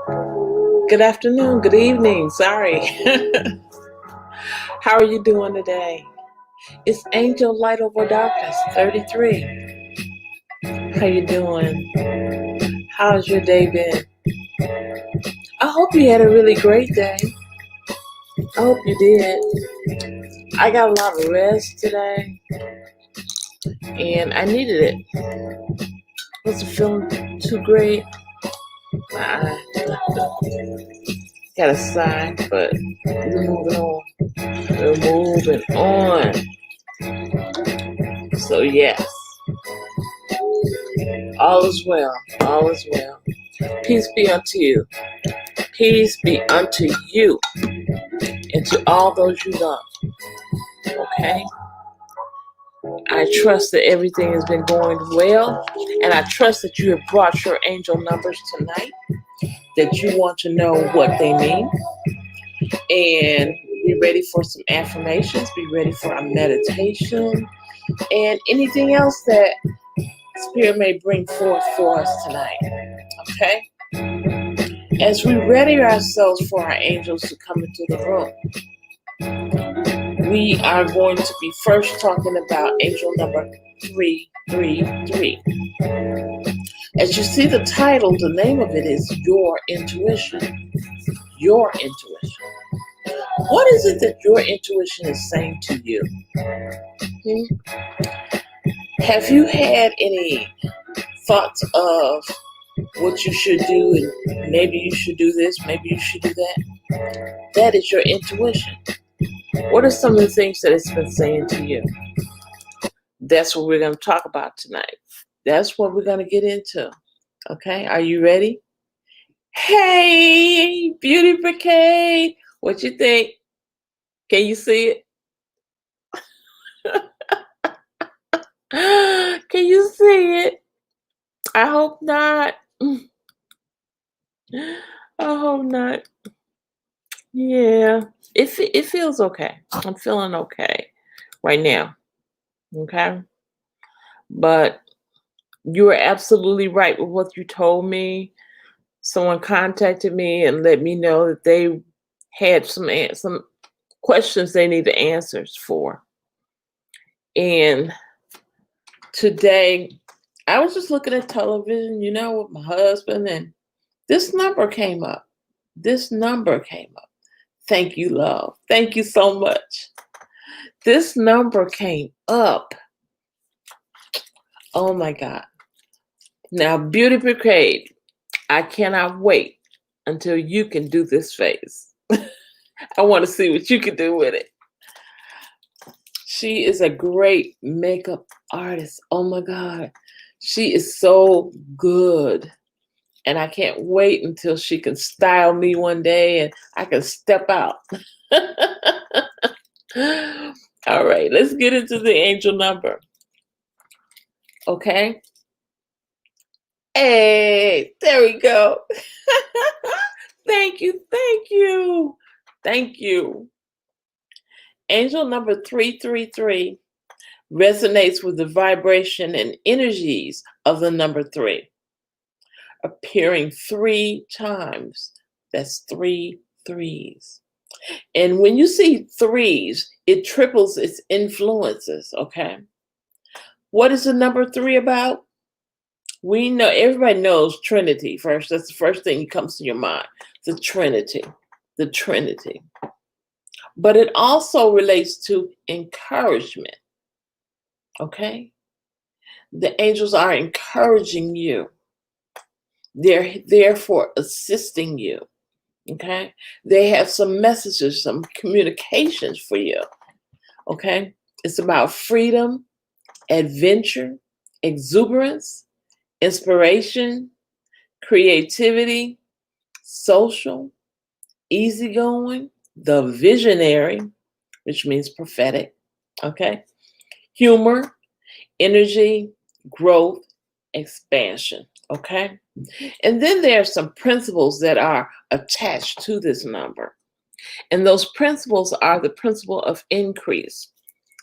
Good afternoon, good evening. Sorry. How are you doing today? It's Angel Lightoverdarkness33. How you doing? How's your day been? I hope you had a really great day. I hope you did. I got a lot of rest today, and I needed it. Wasn't feeling too great. I got a sign, but we're moving on. We're moving on. So yes, all is well. All is well. Peace be unto you. Peace be unto you and to all those you love. Okay? I trust that everything has been going well, and I trust that you have brought your angel numbers tonight, that you want to know what they mean, and be ready for some affirmations, be ready for a meditation, and anything else that Spirit may bring forth for us tonight. Okay? As we ready ourselves for our angels to come into the room, we are going to be first talking about angel number 333. As you see the title, the name of it is Your Intuition. Your intuition. What is it that your intuition is saying to you? Have you had any thoughts of what you should do, and maybe you should do this, maybe you should do that? That is your intuition. What are some of the things that it's been saying to you? That's what we're going to talk about tonight. That's what we're going to get into. Okay, are you ready? Hey, Beauty Brigade, what you think? Can you see it? Can you see it? I hope not. I hope not. Yeah, it feels okay. I'm feeling okay right now. Okay, but you were absolutely right with what you told me. Someone contacted me and let me know that they had some questions they needed answers for. And today, I was just looking at television, with my husband, and this number came up. This number came up. Thank you, love. Thank you so much. This number came up. Oh my God. Now, Beauty Brigade, I cannot wait until you can do this face. I want to see what you can do with it. She is a great makeup artist. Oh my God. She is so good. And I can't wait until she can style me one day and I can step out. All right, let's get into the angel number. Okay. Hey, there we go. Thank you. Thank you. Thank you. Angel number 333 resonates with the vibration and energies of the number 3, appearing 3 times. That's 3 threes. And when you see 3s, it triples its influences, okay? What is the number 3 about? We know, everybody knows Trinity first. That's the first thing that comes to your mind. The Trinity. The Trinity. But it also relates to encouragement. Okay? The angels are encouraging you. They're therefore assisting you. Okay? They have some messages, some communications for you. Okay? It's about freedom, adventure, exuberance, inspiration, creativity, social, easygoing, the visionary, which means prophetic, okay? Humor, energy, growth, expansion, okay? And then there are some principles that are attached to this number. And those principles are the principle of increase,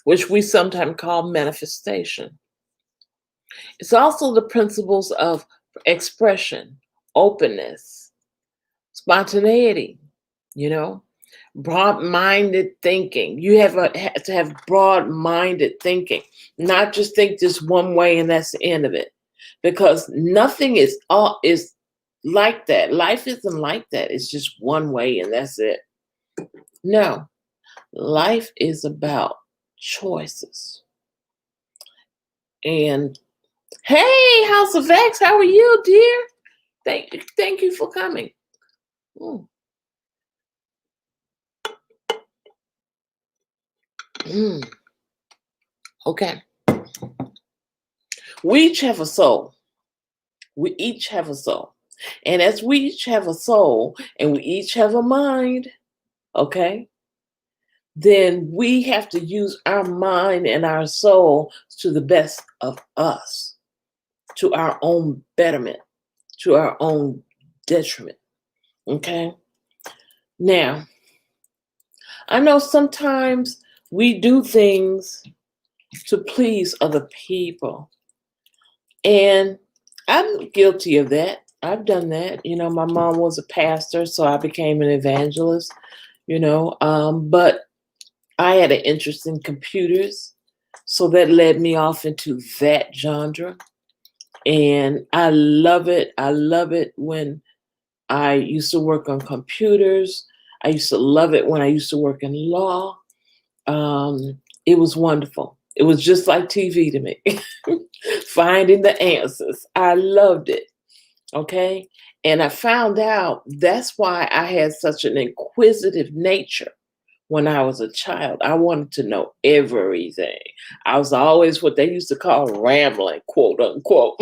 which we sometimes call manifestation. It's also the principles of expression, openness, spontaneity, broad-minded thinking. You have to have broad-minded thinking, not just think this one way and that's the end of it, because nothing is like that. Life isn't like that. It's just one way and that's it. No, life is about choices. And hey, House of X, how are you, dear? Thank you for coming. Mm. Mm. Okay. We each have a soul. We each have a soul. And as we each have a soul and we each have a mind, okay, then we have to use our mind and our soul to the best of us, to our own betterment, to our own detriment. Okay? Now, I know sometimes we do things to please other people. And I'm guilty of that. I've done that. My mom was a pastor, so I became an evangelist, but I had an interest in computers. So that led me off into that genre. And I love it. I love it when I used to work on computers. I used to love it when I used to work in law. It was wonderful. It was just like TV to me. Finding the answers. I loved it. Okay. And I found out that's why I had such an inquisitive nature when I was a child. I wanted to know everything. I was always what they used to call rambling, quote unquote.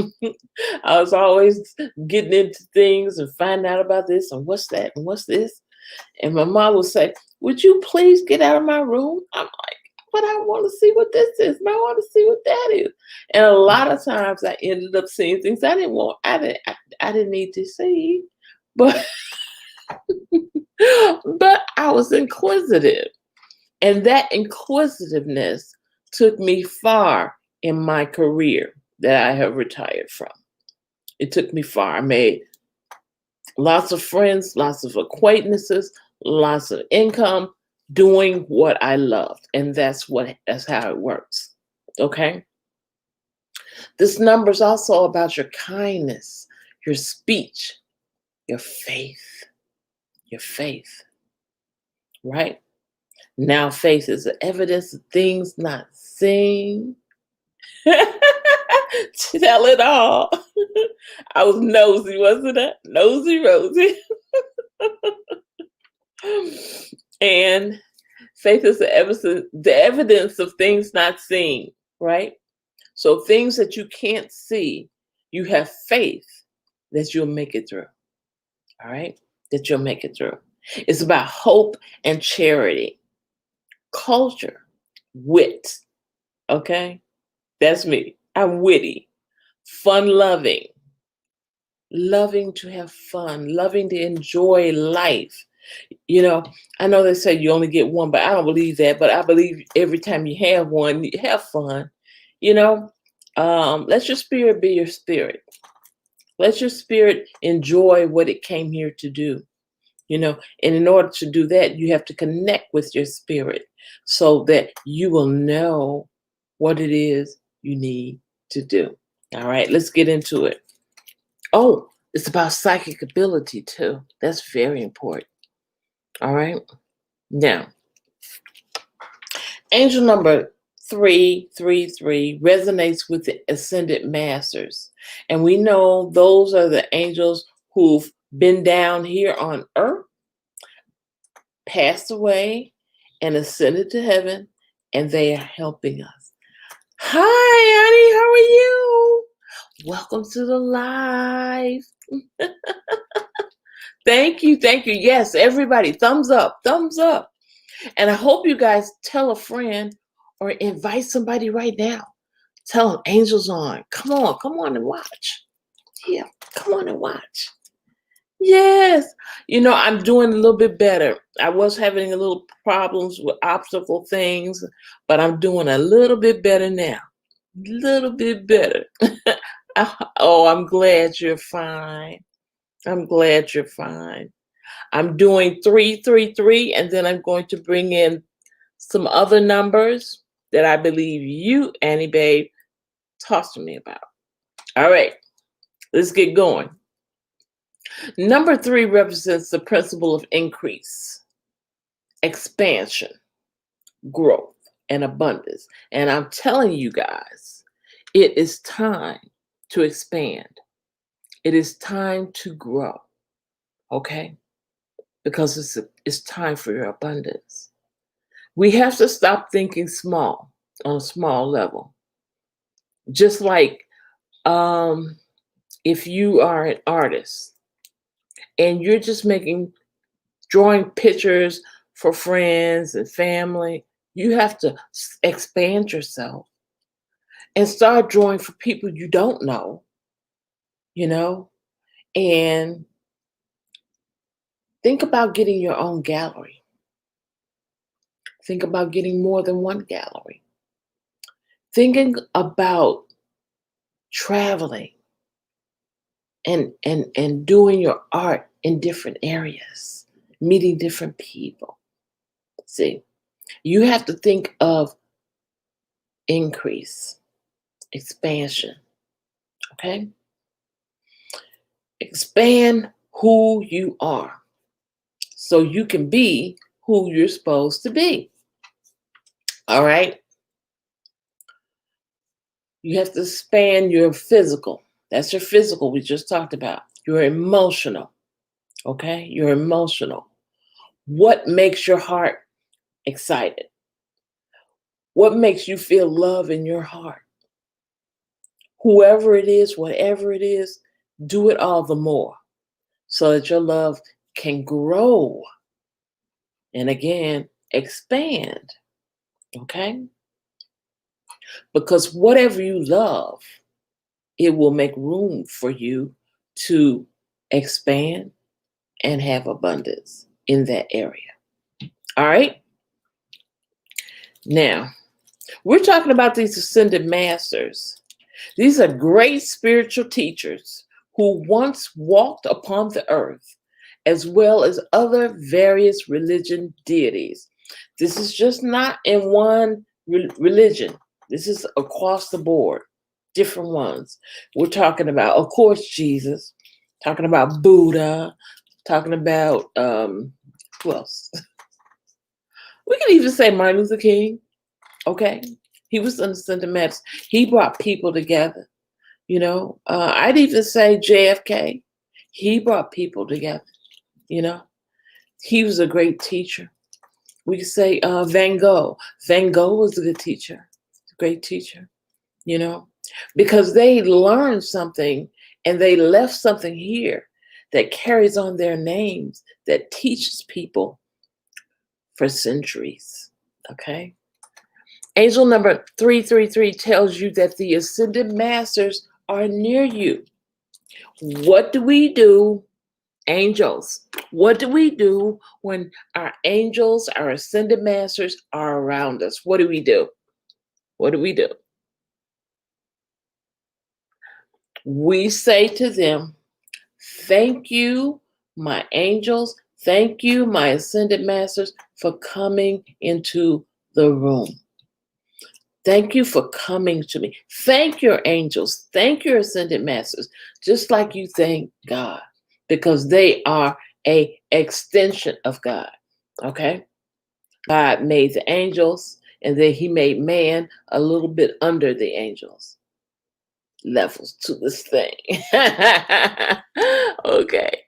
I was always getting into things and finding out about this and what's that and what's this. And my mom would say, "Would you please get out of my room?" I'm like, "But I want to see what this is. And I want to see what that is." And a lot of times I ended up seeing things I didn't want. I didn't need to see, but but I was inquisitive, and that inquisitiveness took me far in my career that I have retired from. It took me far. I made lots of friends, lots of acquaintances, lots of income doing what I loved. And that's how it works. Okay. This number is also about your kindness, your speech, your faith, right? Now faith is the evidence of things not seen. Tell it all. I was nosy, wasn't I? Nosy Rosie. And faith is the evidence of things not seen, right? So things that you can't see, you have faith that you'll make it through. All right? That you'll make it through. It's about hope and charity, culture, wit. Okay? That's me. I'm witty, fun loving, loving to have fun, loving to enjoy life. I know they say you only get one, but I don't believe that. But I believe every time you have one, you have fun. Let your spirit be your spirit. Let your spirit enjoy what it came here to do. And in order to do that, you have to connect with your spirit so that you will know what it is you need to do. All right, let's get into it. Oh, it's about psychic ability too. That's very important. All right. Now, angel number 333 resonates with the ascended masters. And we know those are the angels who've been down here on earth, passed away, and ascended to heaven, and they are helping us. Hi, Annie, how are you? Welcome to the live. Thank you. Yes, everybody, thumbs up. And I hope you guys tell a friend or invite somebody right now. Tell them Angels on. Come on and watch. Yeah, come on and watch. Yes. I'm doing a little bit better. I was having a little problems with obstacle things, but I'm doing a little bit better now. Little bit better. Oh, I'm glad you're fine. I'm doing 333, and then I'm going to bring in some other numbers that I believe you, Annie Babe, talked to me about. All right, let's get going. Number 3 represents the principle of increase, expansion, growth, and abundance. And I'm telling you guys, it is time to expand. It is time to grow, okay? Because it's time for your abundance. We have to stop thinking small on a small level. Just like if you are an artist and you're just drawing pictures for friends and family, you have to expand yourself and start drawing for people you don't know, and think about getting your own gallery. Think about getting more than one gallery. Thinking about traveling and doing your art in different areas, meeting different people. See, you have to think of increase, expansion, okay? Expand who you are so you can be who you're supposed to be. All right? You have to expand your physical. That's your physical we just talked about. Your emotional. Okay? You're emotional. What makes your heart excited? What makes you feel love in your heart? Whoever it is, whatever it is, do it all the more so that your love can grow and again expand. Okay? Because whatever you love, it will make room for you to expand and have abundance in that area. All right? Now, we're talking about these ascended masters. These are great spiritual teachers who once walked upon the earth, as well as other various religion deities. This is just not in one religion. This is across the board, different ones. We're talking about, of course, Jesus, talking about Buddha, talking about, who else? We can even say Martin Luther King, okay? He was an ascended master. He brought people together. I'd even say JFK. He brought people together. He was a great teacher. We could say Van Gogh. Van Gogh was a good teacher, a great teacher, because they learned something and they left something here that carries on their names, that teaches people for centuries, okay? Angel number 333 tells you that the ascended masters are near you. What do we do, angels? What do we do when our angels, our ascended masters are around us? What do we do? What do we do? We say to them, thank you, my angels. Thank you, my ascended masters, for coming into the room. Thank you for coming to me. Thank your angels. Thank your ascended masters, just like you thank God, because they are an extension of God. Okay? God made the angels, and then he made man a little bit under the angels. Levels to this thing. Okay.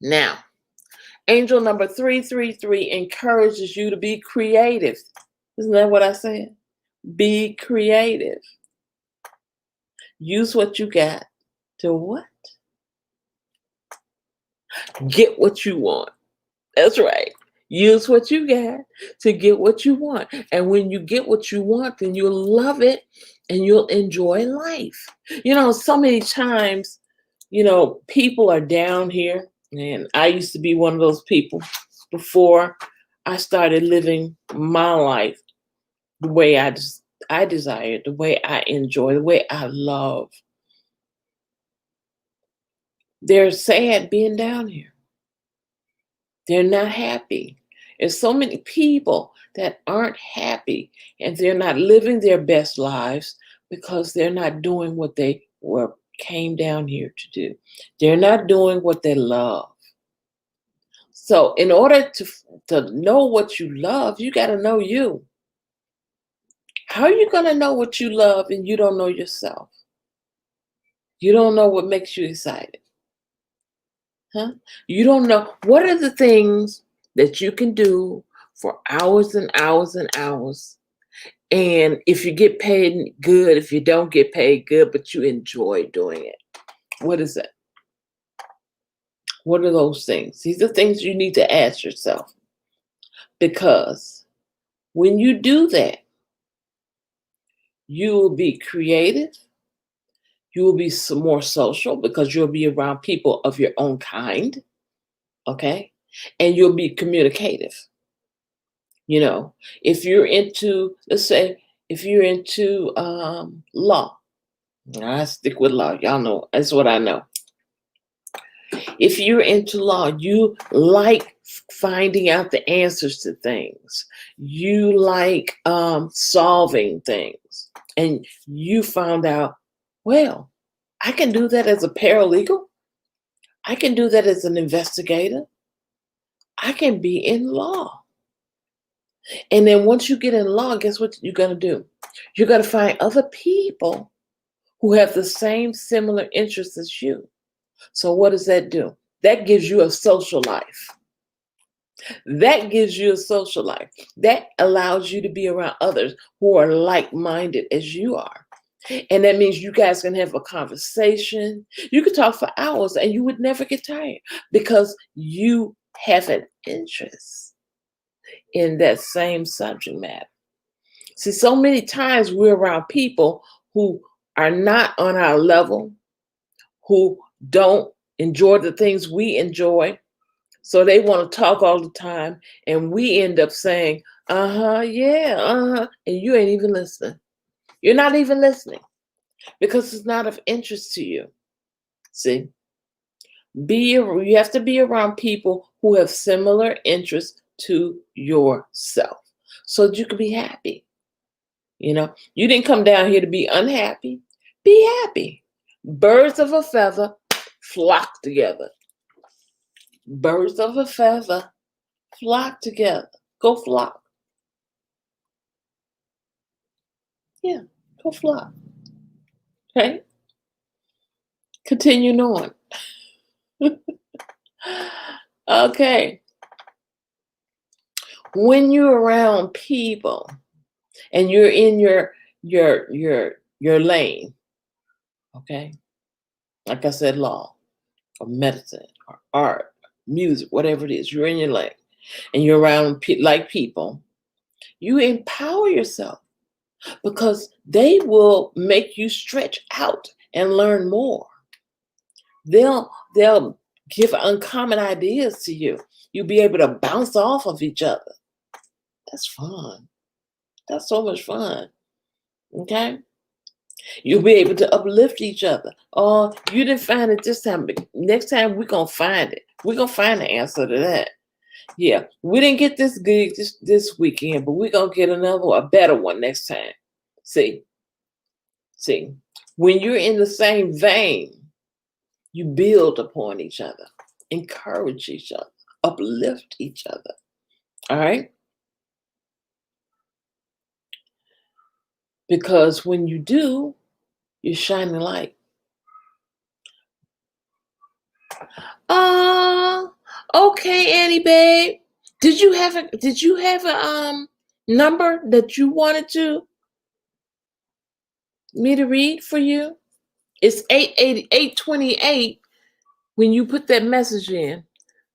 Now, angel number 333 encourages you to be creative. Isn't that what I said? Be creative. Use what you got to what? Get what you want. That's right. Use what you got to get what you want. And when you get what you want, then you'll love it and you'll enjoy life. So many times, people are down here, and I used to be one of those people before I started living my life the way I desire, the way I enjoy, the way I love. They're sad being down here. They're not happy. There's so many people that aren't happy and they're not living their best lives because they're not doing what they came down here to do. They're not doing what they love. So in order to know what you love, you got to know you. How are you going to know what you love and you don't know yourself? You don't know what makes you excited. Huh? You don't know what are the things that you can do for hours and hours and hours. And if you get paid, good. If you don't get paid, good, but you enjoy doing it. What is it? What are those things? These are things you need to ask yourself. Because when you do that, you will be creative. You will be more social because you'll be around people of your own kind. Okay? And you'll be communicative. If you're into, let's say, if you're into law, I stick with law. Y'all know, that's what I know. If you're into law, you like finding out the answers to things. You like solving things. And you found out, well, I can do that as a paralegal. I can do that as an investigator. I can be in law. And then once you get in law, guess what you're going to do? You're going to find other people who have the same similar interests as you. So what does that do? That gives you a social life. That gives you a social life. That allows you to be around others who are like-minded as you are. And that means you guys can have a conversation. You could talk for hours and you would never get tired because you have an interest in that same subject matter. See, so many times we're around people who are not on our level, who don't enjoy the things we enjoy. So they want to talk all the time. And we end up saying, yeah, and you ain't even listening. You're not even listening because it's not of interest to you. See, you have to be around people who have similar interests to yourself so that you can be happy. You didn't come down here to be unhappy. Be happy. Birds of a feather flock together. Birds of a feather flock together. Go flock. Yeah, go flock. Okay? Continuing on. Okay. When you're around people and you're in your lane, okay? Like I said, law or medicine or art, music, whatever it is, you're in your lane and you're around like people, you empower yourself because they will make you stretch out and learn more. They'll give uncommon ideas to you. You'll be able to bounce off of each other. That's fun. That's so much fun. Okay? You'll be able to uplift each other. Oh, you didn't find it this time, but next time we're going to find it. We're going to find the answer to that. Yeah, we didn't get this gig this weekend, but we're going to get another one, a better one next time. See, when you're in the same vein, you build upon each other, encourage each other, uplift each other. All right? Because when you do, you're shining light. Okay, Annie babe. Did you have a number that you wanted me to read for you? It's 828 when you put that message in.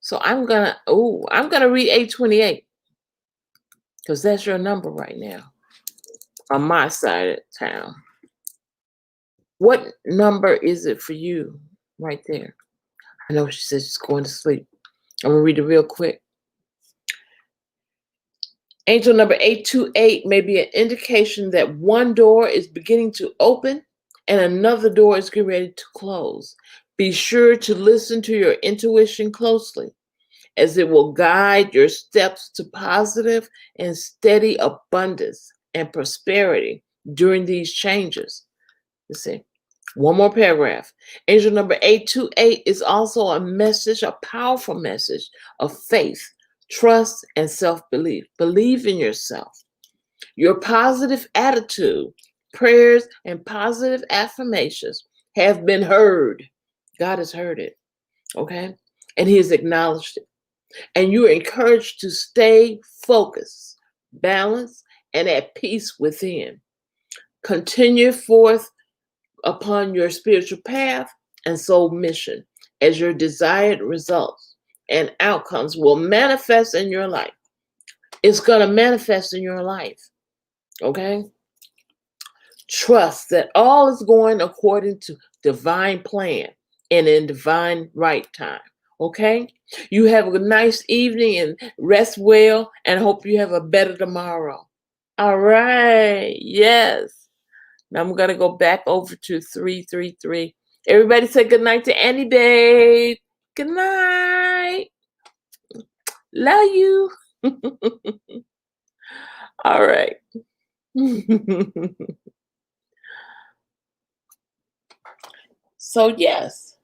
So I'm gonna read 828 because that's your number right now on my side of town. What number is it for you right there? I know she says she's going to sleep. I'm gonna read it real quick. Angel number 828 may be an indication that one door is beginning to open and another door is getting ready to close. Be sure to listen to your intuition closely as it will guide your steps to positive and steady abundance and prosperity during these changes. You see, one more paragraph. Angel number 828 is also a message, a powerful message of faith, trust, and self-belief. Believe in yourself. Your positive attitude, prayers, and positive affirmations have been heard. God has heard it, okay? And He has acknowledged it. And you are encouraged to stay focused, balanced, and at peace within. Continue forth upon your spiritual path and soul mission as your desired results and outcomes will manifest in your life. It's going to manifest in your life, okay? Trust that all is going according to divine plan and in divine right time, okay? You have a nice evening and rest well, and hope you have a better tomorrow. All right, yes. Now I'm going to go back over to 333. Everybody say good night to Annie, babe. Good night. Love you. All right. So, yes,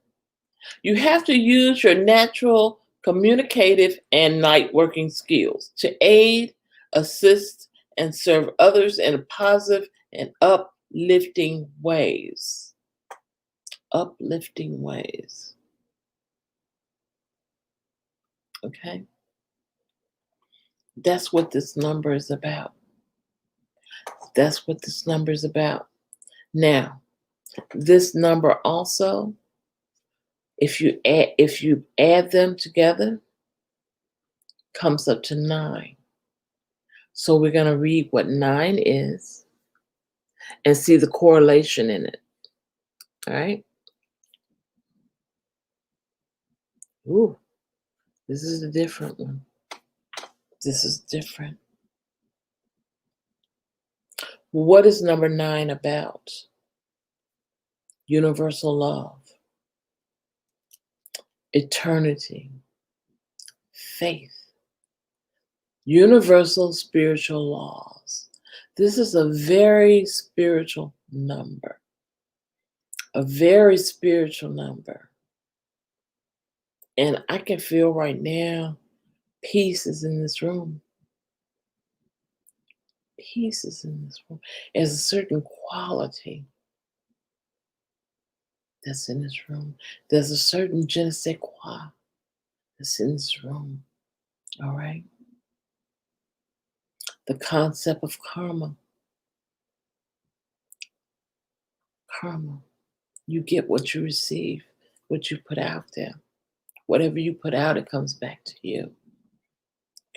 you have to use your natural communicative and night working skills to aid, assist, and serve others in positive and uplifting ways. Uplifting ways. Okay? That's what this number is about. That's what this number is about. Now, this number also, if you add them together, comes up to 9. So we're going to read what 9 is and see the correlation in it. All right? Ooh, this is a different one. This is different. What is number 9 about? Universal love, eternity, faith, universal spiritual laws. This is a very spiritual number. A very spiritual number. And I can feel right now, peace is in this room. Peace is in this room. There's a certain quality that's in this room. There's a certain je ne sais quoi that's in this room. All right? The concept of karma. Karma. You get what you receive, what you put out there. Whatever you put out, it comes back to you.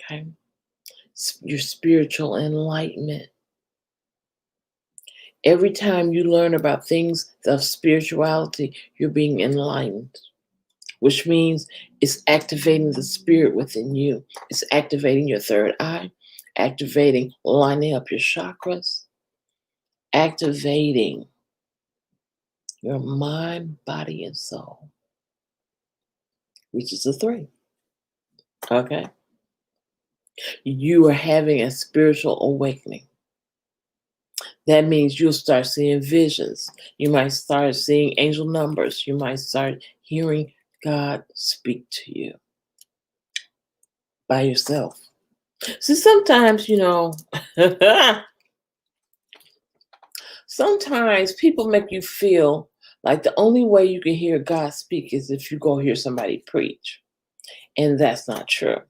Okay? Your spiritual enlightenment. Every time you learn about things of spirituality, you're being enlightened, which means it's activating the spirit within you. It's activating your third eye, activating, lining up your chakras, activating your mind, body, and soul, which is a 3. Okay? You are having a spiritual awakening. That means you'll start seeing visions. You might start seeing angel numbers. You might start hearing God speak to you by yourself. See, sometimes, sometimes people make you feel like the only way you can hear God speak is if you go hear somebody preach. And that's not true.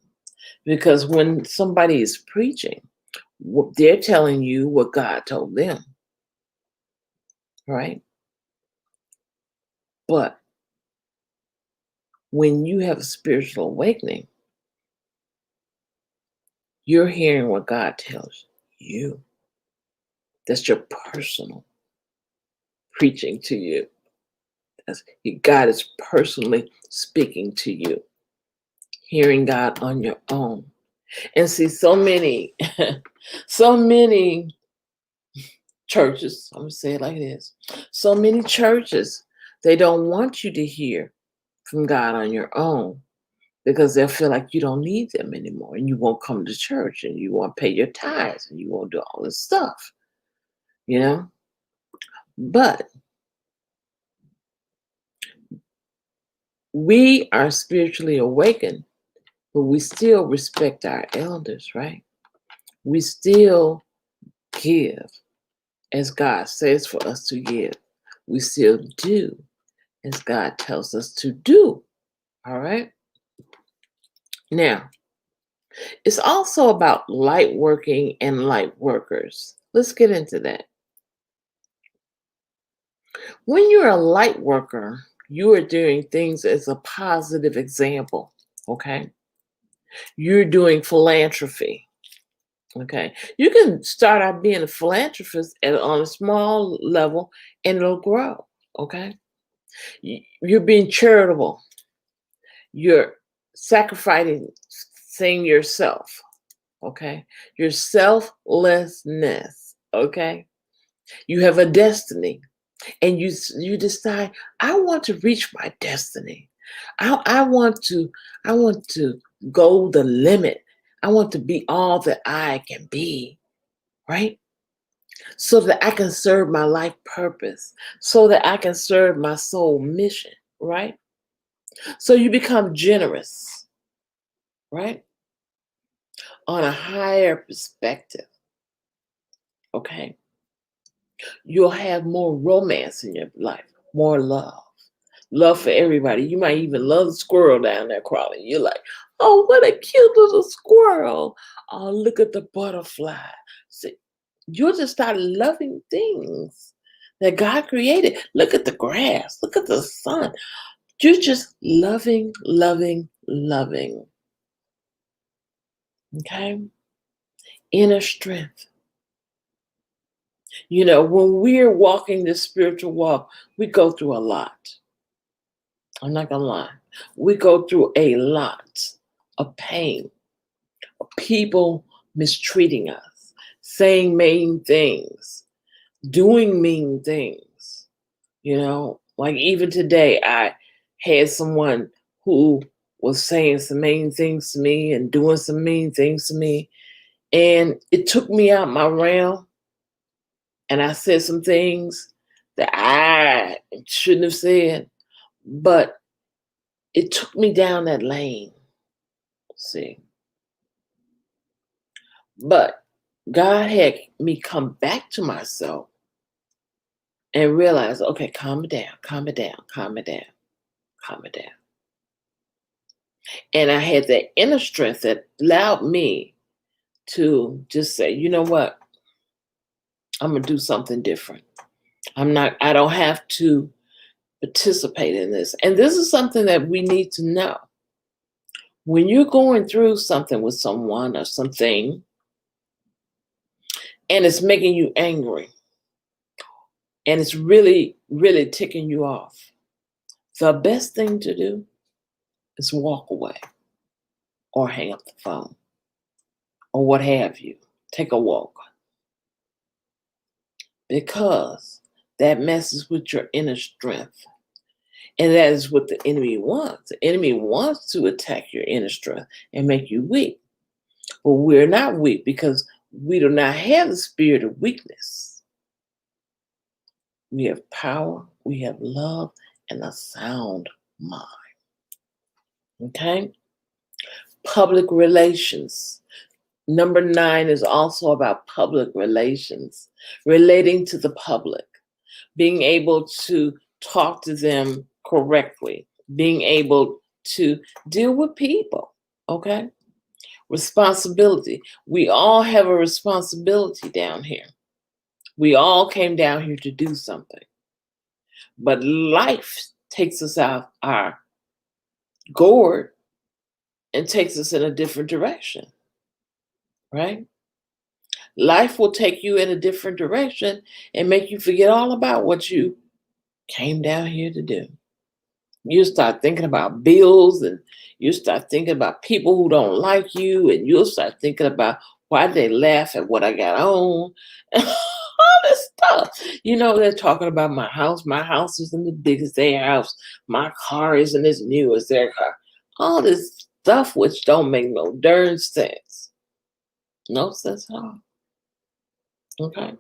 Because when somebody is preaching, they're telling you what God told them. Right? But when you have a spiritual awakening, you're hearing what God tells you. That's your personal preaching to you. God is personally speaking to you. Hearing God on your own. And see, so many churches, I'm going to say it like this. So many churches, they don't want you to hear from God on your own because they'll feel like you don't need them anymore, and you won't come to church, and you won't pay your tithes, and you won't do all this stuff, you know? But we are spiritually awakened, but we still respect our elders, right? We still give as God says for us to give. We still do as God tells us to do. All right? Now, it's also about light working and light workers. Let's get into that. When you're a light worker, you are doing things as a positive example. Okay? You're doing philanthropy. Okay? You can start out being a philanthropist on a small level and it'll grow. Okay? You're being charitable. You're sacrificing yourself. Okay? Your selflessness. Okay? You have a destiny, and you decide, I want to reach my destiny. I want to go the limit. I want to be all that I can be, right? So that I can serve my life purpose, so that I can serve my soul mission, right? So you become generous, right? On a higher perspective, okay? You'll have more romance in your life, more love. Love for everybody. You might even love the squirrel down there crawling. You're like, oh, what a cute little squirrel. Oh, look at the butterfly. See, you'll just start loving things that God created. Look at the grass. Look at the sun. You're just loving, loving, loving. Okay? Inner strength. You know, when we're walking this spiritual walk, we go through a lot. I'm not going to lie. We go through a lot of pain, of people mistreating us, saying mean things, doing mean things. You know, like even today, I had someone who was saying some mean things to me and doing some mean things to me. And it took me out my realm. And I said some things that I shouldn't have said, but it took me down that lane. See, but God had me come back to myself and realize, okay, calm it down, calm it down, calm it down, calm it down. And I had that inner strength that allowed me to just say, you know what? I'm going to do something different. I don't have to participate in this. And this is something that we need to know. When you're going through something with someone or something, and it's making you angry, and it's really, really ticking you off, the best thing to do is walk away or hang up the phone or what have you. Take a walk. Because that messes with your inner strength. And that is what the enemy wants. The enemy wants to attack your inner strength and make you weak. But we're not weak because we do not have the spirit of weakness. We have power, we have love, and a sound mind. Okay? Public relations. Number 9 is also about public relations, relating to the public, being able to talk to them correctly, being able to deal with people, okay? Responsibility. We all have a responsibility down here. We all came down here to do something. But life takes us out our gourd and takes us in a different direction, right? Life will take you in a different direction and make you forget all about what you came down here to do. You start thinking about bills, and you start thinking about people who don't like you, and you'll start thinking about why they laugh at what I got on, and all this stuff. You know, they're talking about my house. My house isn't as big as their house. My car isn't as new as their car. All this stuff which don't make no darn sense. No sense at all. Okay.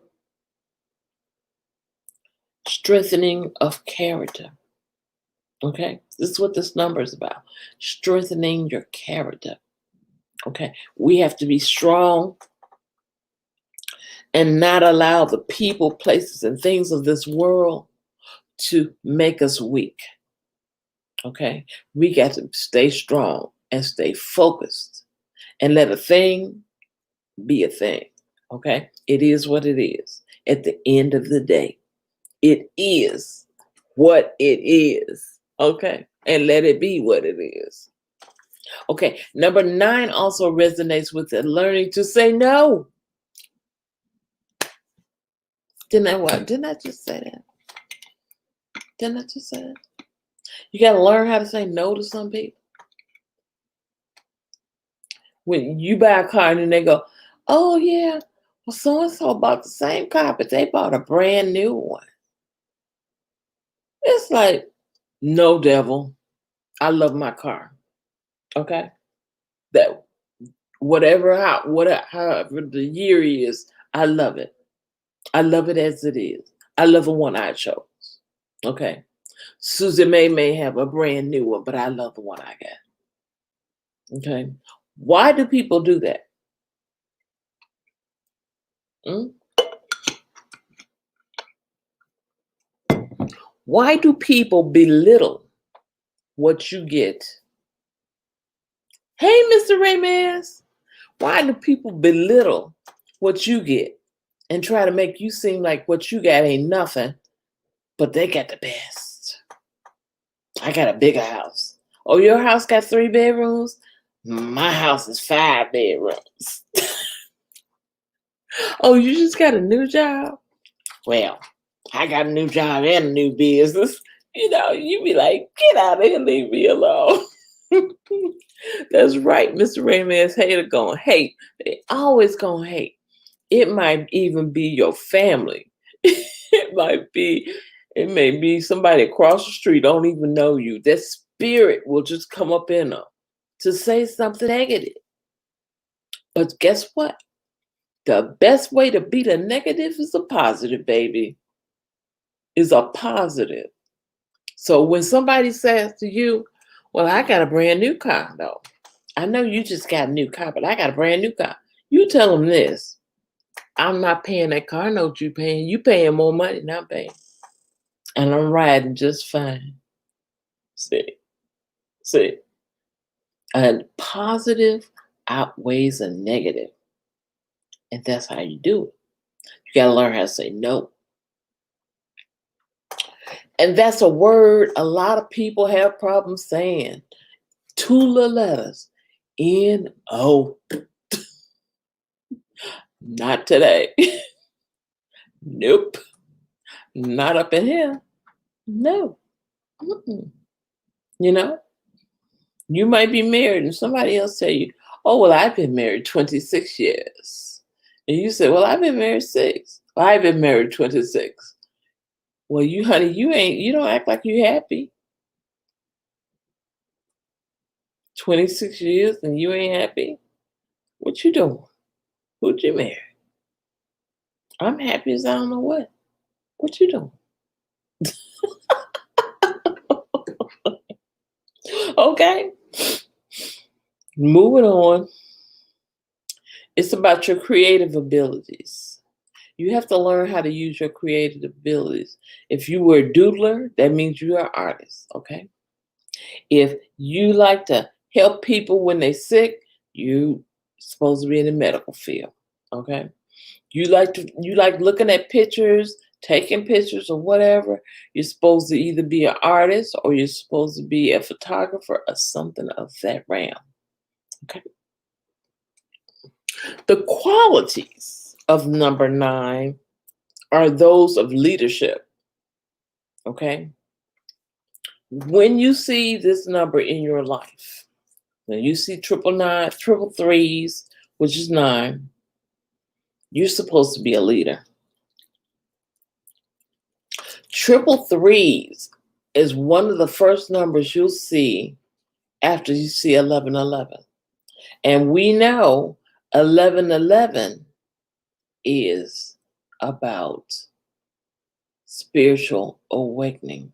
Strengthening of character. Okay. This is what this number is about. Strengthening your character. Okay. We have to be strong and not allow the people, places, and things of this world to make us weak. Okay. We got to stay strong and stay focused and let a thing be a thing. Okay. It is what it is. At the end of the day, it is what it is. Okay. And let it be what it is. Okay. Number 9 also resonates with the learning to say no. Didn't I just say that? Didn't I just say that? You got to learn how to say no to some people. When you buy a car and then they go, oh yeah, well so-and-so bought the same car, but they bought a brand new one. It's like, no, devil. I love my car. Okay? That however the year is, I love it. I love it as it is. I love the one I chose. Okay. Susie may have a brand new one, but I love the one I got. Okay. Why do people do that? Why do people belittle what you get? Hey, Mr. Ramirez, why do people belittle what you get and try to make you seem like what you got ain't nothing, but they got the best? I got a bigger house. Oh, your house got 3 bedrooms? My house is 5 bedrooms. Oh, you just got a new job? Well, I got a new job and a new business. You be like, get out of here, leave me alone. That's right, Mr. Ramirez. Hater gonna hate. They always gonna hate. It might even be your family. It may be somebody across the street, don't even know you. That spirit will just come up in them to say something negative. But guess what? The best way to beat a negative is a positive, baby. Is a positive. So when somebody says to you, well, I got a brand new car, though. I know you just got a new car, but I got a brand new car. You tell them this. I'm not paying that car note you paying. You paying more money than I'm paying. And I'm riding just fine. See. And positive outweighs a negative. And that's how you do it. You got to learn how to say no. And that's a word a lot of people have problems saying. 2 little letters. N-O. Not today. Nope. Not up in here. No. Mm-mm. You might be married and somebody else tell you, oh, well, I've been married 26 years. And you say, well, I've been married 6. Well, I've been married 26. Well, honey, you don't act like you happy. 26 years and you ain't happy? What you doing? Who'd you marry? I'm happy as I don't know what. What you doing? Okay. Moving on. It's about your creative abilities. You have to learn how to use your creative abilities. If you were a doodler, that means you are an artist, okay? If you like to help people when they're sick, you're supposed to be in the medical field, okay? You like looking at pictures, taking pictures or whatever, you're supposed to either be an artist or you're supposed to be a photographer or something of that realm, okay? The qualities of number 9 are those of leadership, okay? When you see this number in your life, when you see 999, 333s, which is 9, you're supposed to be a leader. 333s is one of the first numbers you'll see after you see 1111. And we know 1111 is about spiritual awakening.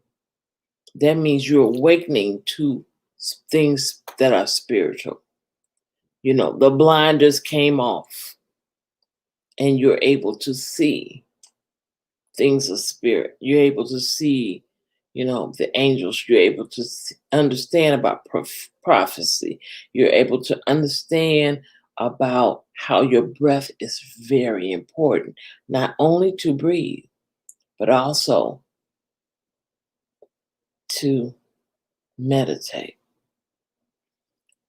That means you're awakening to things that are spiritual. You know, the blinders came off and you're able to see things of spirit. You're able to see, you know, the angels. You're able to understand about prophecy. You're able to understand about how your breath is very important, not only to breathe, but also to meditate,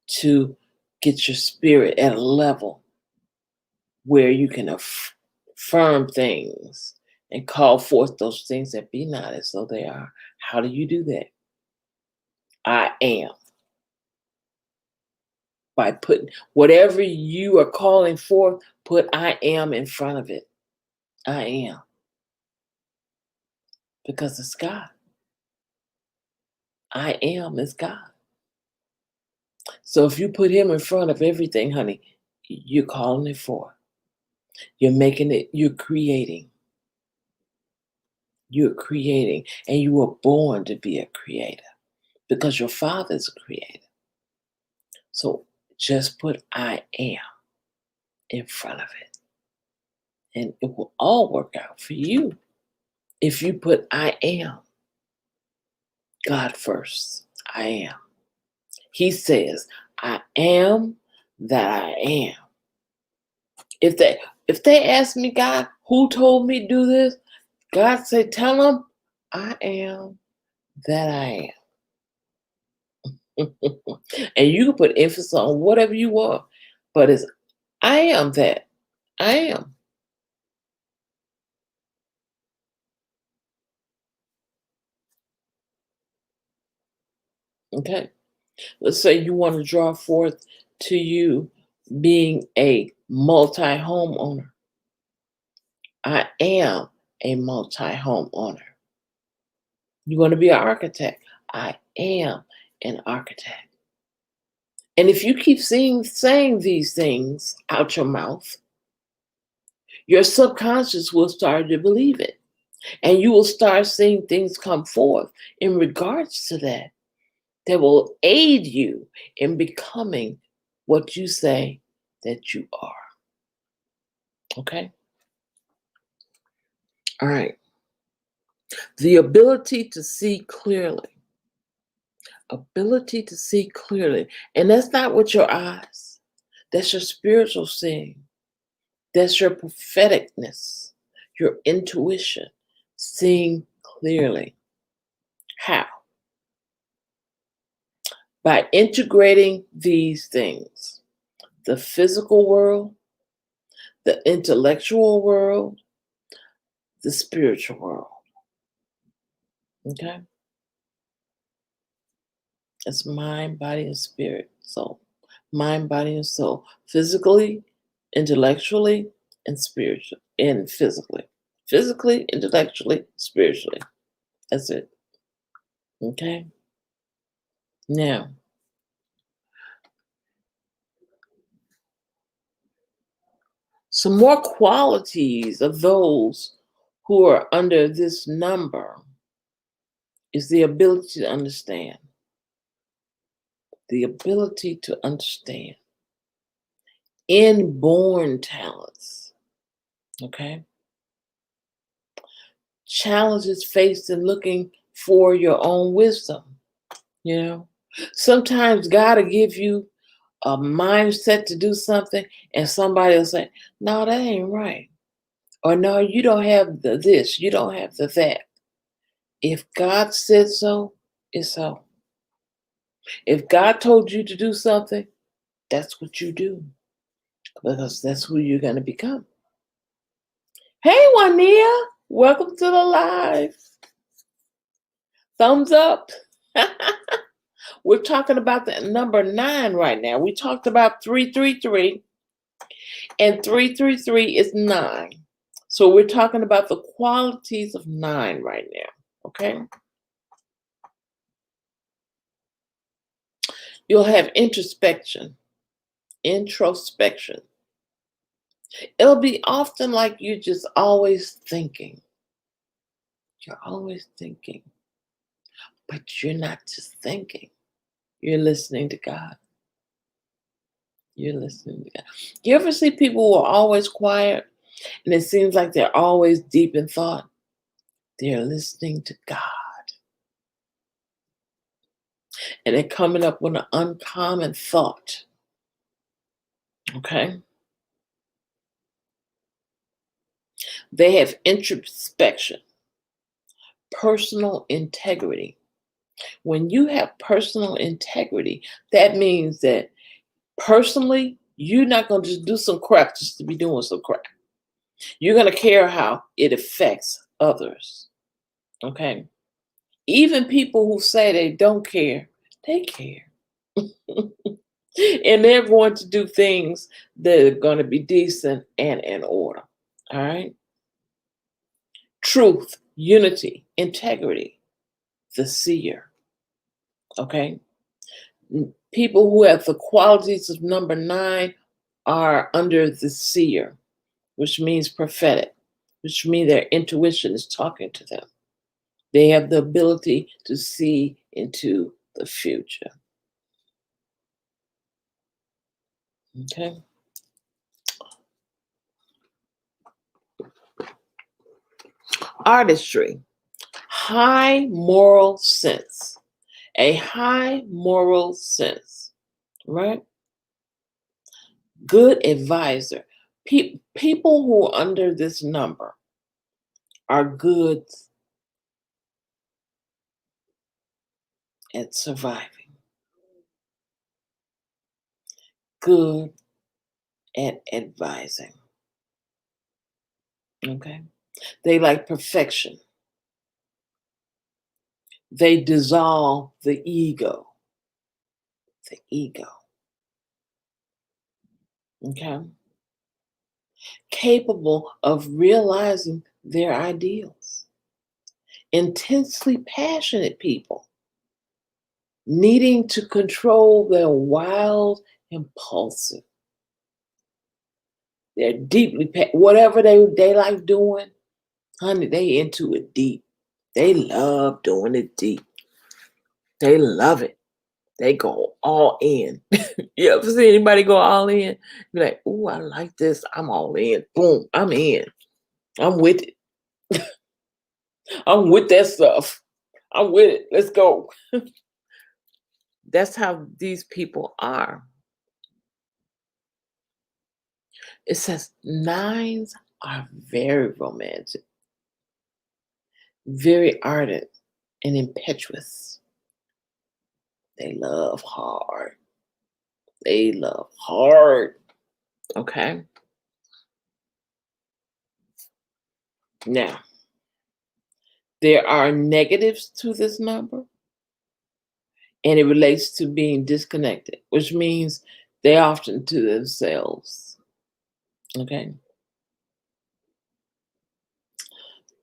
to get your spirit at a level where you can affirm things and call forth those things that be not as though they are. How do you do that? I am. By putting whatever you are calling forth, put I am in front of it. I am. Because it's God. I am is God. So if you put him in front of everything, honey, you're calling it forth. You're making it, you're creating. You're creating. And you were born to be a creator because your father's a creator. So just put I am in front of it. And it will all work out for you if you put I am, God first. I am. He says, I am that I am. If they ask me, God, who told me to do this? God said, tell them I am that I am. And you can put emphasis on whatever you want, but it's I am that I am. Okay. Let's say you want to draw forth to you being a multi-homeowner. I am a multi-homeowner. You want to be an architect. I am an architect. And if you keep saying these things out your mouth, your subconscious will start to believe it. And you will start seeing things come forth in regards to that will aid you in becoming what you say that you are. Okay? All right. The ability to see clearly. Ability to see clearly. And that's not with your eyes. That's your spiritual seeing. That's your propheticness, your intuition, seeing clearly. How? By integrating these things, the physical world, the intellectual world, the spiritual world. Okay? It's mind, body, and spirit. So, mind, body, and soul. Physically, intellectually, and spiritually, and physically. Physically, intellectually, spiritually. That's it. Okay? Now, some more qualities of those who are under this number is the ability to understand. The ability to understand. Inborn talents. Okay? Challenges faced in looking for your own wisdom. You know, sometimes God will give you a mindset to do something, and somebody will say, no, that ain't right. Or no, you don't have the this, you don't have the that. If God said so, it's so. If God told you to do something, that's what you do. Because that's who you're going to become. Hey, Juania, welcome to the live. Thumbs up. We're talking about the number 9 right now. We talked about 333, and 333 is 9. So we're talking about the qualities of 9 right now. Okay? You'll have introspection. Introspection. It'll be often like you're just always thinking. You're always thinking. But you're not just thinking. You're listening to God. You're listening to God. You ever see people who are always quiet and it seems like they're always deep in thought? They're listening to God. And they're coming up with an uncommon thought. Okay? They have introspection, personal integrity. When you have personal integrity, that means that personally, you're not going to just do some crap just to be doing some crap. You're going to care how it affects others. Okay? Even people who say they don't care, they care. And they're going to do things that are going to be decent and in order. All right? Truth, unity, integrity, the seer. Okay? People who have the qualities of number 9 are under the seer, which means prophetic, which means their intuition is talking to them. They have the ability to see into the future. Okay? Artistry, high moral sense. A high moral sense, right? Good advisor. People who are under this number are good at surviving, good at advising. Okay? They like perfection. They dissolve the ego. The ego. Okay? Capable of realizing their ideals. Intensely passionate people, needing to control their wild, impulsive. They're deeply, whatever they like doing, honey, they into it deep. They love doing it deep. They love it. They go all in. You ever see anybody go all in? Be like, "Ooh, I like this. I'm all in. Boom, I'm in. I'm with it. I'm with that stuff. I'm with it. Let's go." That's how these people are. It says 9s are very romantic, very ardent, and impetuous. They love hard. They love hard. Okay? Now, there are negatives to this number, and it relates to being disconnected, which means they often to themselves. Okay?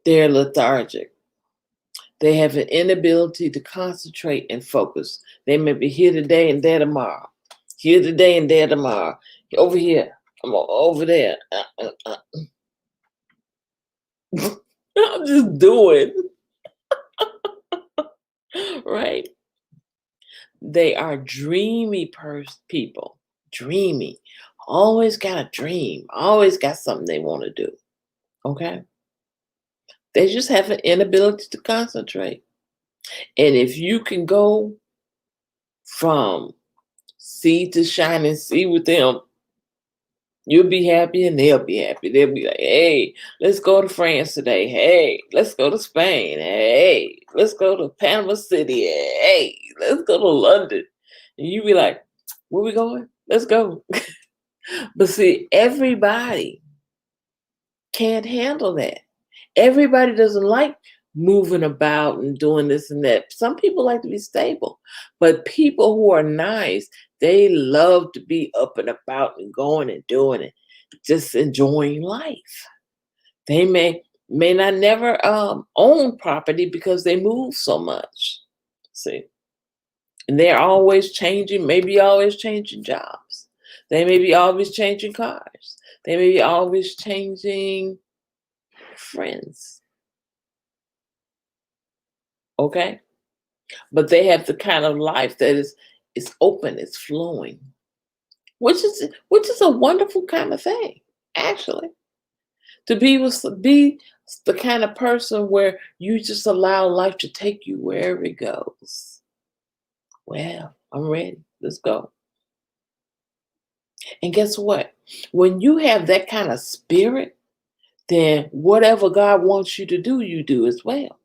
They're lethargic. They have an inability to concentrate and focus. They may be here today and there tomorrow. Here today and there tomorrow. Over here. I'm over there. I'm just doing. Right? They are dreamy people. Dreamy. Always got a dream. Always got something they want to do. Okay? They just have an inability to concentrate. And if you can go from sea to shining sea with them, you'll be happy and they'll be happy. They'll be like, "Hey, let's go to France today. Hey, let's go to Spain. Hey, let's go to Panama City. Hey, let's go to London." And you be like, "Where we going? Let's go." But see, everybody can't handle that. Everybody doesn't like moving about and doing this and that. Some people like to be stable, but people who are nice, they love to be up and about and going and doing it, just enjoying life. They may not never own property because they move so much. See, And they're always changing, maybe always changing jobs. They may be always changing cars. They may be always changing friends. Okay? But they have the kind of life that is open, it's flowing. Which is a wonderful kind of thing, actually. To be the kind of person where you just allow life to take you wherever it goes. Well, I'm ready. Let's go. And guess what? When you have that kind of spirit, then whatever God wants you to do, you do as well.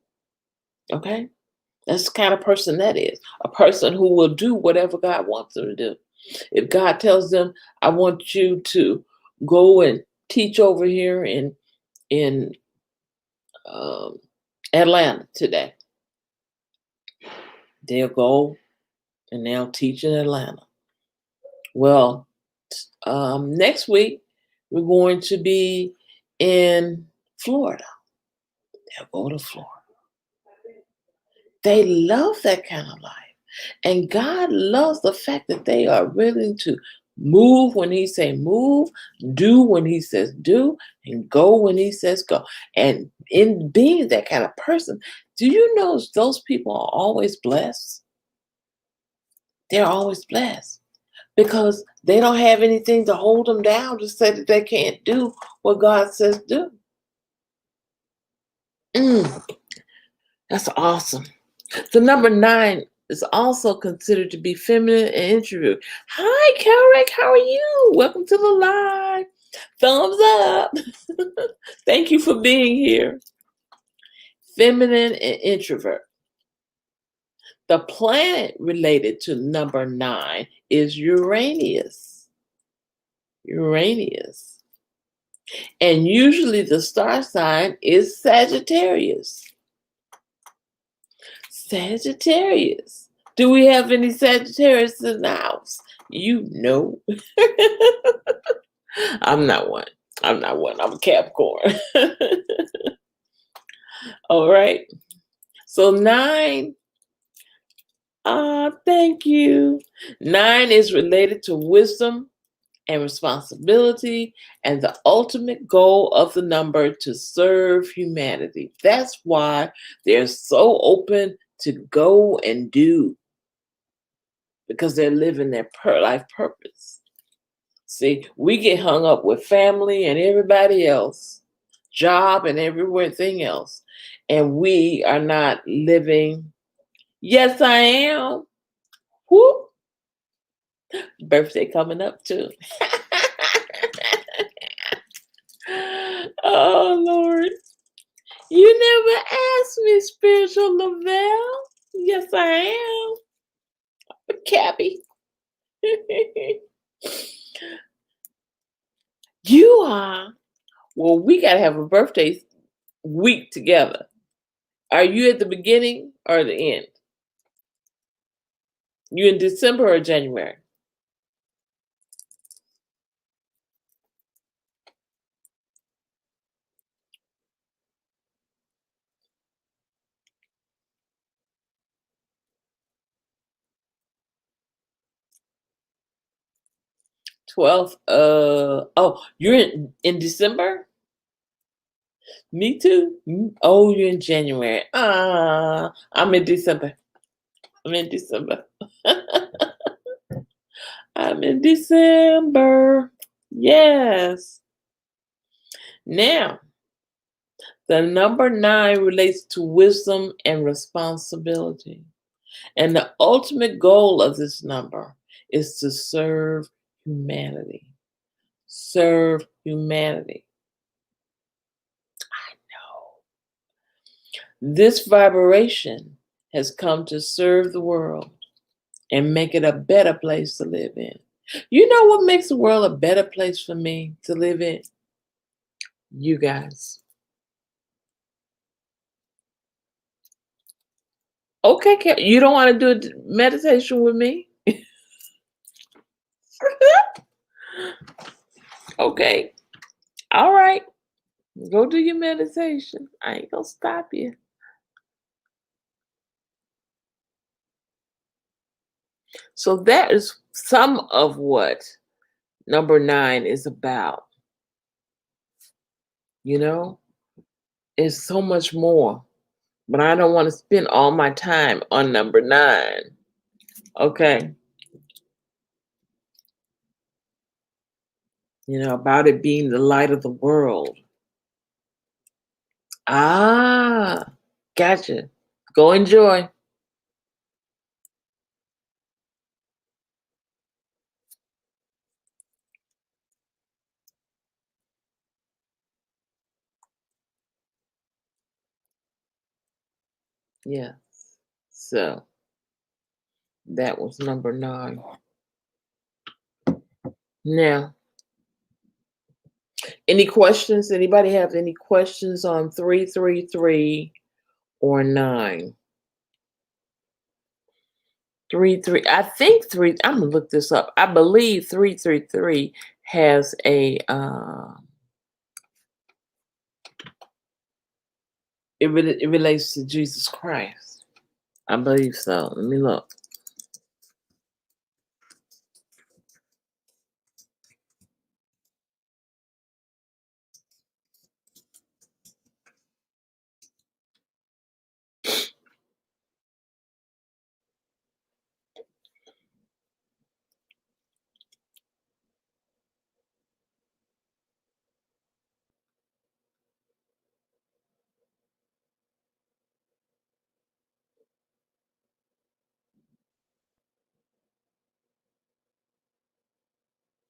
Okay? That's the kind of person that is. A person who will do whatever God wants them to do. If God tells them, I want you to go and teach over here in um, Atlanta today, they'll go and they'll teach in Atlanta. Well, next week we're going to be in Florida. They'll go to Florida. They love that kind of life. And God loves the fact that they are willing to move when he says move, do when he says do, and go when he says go. And in being that kind of person, do you know those people are always blessed? They're always blessed because they don't have anything to hold them down to say that they can't do what God says do. That's awesome. The number 9 is also considered to be feminine and introvert. Hi, Carrick. How are you? Welcome to the live. Thumbs up. Thank you for being here. Feminine and introvert. The planet related to number 9 is Uranus. Uranus. And usually the star sign is Sagittarius. Sagittarius. Do we have any Sagittarius in the house? You know. I'm not one. I'm a Capricorn. All right. So 9. Thank you. 9 is related to wisdom and responsibility and the ultimate goal of the number to serve humanity. That's why they're so open to go and do, because they're living their life purpose. See, we get hung up with family and everybody else, job and everything else, and we are not living. Yes, I am. Whoop. Birthday coming up too. Oh, Lord. You never asked me, Spiritual Lavelle. Yes, I am. Cappy. You are. Well, we got to have a birthday week together. Are you at the beginning or the end? You in December or January? '12th. Oh, you're in December? Me too. Oh, you're in January. I'm in December. I'm in December. I'm in December. Yes. Now, the number 9 relates to wisdom and responsibility. And the ultimate goal of this number is to serve humanity. Serve humanity. I know. This vibration has come to serve the world and make it a better place to live in. You know what makes the world a better place for me to live in? You guys. Okay, you don't want to do a meditation with me? Okay. All right. Go do your meditation. I ain't gonna stop you. So that is some of what number 9 is about. You know, it's so much more, but I don't want to spend all my time on number 9. Okay. About it being the light of the world. Ah, gotcha. Go enjoy. Yeah. So that was number 9. Now, any questions? Anybody have any questions on 333 or 9? 3 3. I think 3. I'm gonna look this up. I believe 333 has a it relates to Jesus Christ. I believe so. Let me look.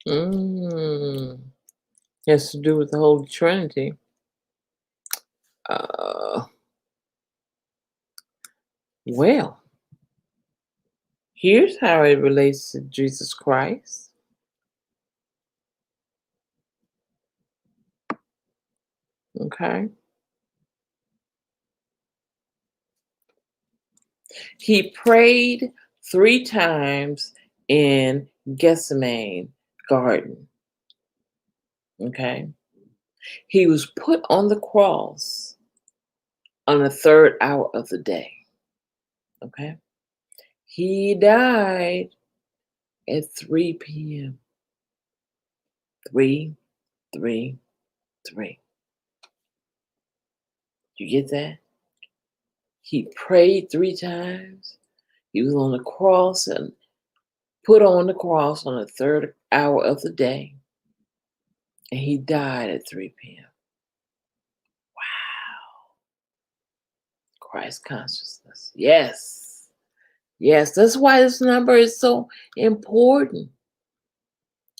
Mm, has to do with the Holy Trinity. Uh, well, here's how it relates to Jesus Christ. Okay. He prayed 3 times in Gethsemane garden. Okay. He was put on the cross on the 3rd hour of the day. Okay. He died at 3 p.m. 3, 3, 3. You get that? He prayed 3 times. He was on the cross and put on the cross on the 3rd hour of the day. And he died at 3 p.m. Wow. Christ consciousness. Yes. Yes. That's why this number is so important.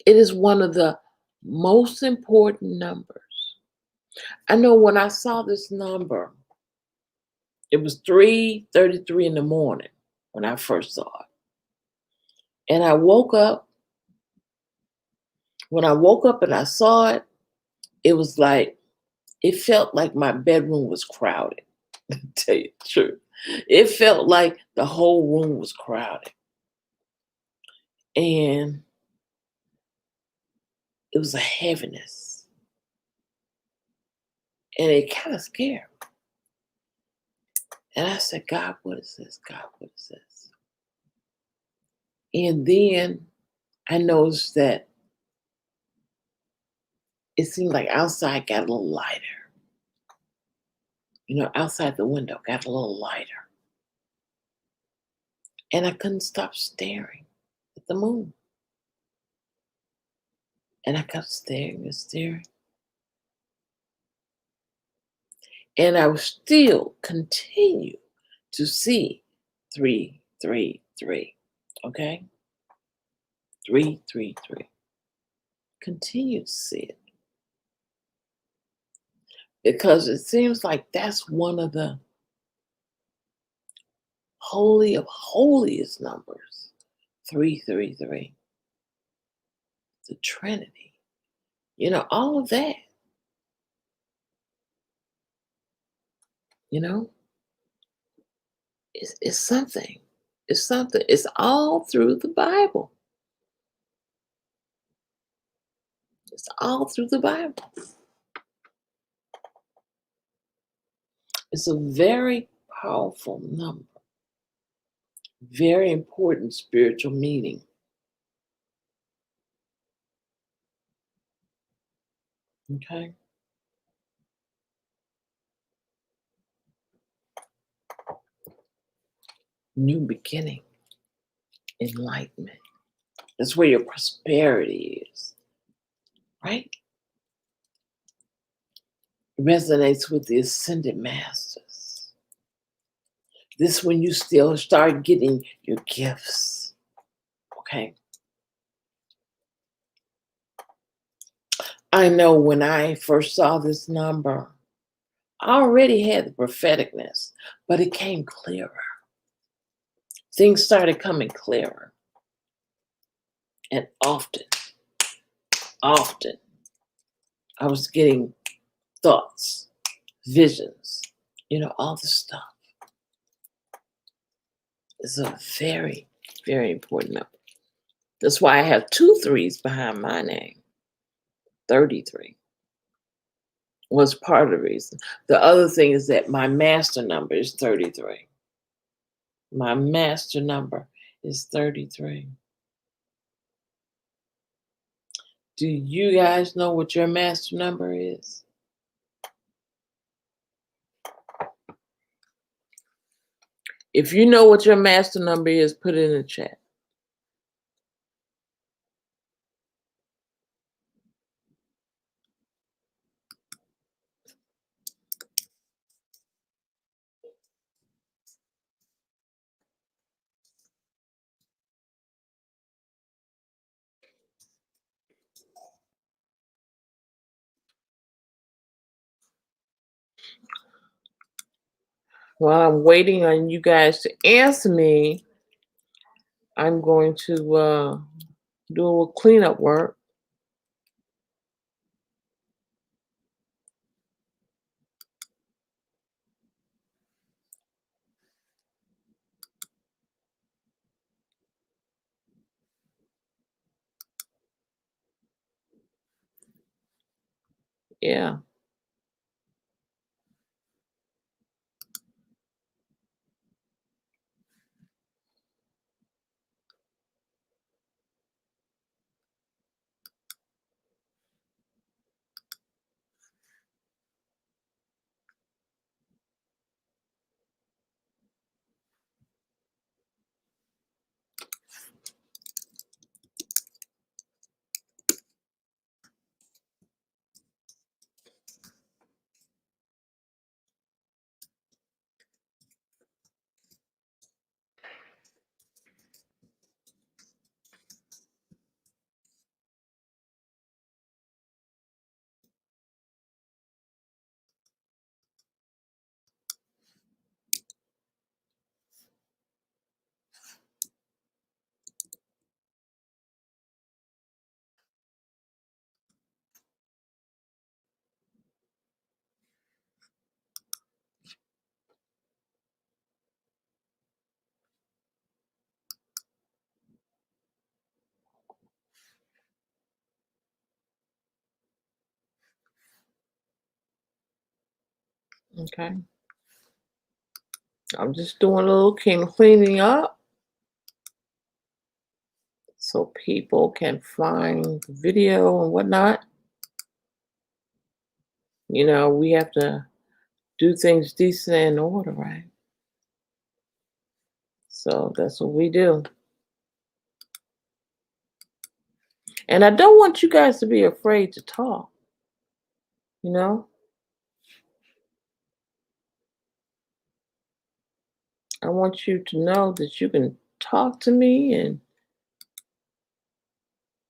It is one of the most important numbers. I know when I saw this number, it was 3:33 in the morning when I first saw it. And I woke up. When I woke up and I saw it, it was like, it felt like my bedroom was crowded, to tell you the truth. It felt like the whole room was crowded. And it was a heaviness. And it kind of scared me. And I said, God, what is this? God, what is this? And then I noticed that it seemed like outside got a little lighter. Outside the window got a little lighter. And I couldn't stop staring at the moon. And I kept staring and staring. And I would still continue to see 333. Okay? 333. Continue to see it. Because it seems like that's one of the holy of holiest numbers. 333. The Trinity. All of that. You know, it's something. It's something. It's all through the Bible. It's all through the Bible. It's a very powerful number. Very important spiritual meaning. Okay. New beginning, enlightenment. That's where your prosperity is, right? Resonates with the ascended masters. This is when you still start getting your gifts. Okay. I know when I first saw this number, I already had the propheticness, but it came clearer. Things started coming clearer. And often, I was getting thoughts, visions, all the stuff. It's a very, very important number. That's why I have 2 3s behind my name. 33 was part of the reason. The other thing is that my master number is 33. My master number is 33. Do you guys know what your master number is? If you know what your master number is, put it in the chat. While I'm waiting on you guys to answer me, I'm going to do a little cleanup work. Yeah. Okay. I'm just doing a little cleaning up so people can find the video and whatnot. We have to do things decent and in order, right? So that's what we do. And I don't want you guys to be afraid to talk, you know? I want you to know that you can talk to me and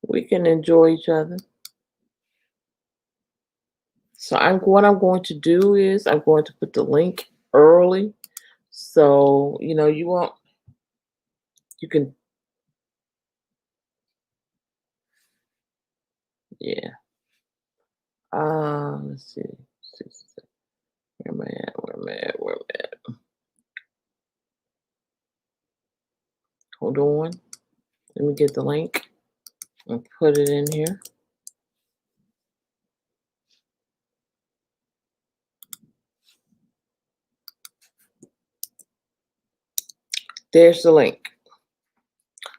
we can enjoy each other. So what I'm going to do is I'm going to put the link early. So, you can, yeah. Let's see. Where am I at? Where am I at? Where am I at? Hold on. Let me get the link and put it in here. There's the link.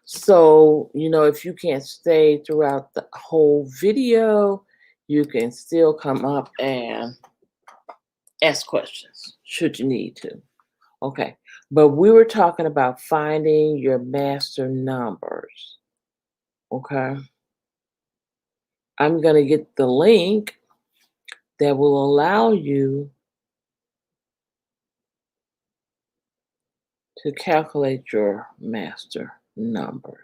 So, if you can't stay throughout the whole video, you can still come up and ask questions should you need to. Okay. But we were talking about finding your master numbers. Okay. I'm going to get the link that will allow you to calculate your master numbers.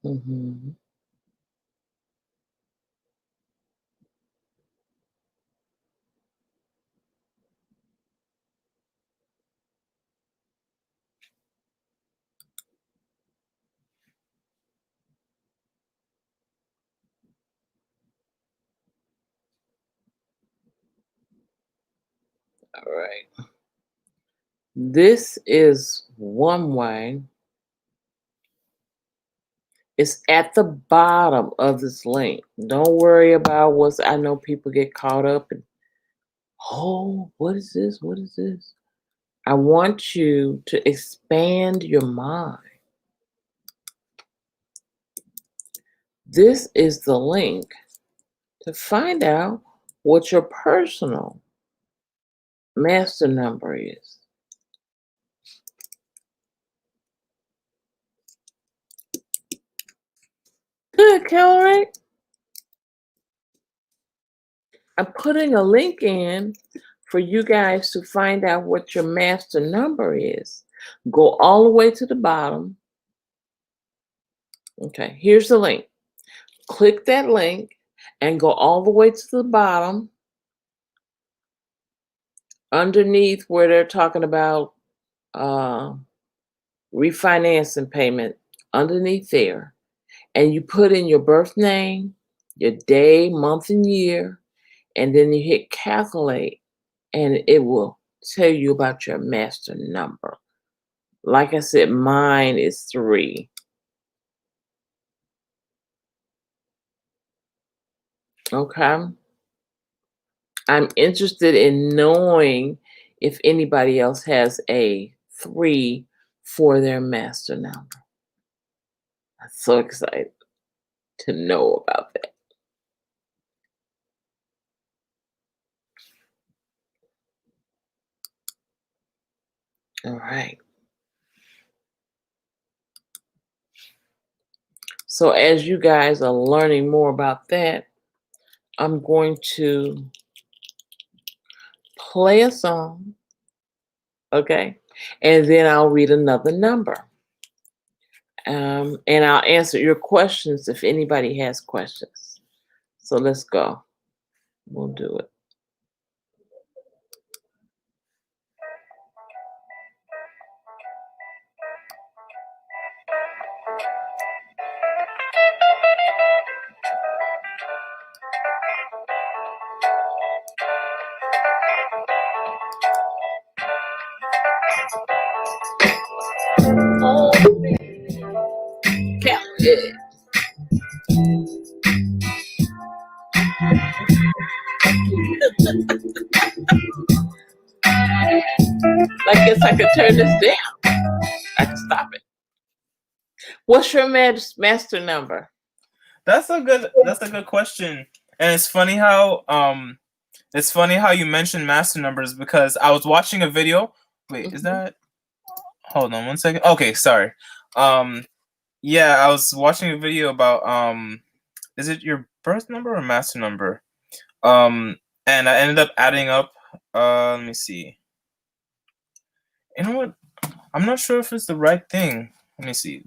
Mm-hmm. All right. This is one way. It's at the bottom of this link. Don't worry about I know people get caught up in, oh, what is this? What is this? I want you to expand your mind. This is the link to find out what your personal master number is. Good, Kelly. I'm putting a link in for you guys to find out what your master number is. Go all the way to the bottom. Okay, here's the link. Click that link and go all the way to the bottom underneath where they're talking about refinancing payment, underneath there. And you put in your birth name, your day, month, and year, and then you hit calculate, and it will tell you about your master number. Like I said, mine is 3. Okay. I'm interested in knowing if anybody else has a 3 for their master number. I'm so excited to know about that. All right. So as you guys are learning more about that, I'm going to play a song, okay? And then I'll read another number. And I'll answer your questions if anybody has questions. So let's go. We'll do it. Oh, count it. I guess I could turn this down. I can stop it. What's your master number? That's a good question. And it's funny how you mentioned master numbers because I was watching a video. Wait, is that hold on one second. Okay, sorry. Yeah, I was watching a video about is it your birth number or master number? And I ended up adding up let me see. You know what? I'm not sure if it's the right thing. Let me see.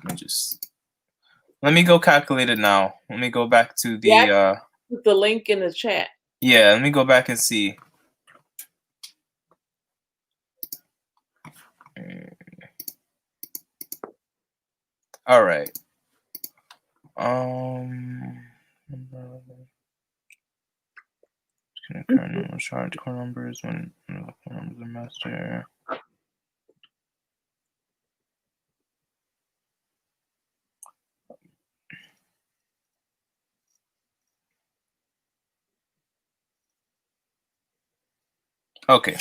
Let me go calculate it now. Let me go back to the put the link in the chat. Yeah, let me go back and see. All right. Current charge core numbers when core numbers are master. Okay.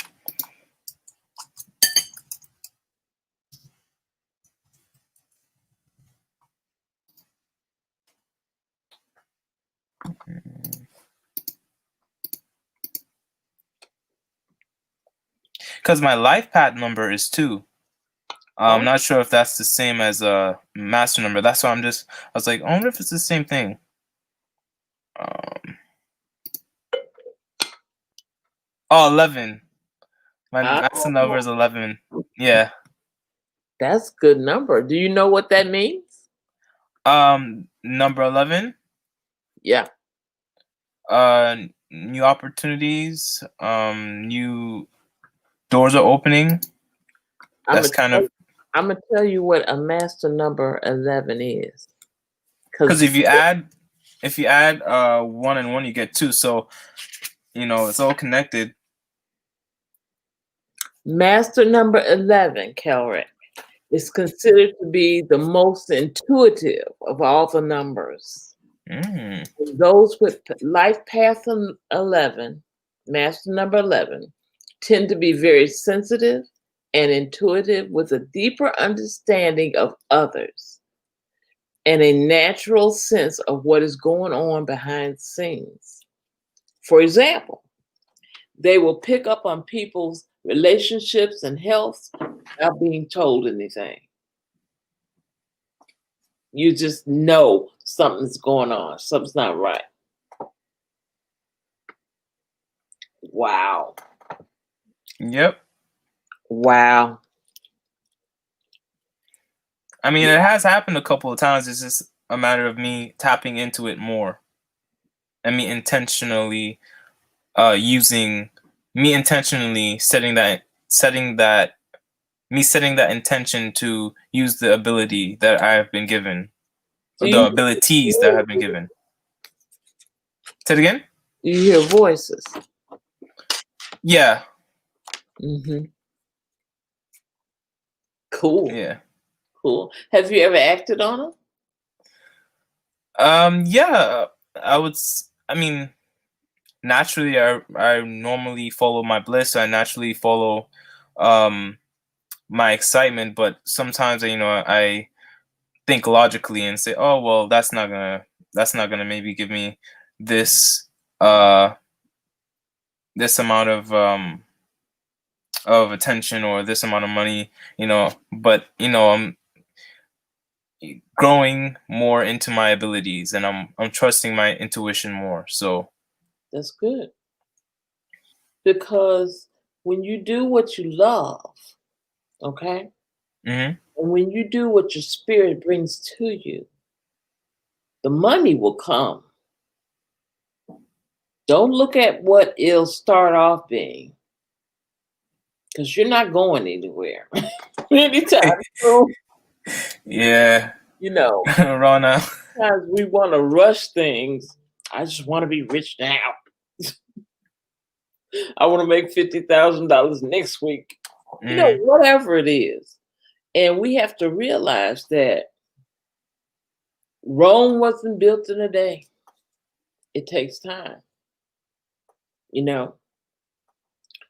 Because my life path number is 2. I'm not sure if that's the same as a master number. That's why I was like, I wonder if it's the same thing. Oh, 11. My master number is 11. Yeah. That's a good number. Do you know what that means? Number 11. Yeah. New opportunities. New doors are opening. That's kind of. I'm gonna tell you what a master number 11 is. Because if you add 1 and 1, you get 2. So, it's all connected. Master number 11, Kelrick, is considered to be the most intuitive of all the numbers. Those with life path 11, master number 11, tend to be very sensitive and intuitive with a deeper understanding of others and a natural sense of what is going on behind the scenes. For example, they will pick up on people's relationships and health without being told anything. You just know something's going on, something's not right. Wow. Yep. Wow. I mean, it has happened a couple of times. It's just a matter of me tapping into it more, and me intentionally setting that intention to use the ability that I have been given, or the abilities that have been given. Say it again? You hear voices. Yeah. Cool. Yeah. Cool. Have you ever acted on them? Yeah. Naturally, I normally follow my bliss. I naturally follow my excitement, but sometimes I think logically and say, oh well, that's not gonna maybe give me this this amount of attention or this amount of money, but I'm growing more into my abilities, and I'm trusting my intuition more. So that's good, because when you do what you love, okay, and when you do what your spirit brings to you, the money will come. Don't look at what it'll start off being, because you're not going anywhere anytime soon. Yeah. Rona. Sometimes we want to rush things. I just want to be rich now. I want to make $50,000 next week. Whatever it is. And we have to realize that Rome wasn't built in a day. It takes time. And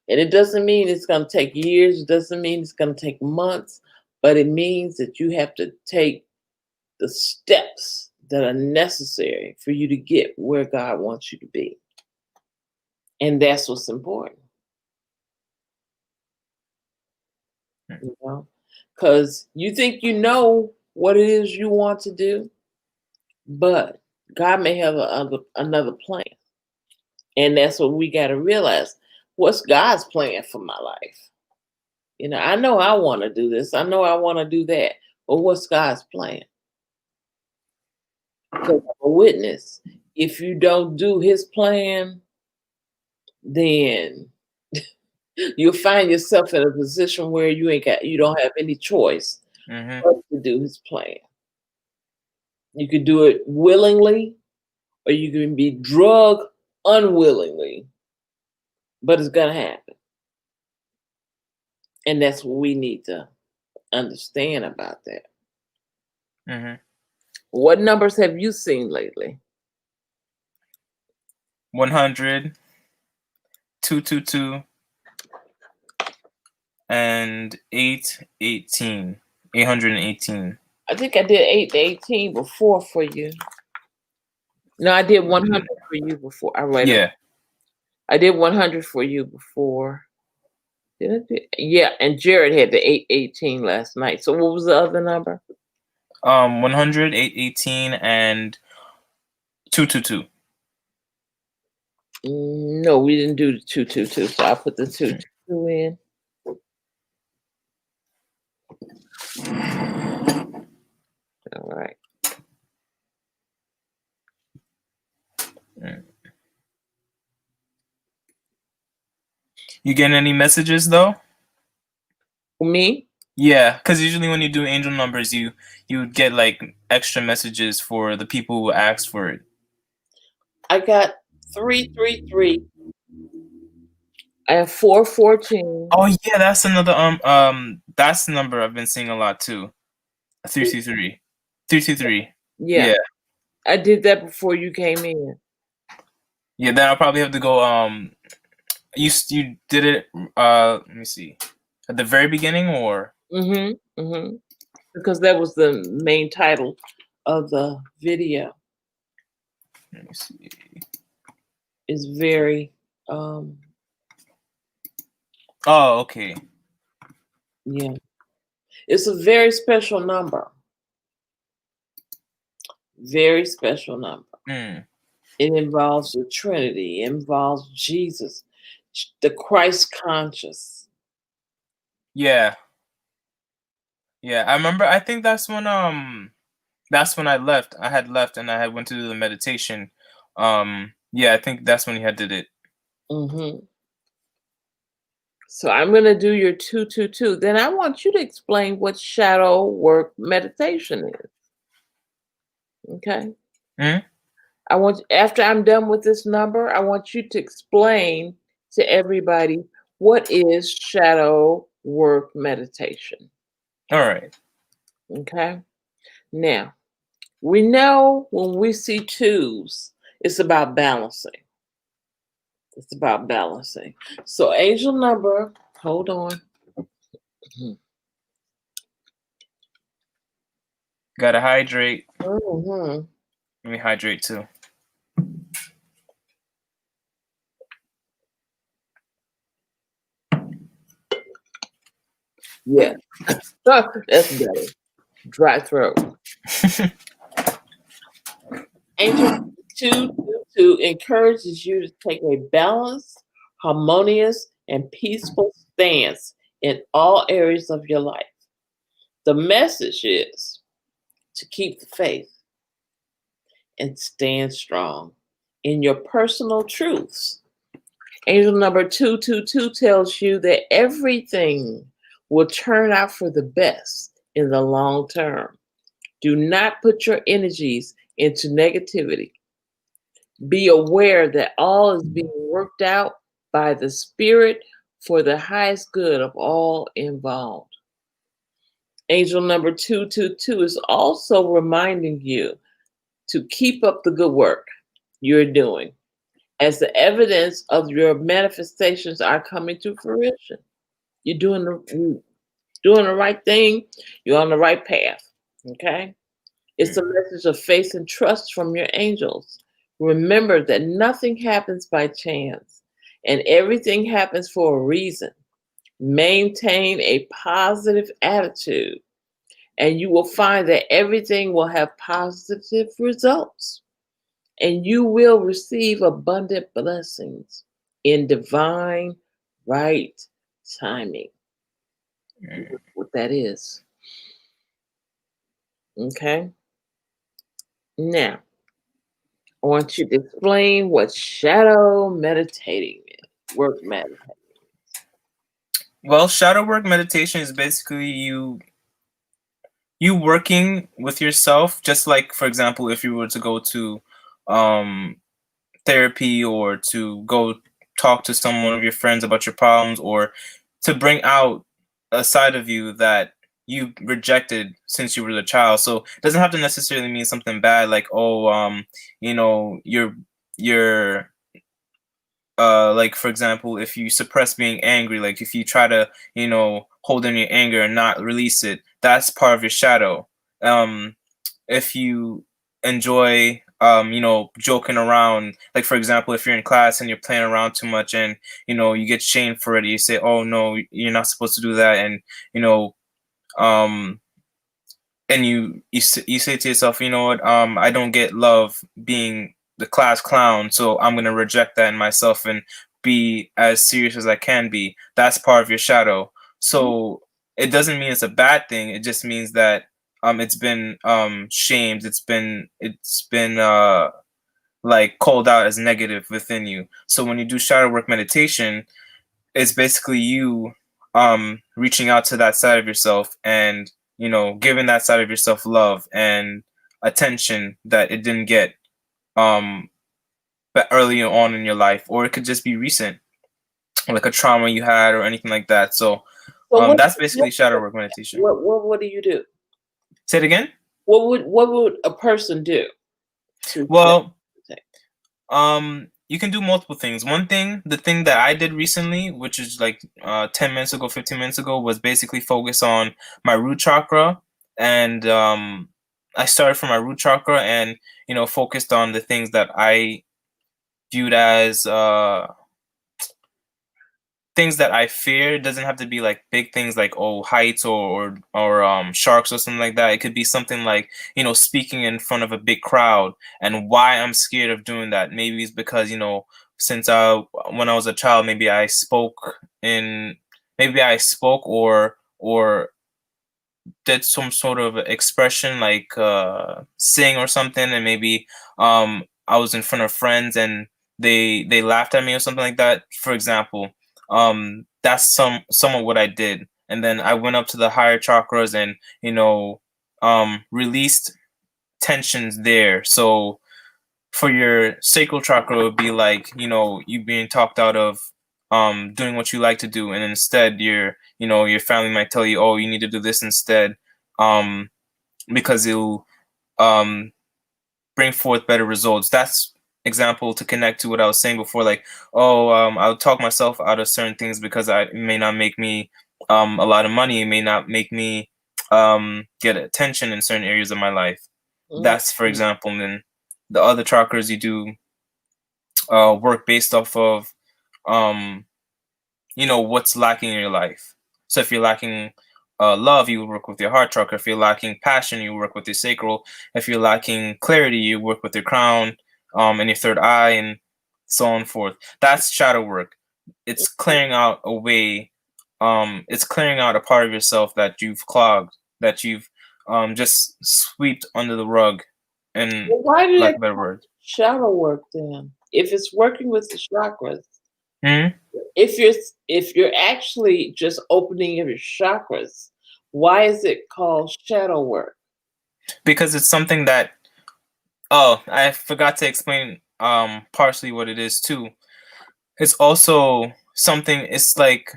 it doesn't mean it's going to take years. It doesn't mean it's going to take months, but it means that you have to take the steps that are necessary for you to get where God wants you to be. And that's what's important. Because you think you know what it is you want to do, but God may have another plan. And that's what we got to realize. What's God's plan for my life? I know I want to do this. I know I want to do that. But what's God's plan? Because I'm a witness. If you don't do his plan, then you'll find yourself in a position where you don't have any choice but to do his plan. You could do it willingly, or you can be drugged unwillingly, but it's gonna happen. And that's what we need to understand about that. What numbers have you seen lately? 100, 222, and 818. 818. I think I did 8 to 18 before for you. No, I did 100 for you before. I read it. Yeah. I did 100 for you before. Did I do? Yeah, and Jared had the 818 last night. So what was the other number? 100, 818, and 222. No, we didn't do the 222. So I put the 222 in. All right. You getting any messages though? Me? Yeah, because usually when you do angel numbers, you would get like extra messages for the people who asked for it. I got 333. I have 414. Oh yeah, that's another that's the number I've been seeing a lot too. 323. 323. Yeah. Yeah. I did that before you came in. Yeah, then I'll probably have to go you did it let me see. At the very beginning or Because that was the main title of the video. let me see. It's very Oh, okay. yeah. It's a very special number. Very special number. It involves the Trinity. It involves Jesus, the Christ conscious. Yeah. Yeah, I remember. I think that's when I left. I had left and I had went to do the meditation. Yeah, I think that's when you had did it. So I'm going to do your 222. Then I want you to explain what shadow work meditation is. Okay? I want, after I'm done with this number, I want you to explain to everybody what is shadow work meditation. All right. Okay? Now, we know when we see twos, it's about balancing. It's about balancing. So angel number, hold on. Gotta hydrate. Let me hydrate too. Yeah. That's better. Dry throat. Angel 222 encourages you to take a balanced, harmonious, and peaceful stance in all areas of your life. The message is to keep the faith and stand strong in your personal truths. Angel number 222 tells you that everything will turn out for the best in the long term. Do not put your energies into negativity. Be aware that all is being worked out by the Spirit for the highest good of all involved. Angel number 222 is also reminding you to keep up the good work you're doing as the evidence of your manifestations are coming to fruition. You're doing the right thing. You're on the right path. Okay? It's a message of faith and trust from your angels. Remember that nothing happens by chance and everything happens for a reason. Maintain a positive attitude and you will find that everything will have positive results and you will receive abundant blessings in divine right timing. What that is. Okay? Now, I want you to explain what shadow meditating is, work meditating. Well, shadow work meditation is basically you working with yourself, just like, for example, if you were to go to therapy or to go talk to someone of your friends about your problems, or to bring out a side of you that you rejected since you were a child. So it doesn't have to necessarily mean something bad, like, oh, you're like for example, if you suppress being angry, like if you try to, hold in your anger and not release it, that's part of your shadow. If you enjoy, joking around, like for example, if you're in class and you're playing around too much and you get shamed for it, you say, oh no, you're not supposed to do that, and you know um and you say to yourself, you know what, I don't get love being the class clown, so I'm gonna reject that in myself and be as serious as I can be. That's part of your shadow. So it doesn't mean it's a bad thing. It just means that it's been shamed. It's been like called out as negative within you. So when you do shadow work meditation, it's basically you reaching out to that side of yourself and giving that side of yourself love and attention that it didn't get um but early on in your life, or it could just be recent, like a trauma you had or anything like that. So So that's basically shadow work meditation. what do you do? Say it again. What would a person do to Well, meditate? you can do multiple things. The thing that I did recently, which is like 10 minutes ago, 15 minutes ago, was basically focus on my root chakra. And I started from my root chakra and, focused on the things that I viewed as things that I fear. It doesn't have to be like big things like, oh, heights or sharks or something like that. It could be something like, speaking in front of a big crowd, and why I'm scared of doing that. Maybe it's because, since when I was a child, maybe I spoke or did some sort of expression like sing or something, and maybe I was in front of friends and they laughed at me or something like that, for example. That's somewhat what I did, and then I went up to the higher chakras and released tensions there. So for your sacral chakra, it would be like you being talked out of doing what you like to do, and instead your family might tell you, oh, you need to do this instead, um because it'll um bring forth better results. That's example to connect to what I was saying before, like, oh, I'll talk myself out of certain things because it may not make me a lot of money, it may not make me get attention in certain areas of my life. That's for example. And then the other chakras, you do work based off of what's lacking in your life. So if you're lacking love, you work with your heart chakra. If you're lacking passion, you work with your sacral. If you're lacking clarity, you work with your crown and your third eye, and so on and forth. That's shadow work. It's clearing out a way. It's clearing out a part of yourself that you've clogged, that you've just swept under the rug, and Why do lack they of a better call word. it shadow work then? If it's working with the chakras, Hmm. if you're actually just opening your chakras, why is it called shadow work? Because it's something that, oh, I forgot to explain partially what it is too. It's also something, it's like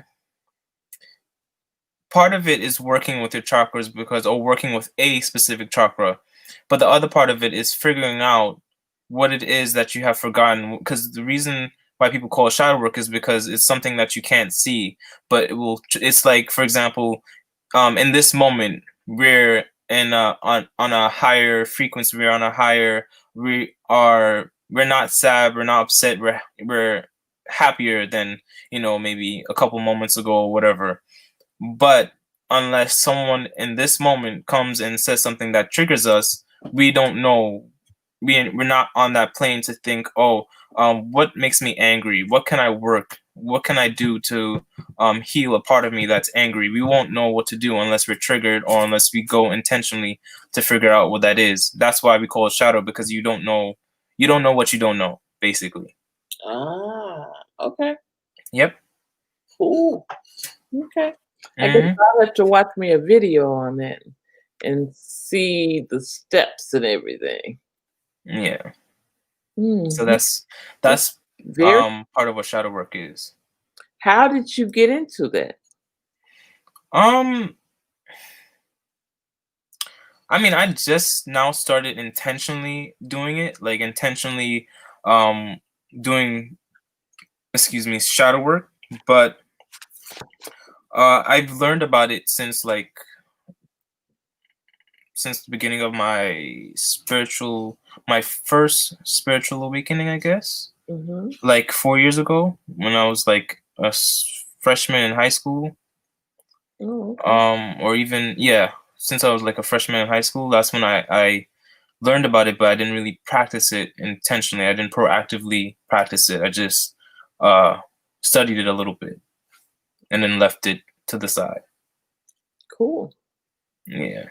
part of it is working with your chakras or working with a specific chakra, but the other part of it is figuring out what it is that you have forgotten, because the reason why people call it shadow work is because it's something that you can't see, but it's like, for example, in this moment we're on a higher frequency, we're not sad, we're not upset, we're happier than maybe a couple moments ago or whatever. But unless someone in this moment comes and says something that triggers us, we don't know. We're not on that plane to think, oh, what makes me angry? What can I work? What can I do to heal a part of me that's angry? We won't know what to do unless we're triggered, or unless we go intentionally to figure out what that is. That's why we call it shadow, because you don't know. You don't know what you don't know, basically. Okay. Yep. Cool. Okay. I guess Hmm. I'll have to watch me a video on that and see the steps and everything. Yeah. So Hmm. that's Very. part of what shadow work is. How did you get into that? Um, I mean, I just now started intentionally doing it, like intentionally um doing shadow work, but I've learned about it since the beginning of my first spiritual awakening, I guess. Mm-hmm. Like 4 years ago, when I was like a freshman in high school. Oh, okay. Or even, yeah, since I was like a freshman in high school, that's when I learned about it, but I didn't really practice it intentionally. I didn't proactively practice it. I just studied it a little bit and then left it to the side. Cool. Yeah.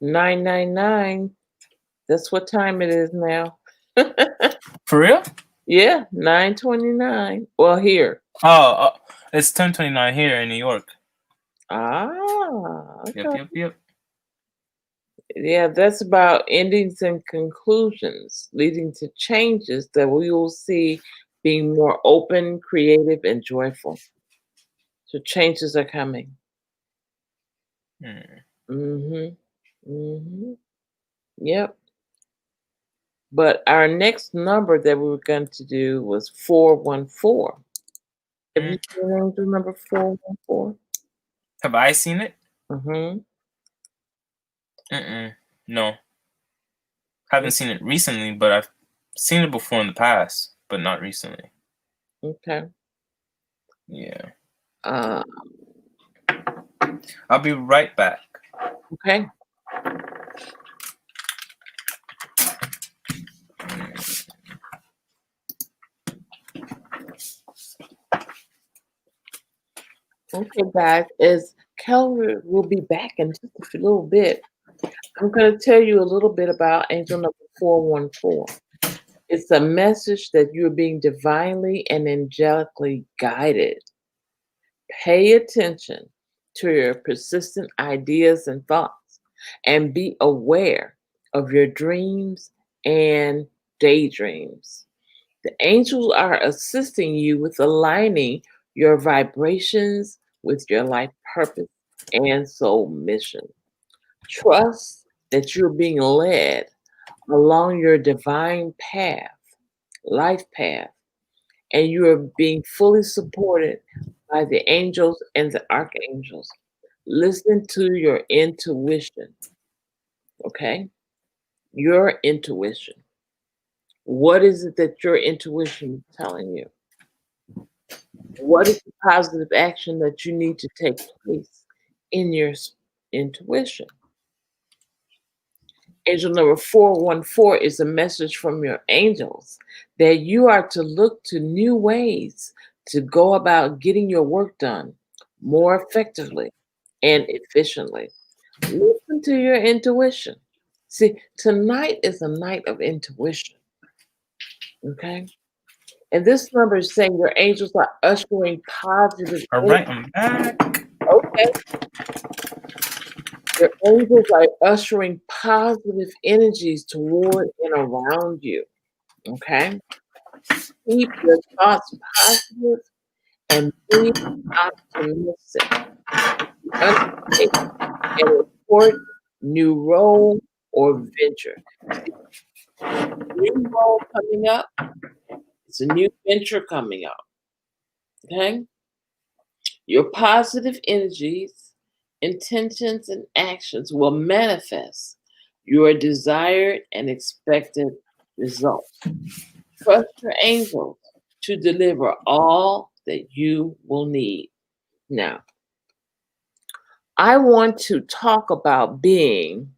999. That's what time it is now. For real? Yeah, 9:29. Well, here. Oh, it's 10:29 here in New York. Ah, Yep, okay. yep, yep. Yeah, that's about endings and conclusions, leading to changes that we will see being more open, creative, and joyful. So changes are coming. Hmm. Mm-hmm. Mm-hmm. Yep. But our next number that we were going to do was 414. Have you seen angel number 414? Have I seen it? Mm-hmm. No. Haven't seen it recently, but I've seen it before in the past, but not recently. Okay. Yeah. Uh, I'll be right back. okay. Okay, guys, as Keller will be back in just a little bit, I'm going to tell you a little bit about angel number 414. It's a message that you're being divinely and angelically guided. Pay attention to your persistent ideas and thoughts and be aware of your dreams and daydreams. The angels are assisting you with aligning your vibrations with your life purpose and soul mission. Trust that you're being led along your divine path, life path, and you are being fully supported by the angels and the archangels. Listen to your intuition, okay? Your intuition. What is it that your intuition is telling you? What is the positive action that you need to take place in your intuition? Angel number 414 is a message from your angels that you are to look to new ways to go about getting your work done more effectively and efficiently. Listen to your intuition. See, tonight is a night of intuition, okay? And this number is saying your angels are ushering positive All energy. right, I'm back. Okay. Your angels are ushering positive energies toward and around you. Okay. Keep your thoughts positive and be optimistic. Undertake an important new role or venture. New role coming up. It's a new venture coming up. Okay. Your positive energies, intentions, and actions will manifest your desired and expected results. Trust your angels to deliver all that you will need. Now, I want to talk about being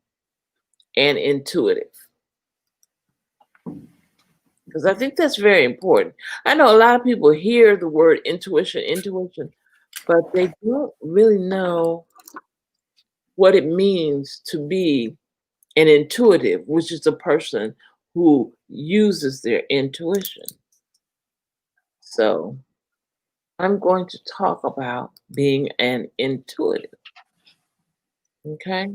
an intuitive because I think that's very important. I know a lot of people hear the word intuition, but they don't really know what it means to be an intuitive, which is a person who uses their intuition. So, I'm going to talk about being an intuitive. Okay.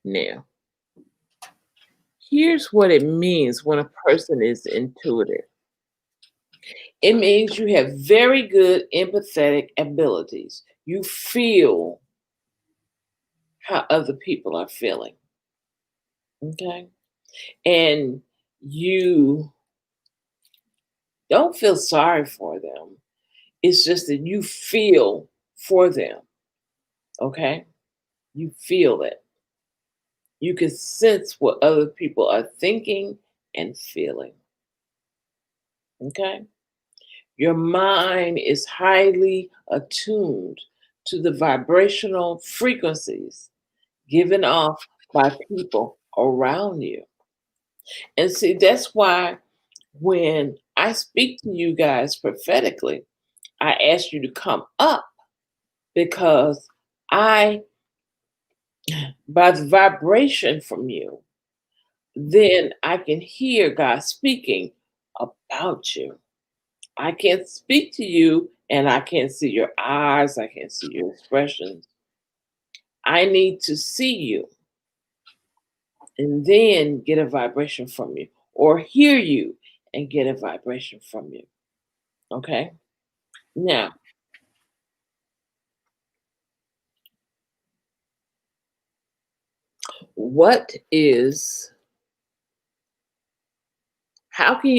Now, here's what it means when a person is intuitive it means you have very good empathetic abilities. You feel how other people are feeling. Okay. And you Don't feel sorry for them. It's just that you feel for them. Okay? You feel it. You can sense what other people are thinking and feeling. Okay? Your mind is highly attuned to the vibrational frequencies given off by people around you. And see, that's why when I speak to you guys prophetically, I ask you to come up because I, by the vibration from you, then I can hear God speaking about you. I can't speak to you and I can't see your eyes, I can't see your expressions. I need to see you and then get a vibration from you, or hear you and get a vibration from you. Okay? Now, what is how can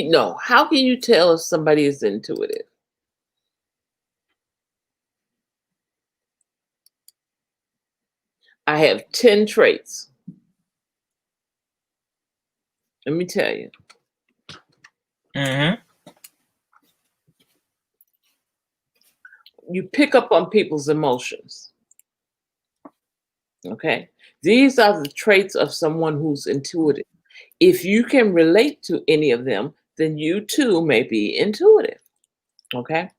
you tell if somebody is intuitive? I have 10 traits. Let me tell you. Mm-hmm. You pick up on people's emotions. Okay? These are the traits of someone who's intuitive. If you can relate to any of them, then you too may be intuitive. Okay?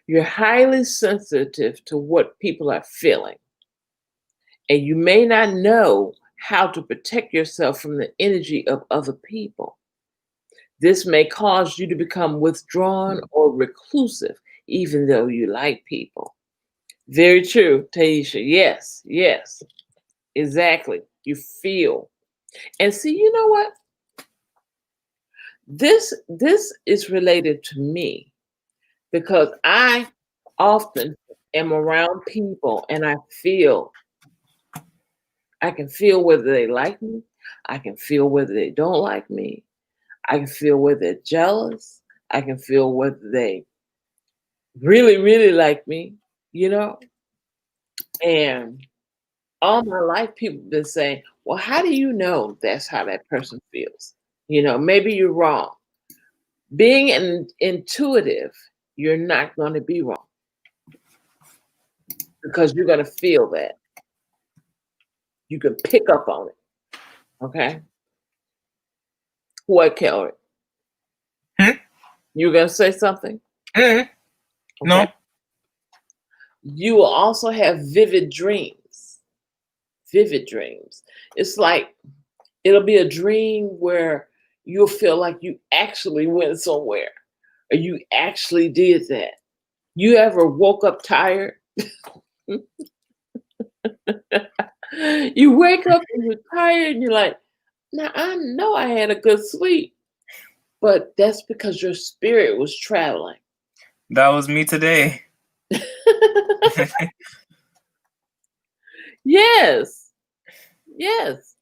You're highly sensitive to what people are feeling. And you may not know how to protect yourself from the energy of other people. This may cause you to become withdrawn or reclusive, even though you like people. Very true, Taisha. Yes, yes, exactly. You feel. And see, you know what? This is related to me because I often am around people and I can feel whether they like me, I can feel whether they don't like me, I can feel whether they're jealous, I can feel whether they really, really like me, you know? And all my life, people have been saying, well, how do you know that's how that person feels? Maybe you're wrong. Being an intuitive, you're not going to be wrong because you're going to feel that. You can pick up on it. Okay. What, Kelly? Hmm? You going to say something? Mm-hmm. Okay. No. You will also have vivid dreams. Vivid dreams. It's like it'll be a dream where you'll feel like you actually went somewhere or you actually did that. You ever woke up tired? You wake up and you're tired and you're like, now I know I had a good sleep, but that's because your spirit was traveling. That was me today. Yes, yes.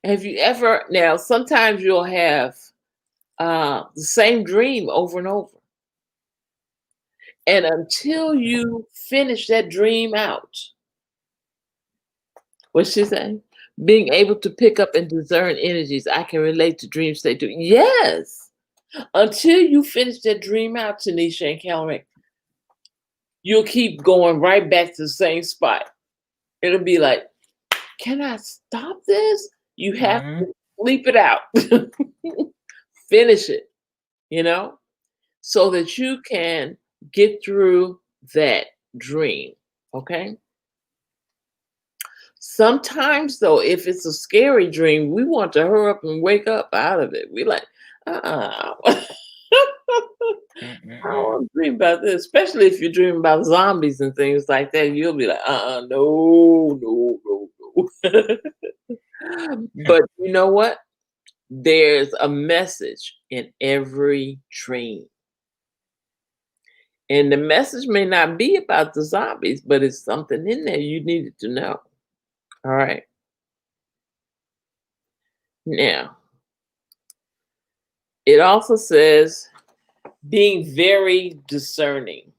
Have you ever, now sometimes you'll have the same dream over and over. And until you finish that dream out, what's she saying? Being able to pick up and discern energies. I can relate to dream state too. Yes. Until you finish that dream out, Tanisha and Calric, you'll keep going right back to the same spot. It'll be like, can I stop this? You have Mm-hmm. to sleep it out. Finish it, so that you can get through that dream. Okay. Sometimes, though, if it's a scary dream, we want to hurry up and wake up out of it. We like, I don't want to dream about this, especially if you're dreaming about zombies and things like that. You'll be like, no, no, no, no. But you know what? There's a message in every dream. And the message may not be about the zombies, but it's something in there you needed to know. All right. Now, it also says being very discerning,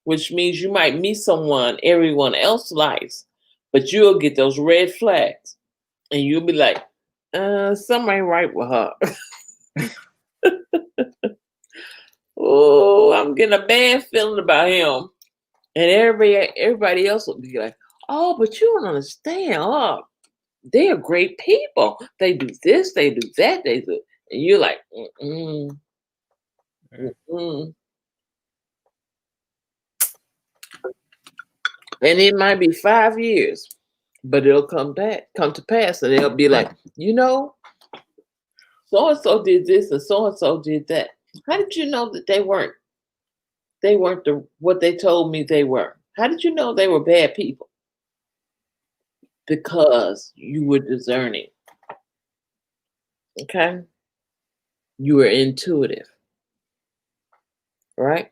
which means you might meet someone everyone else likes, but you'll get those red flags and you'll be like, something ain't right with her. Oh, I'm getting a bad feeling about him. And everybody else will be like, oh, but you don't understand. Oh, they are great people. They do this, they do that, they do. And you're like, mm-mm, mm-mm. And it might be 5 years, but it'll come to pass, and they'll be like, so and so did this and so did that. How did you know that they weren't what they told me they were? How did you know they were bad people? Because you were discerning. Okay? You were intuitive. Right?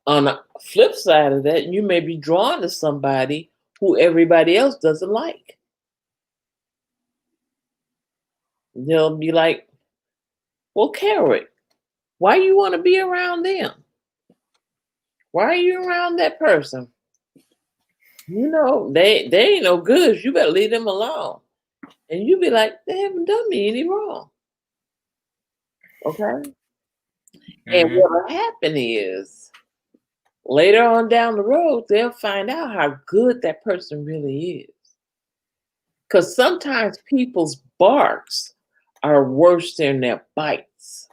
On the flip side of that, you may be drawn to somebody who everybody else doesn't like. They'll be like, well, Carrick, why you want to be around them? Why are you around that person? They ain't no good. You better leave them alone. And you be like, they haven't done me any wrong. Okay? And what'll happen is later on down the road, they'll find out how good that person really is. Because sometimes people's barks are worse than their bites.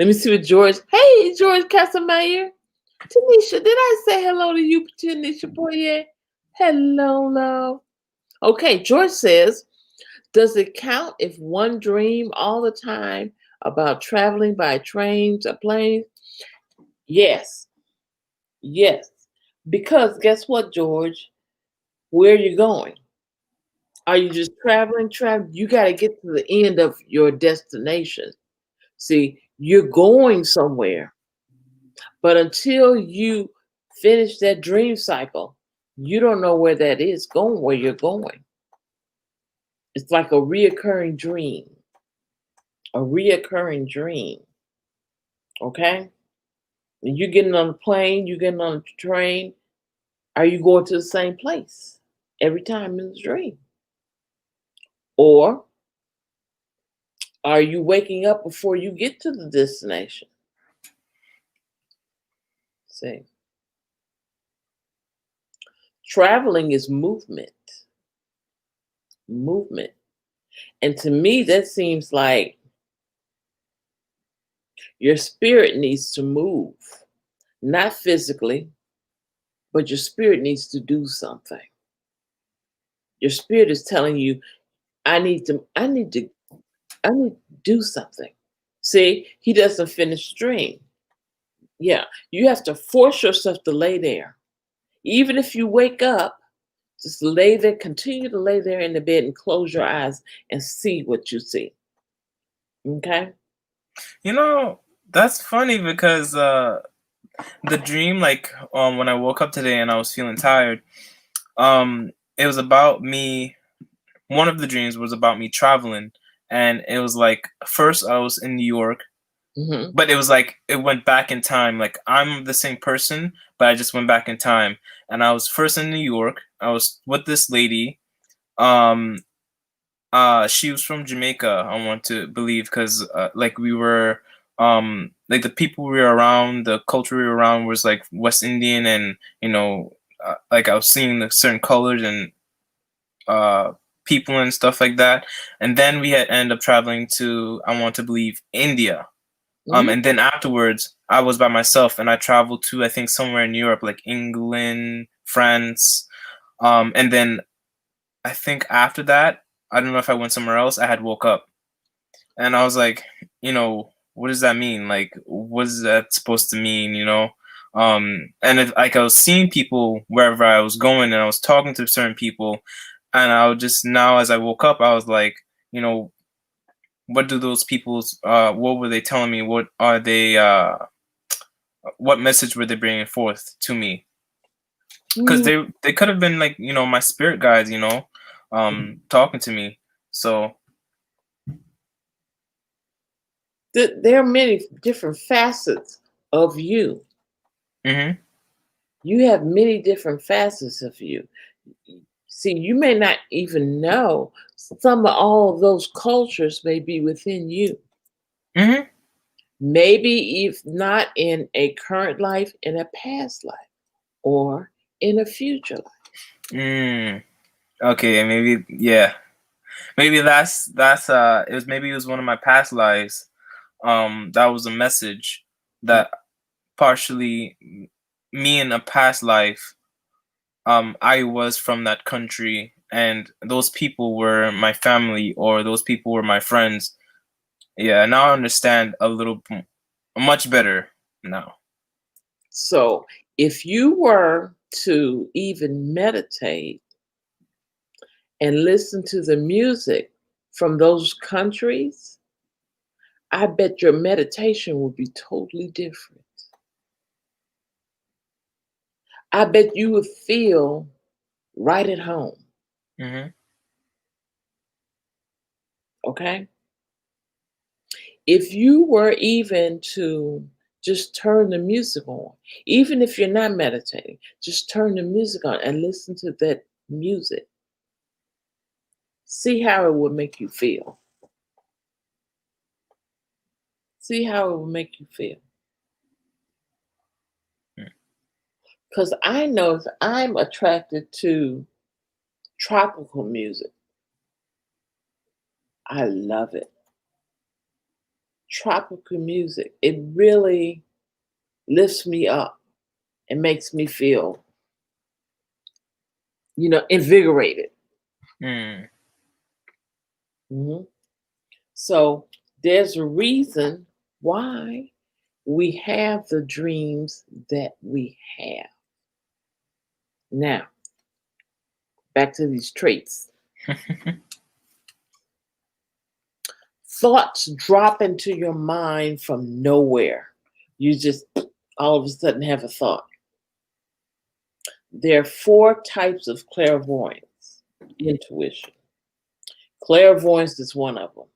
Let me see what George. Hey, George Casamayer. Tanisha, did I say hello to you, Tanisha Boyer? Hello, love. Okay, George says, does it count if one dream all the time about traveling by trains or planes? Yes. Yes. Because guess what, George? Where are you going? Are you just traveling? You got to get to the end of your destination. See, you're going somewhere. But until you finish that dream cycle, you don't know where that is going, where you're going. It's like a reoccurring dream. A reoccurring dream. Okay? And you're getting on a plane, you're getting on a train. Are you going to the same place every time in the dream? Or are you waking up before you get to the destination? See? Traveling is movement. Movement. And to me, that seems like your spirit needs to move, not physically, but your spirit needs to do something. Your spirit is telling you, I need to do something. See, he doesn't finish the dream. Yeah, you have to force yourself to lay there. Even if you wake up, just lay there, continue to lay there in the bed and close your eyes and see what you see. Okay? That's funny because the dream, like when I woke up today and I was feeling tired, it was about me. One of the dreams was about me traveling, and it was like first I was in New York, but it was like it went back in time. Like I'm the same person, but I just went back in time, and I was first in New York. I was with this lady. She was from Jamaica, I want to believe, because like we were like the people we were around, the culture we were around was like West Indian, and like I was seeing the certain colors and people and stuff like that. And then we had ended up traveling to, I want to believe, India. And then afterwards I was by myself and I traveled to, I think, somewhere in Europe, like England, France. And then I think after that, I don't know if I went somewhere else, I had woke up. And I was like, what does that mean? Like, what is that supposed to mean, And like I was seeing people wherever I was going and I was talking to certain people. And I would just, now as I woke up, I was like, what do those people's, what were they telling me? What are they, what message were they bringing forth to me? Because they could have been like, my spirit guides, talking to me. So There are many different facets of you. Mm-hmm. You have many different facets of you. See, you may not even know some of all of those cultures may be within you. Mm-hmm. Maybe if not in a current life, in a past life, or in a future life. Okay, maybe yeah. Maybe it was one of my past lives. That was a message that partially me in a past life, I was from that country and those people were my family or those people were my friends. Yeah, now I understand much better now. So if you were to even meditate and listen to the music from those countries, I bet your meditation would be totally different. I bet you would feel right at home. Mm-hmm. Okay? If you were even to just turn the music on, even if you're not meditating, just turn the music on and listen to that music. See how it would make you feel. See how it would make you feel. Because I know I'm attracted to tropical music. I love it. Tropical music, it really lifts me up and makes me feel, invigorated. Mm. Mhm. So there's a reason why we have the dreams that we have. Now, back to these traits. Thoughts drop into your mind from nowhere. You just all of a sudden have a thought. There are 4 types of clairvoyance, intuition. Clairvoyance is one of them,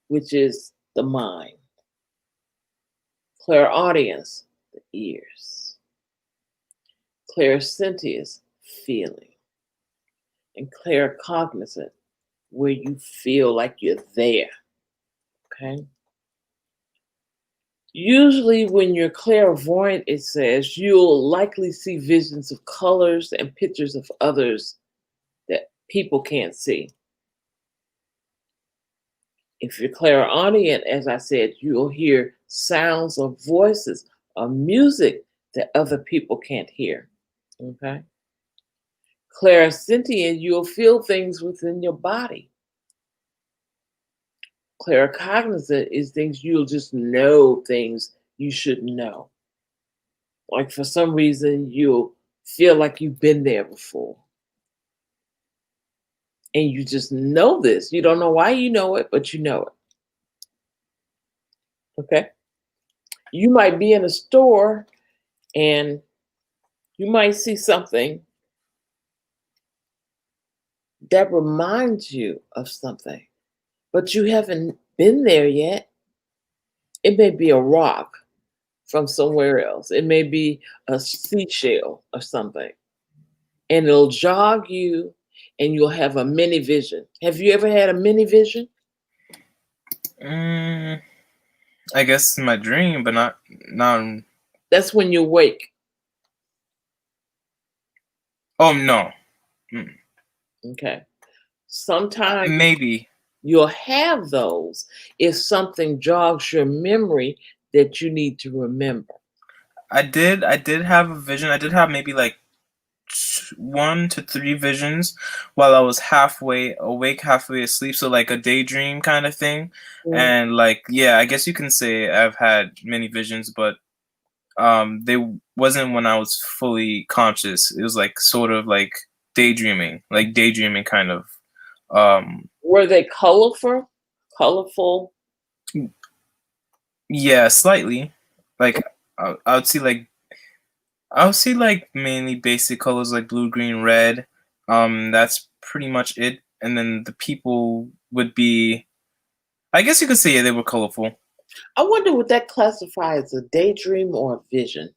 which is the mind. Clairaudience, the ears. Clairsentience, feeling. And claircognizant, where you feel like you're there. Okay? Usually, when you're clairvoyant, it says you'll likely see visions of colors and pictures of others that people can't see. If you're clairaudient, as I said, you'll hear sounds or voices or music that other people can't hear. Okay? Clairsentient, you'll feel things within your body. Claircognizant is things you'll just know things you should know. Like for some reason, you'll feel like you've been there before. And you just know this. You don't know why you know it, but you know it. Okay? You might be in a store and you might see something that reminds you of something, but you haven't been there yet. It may be a rock from somewhere else, it may be a seashell or something, and it'll jog you and you'll have a mini vision. Have you ever had a mini vision? Mm, I guess my dream, but not. That's when you wake. Oh no. Mm. Okay. Sometimes Maybe you'll have those if something jogs your memory that you need to remember. I did. I did have a vision. I did have maybe like 1 to 3 visions while I was halfway awake, halfway asleep. So like a daydream kind of thing. Mm. And like yeah, I guess you can say I've had many visions, but they wasn't when I was fully conscious. It was like sort of like daydreaming kind of. Were they colorful? Colorful? Yeah, slightly. Like I would see mainly basic colors like blue, green, red. That's pretty much it. And then the people would be I guess you could say they were colorful. I wonder would that classify as a daydream or a vision?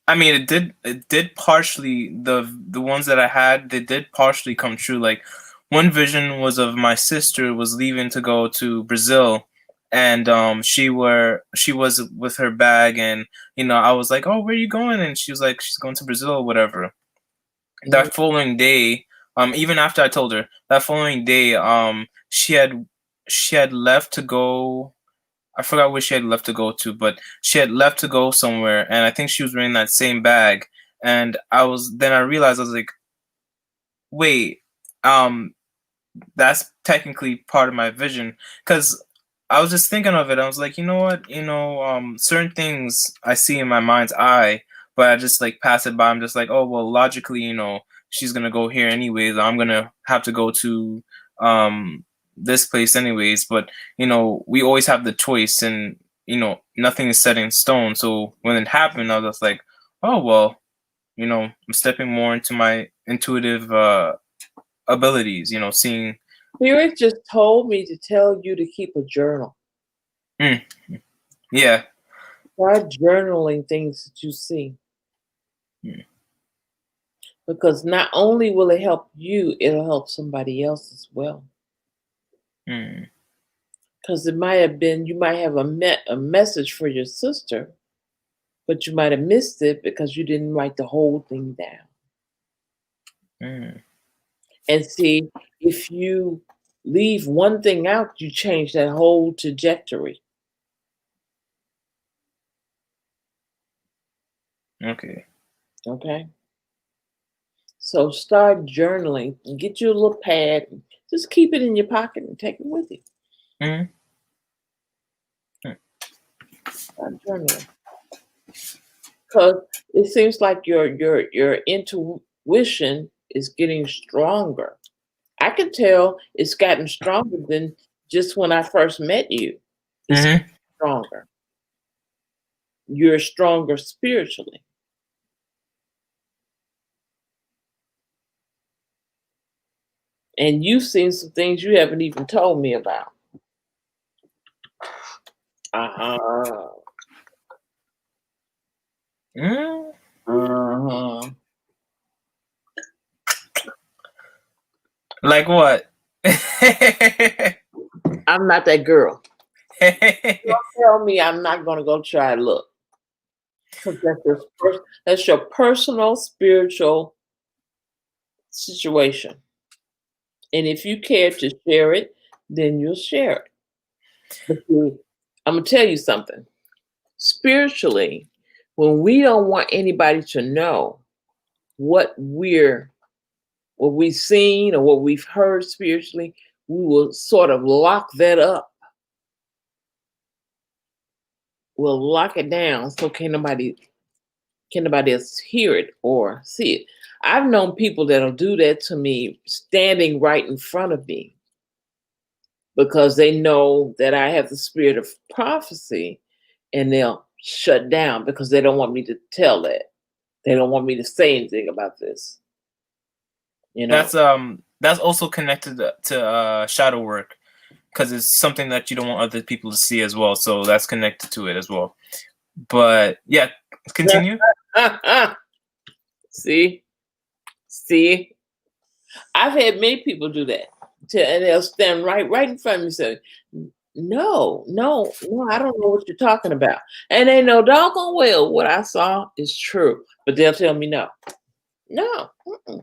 I mean, it did partially, the ones that I had, they did partially come true. Like one vision was of my sister was leaving to go to Brazil, and she was with her bag, and I was like, oh, where are you going? And she was like, she's going to Brazil or whatever. Mhm. That following day, even after I told her, that following day, she had left to go. I forgot where she had left to go to, but she had left to go somewhere, and I think she was wearing that same bag. And I realized I was like, wait, um, that's technically part of my vision, because I was just thinking of it. I was like, you know what, certain things I see in my mind's eye, but I just like pass it by. I'm just like, oh well, logically, she's gonna go here anyways. I'm gonna have to go to this place anyways. But we always have the choice, and nothing is set in stone. So when it happened, I was just like, oh well, I'm stepping more into my intuitive abilities, seeing. Spirit just told me to tell you to keep a journal. Mm, yeah. Start journaling things that you see. Mm, Because not only will it help you, it'll help somebody else as well. mm, Because it might have been, you might have a message for your sister, but you might have missed it because you didn't write the whole thing down. mm. And see, if you leave one thing out, you change that whole trajectory. Okay. Okay? So start journaling and get you a little pad. And just keep it in your pocket and take it with you. Mm, mm, Start journaling. Because it seems like your intuition is getting stronger. I can tell it's gotten stronger than just when I first met you. It's mhm. stronger. You're stronger spiritually. And you've seen some things you haven't even told me about. Uh-huh. Mm. Uh-huh. Like what? I'm not that girl. Don't tell me I'm not gonna go try and look. Because that's your personal spiritual situation. And if you care to share it, then you'll share it. But see, I'm gonna tell you something. Spiritually, when we don't want anybody to know what we've seen or what we've heard spiritually, we will sort of lock that up. We'll lock it down so can nobody else hear it or see it. I've known people that'll do that to me standing right in front of me because they know that I have the spirit of prophecy, and they'll shut down because they don't want me to tell that. They don't want me to say anything about this. You know. That's also connected to shadow work, because it's something that you don't want other people to see as well. So that's connected to it as well. But yeah, continue. See, see, I've had many people do that, and they'll stand right in front of me and say, "No, no, no, I don't know what you're talking about," and they know doggone well what I saw is true, but they'll tell me no, no. Mm-mm.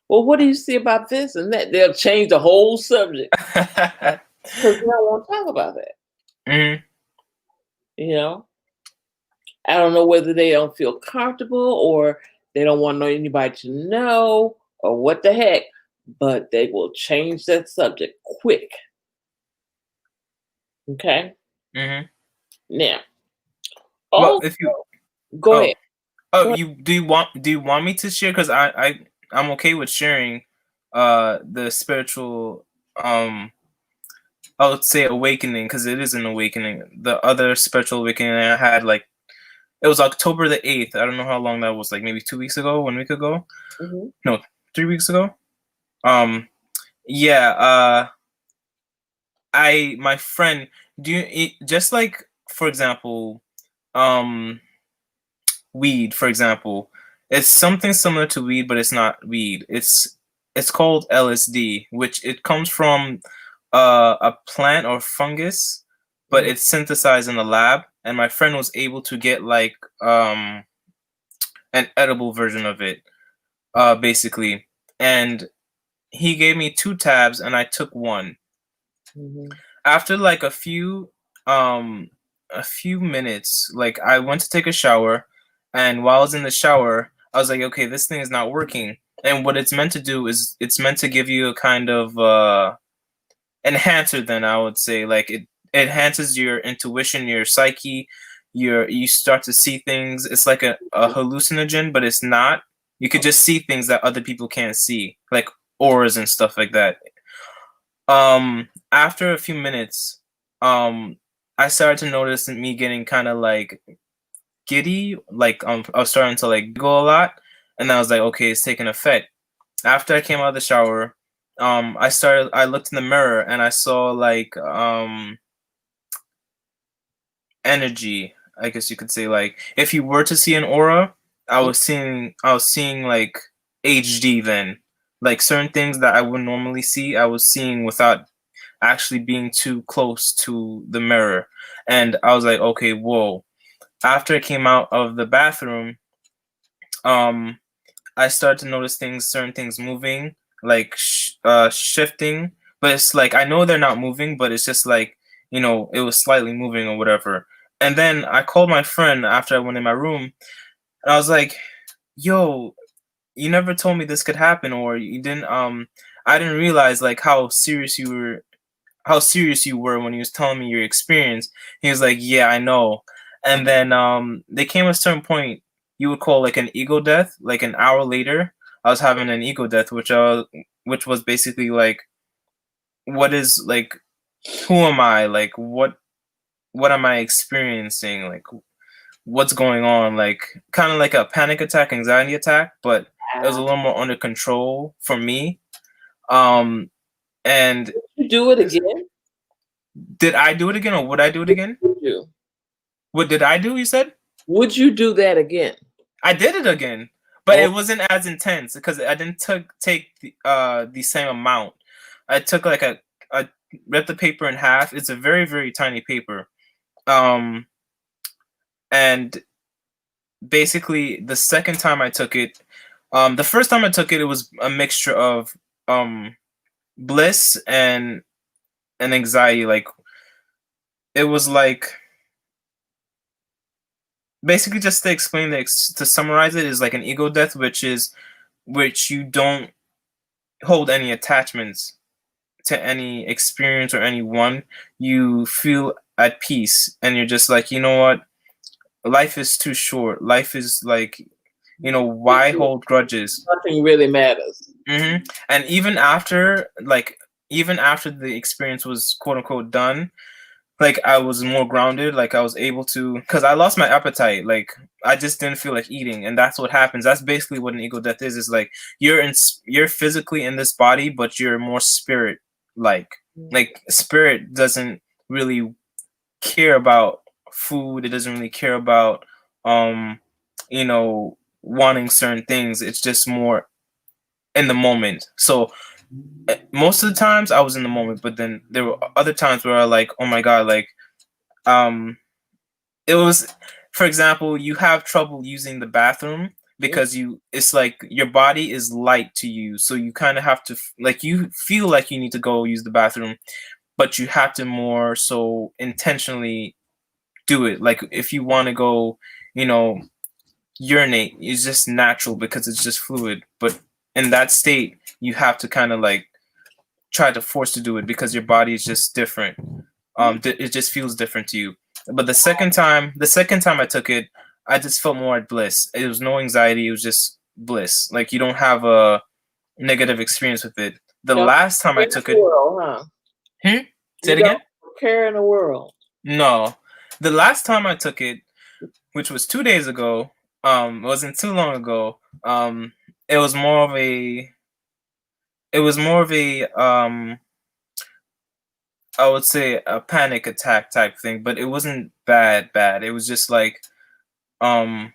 Well, what do you see about this and that? They'll change the whole subject because they don't want to talk about that. Mhm. You know, I don't know whether they don't feel comfortable or they don't want anybody to know or what the heck, but they will change that subject quick. Okay. Mhm. Now, Well, oh, if you go oh ahead. oh Go ahead. you want me to share? Because I'm okay with sharing the spiritual, I would say, awakening, because it is an awakening. The other spiritual awakening I had, like, it was October the 8th. I don't know how long that was, like maybe 2 weeks ago, 1 week ago. Mhm. No, 3 weeks ago. Um, Yeah, my friend, do you just like, for example, um weed, for example. It's something similar to weed, but it's not weed. It's called LSD, which it comes from a plant or fungus, but Mhm. it's synthesized in the lab. And my friend was able to get like an edible version of it, basically. And he gave me 2 tabs, and I took one. Mhm. After like a few minutes, like I went to take a shower, and while I was in the shower I was like, okay, this thing is not working. And what it's meant to do is it's meant to give you a kind of enhancer, then I would say, like it enhances your intuition, your psyche, you start to see things. It's like a hallucinogen, but it's not. You could just see things that other people can't see, like auras and stuff like that. After a few minutes, um I started to notice me getting kind of like giddy, like I was starting to like giggle a lot, and I was like, okay, it's taking effect. After I came out of the shower, I looked in the mirror, and I saw like energy, I guess you could say. Like if you were to see an aura, I was seeing like HD then. Like certain things that I would normally see, I was seeing without actually being too close to the mirror. And I was like, okay, whoa. After I came out of the bathroom, um I started to notice certain things moving, like shifting. But it's like I know they're not moving, but it's just like, it was slightly moving or whatever. And then I called my friend after I went in my room, and I was like, "Yo, you never told me this could happen, or you didn't. I didn't realize like how serious you were when he was telling me your experience." He was like, "Yeah, I know." And then they came a certain point you would call like an ego death. Like an hour later, I was having an ego death, which was basically like, what is like, who am I? Like what am I experiencing? Like what's going on? Like kind of like a panic attack, anxiety attack, but it was a Wow. little more under control for me. Um, and You do it again? did I do it again, or would I do it again? Would you? What did I do? You said Would you do that again? I did it again, but Oh, it wasn't as intense because I didn't take the same amount. I took like I ripped the paper in half. It's a very very tiny paper. Um, and basically the second time I took it, the first time I took it, it was a mixture of um bliss and anxiety. Like it was like, basically, just to explain to summarize it, is like an ego death, which you don't hold any attachments to any experience or anyone. You feel at peace, and you're just like, you know what, life is too short. Life is like, why hold grudges? nothing really matters. And even after the experience was quote unquote done, like I was more grounded. Like I was able to, because I lost my appetite. Like I just didn't feel like eating, and that's what happens. That's basically what an ego death is. Is like you're physically in this body, but you're more spirit like. Like spirit doesn't really care about food. It doesn't really care about um wanting certain things. It's just more in the moment. So most of the times I was in the moment, but then there were other times where I like, oh my god, like um it was, for example, you have trouble using the bathroom because it's like your body is light to you, so you kind of have to like, you feel like you need to go use the bathroom, but you have to more so intentionally do it. Like if you want to go, you know urinate, it's just natural because it's just fluid. But in that state you have to kind of like try to force to do it because your body is just different. It just feels different to you. But the second time I took it, I just felt more at bliss. It was no anxiety. It was just bliss. Like you don't have a negative experience with it. The Don't last time I care in took the it, world, huh? say You it again. don't care in the world. No, the last time I took it, which was 2 days ago, it wasn't too long ago. It was more of a it was more of a I would say a panic attack type thing, but it wasn't bad. It was just like um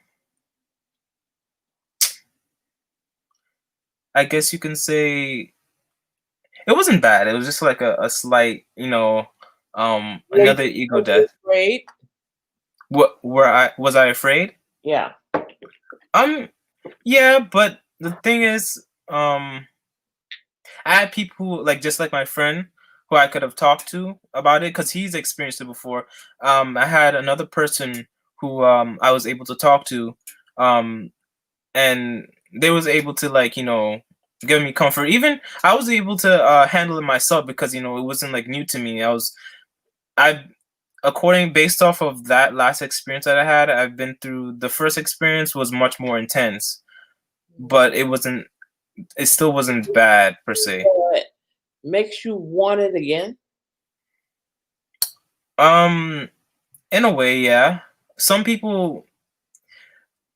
I guess you can say it wasn't bad. It was just like a slight, Were another you, ego were you death. afraid? What were I was I afraid? Yeah. Um yeah, but the thing is, I had people like just like my friend who I could have talked to about it because he's experienced it before. I had another person who I was able to talk to, um, and they was able to like give me comfort. Even I was able to handle it myself because it wasn't like new to me. I according based off of that last experience that I had, I've been through. The first experience was much more intense, but it still wasn't bad per se. What makes you want it again? Um, in a way, yeah. Some people,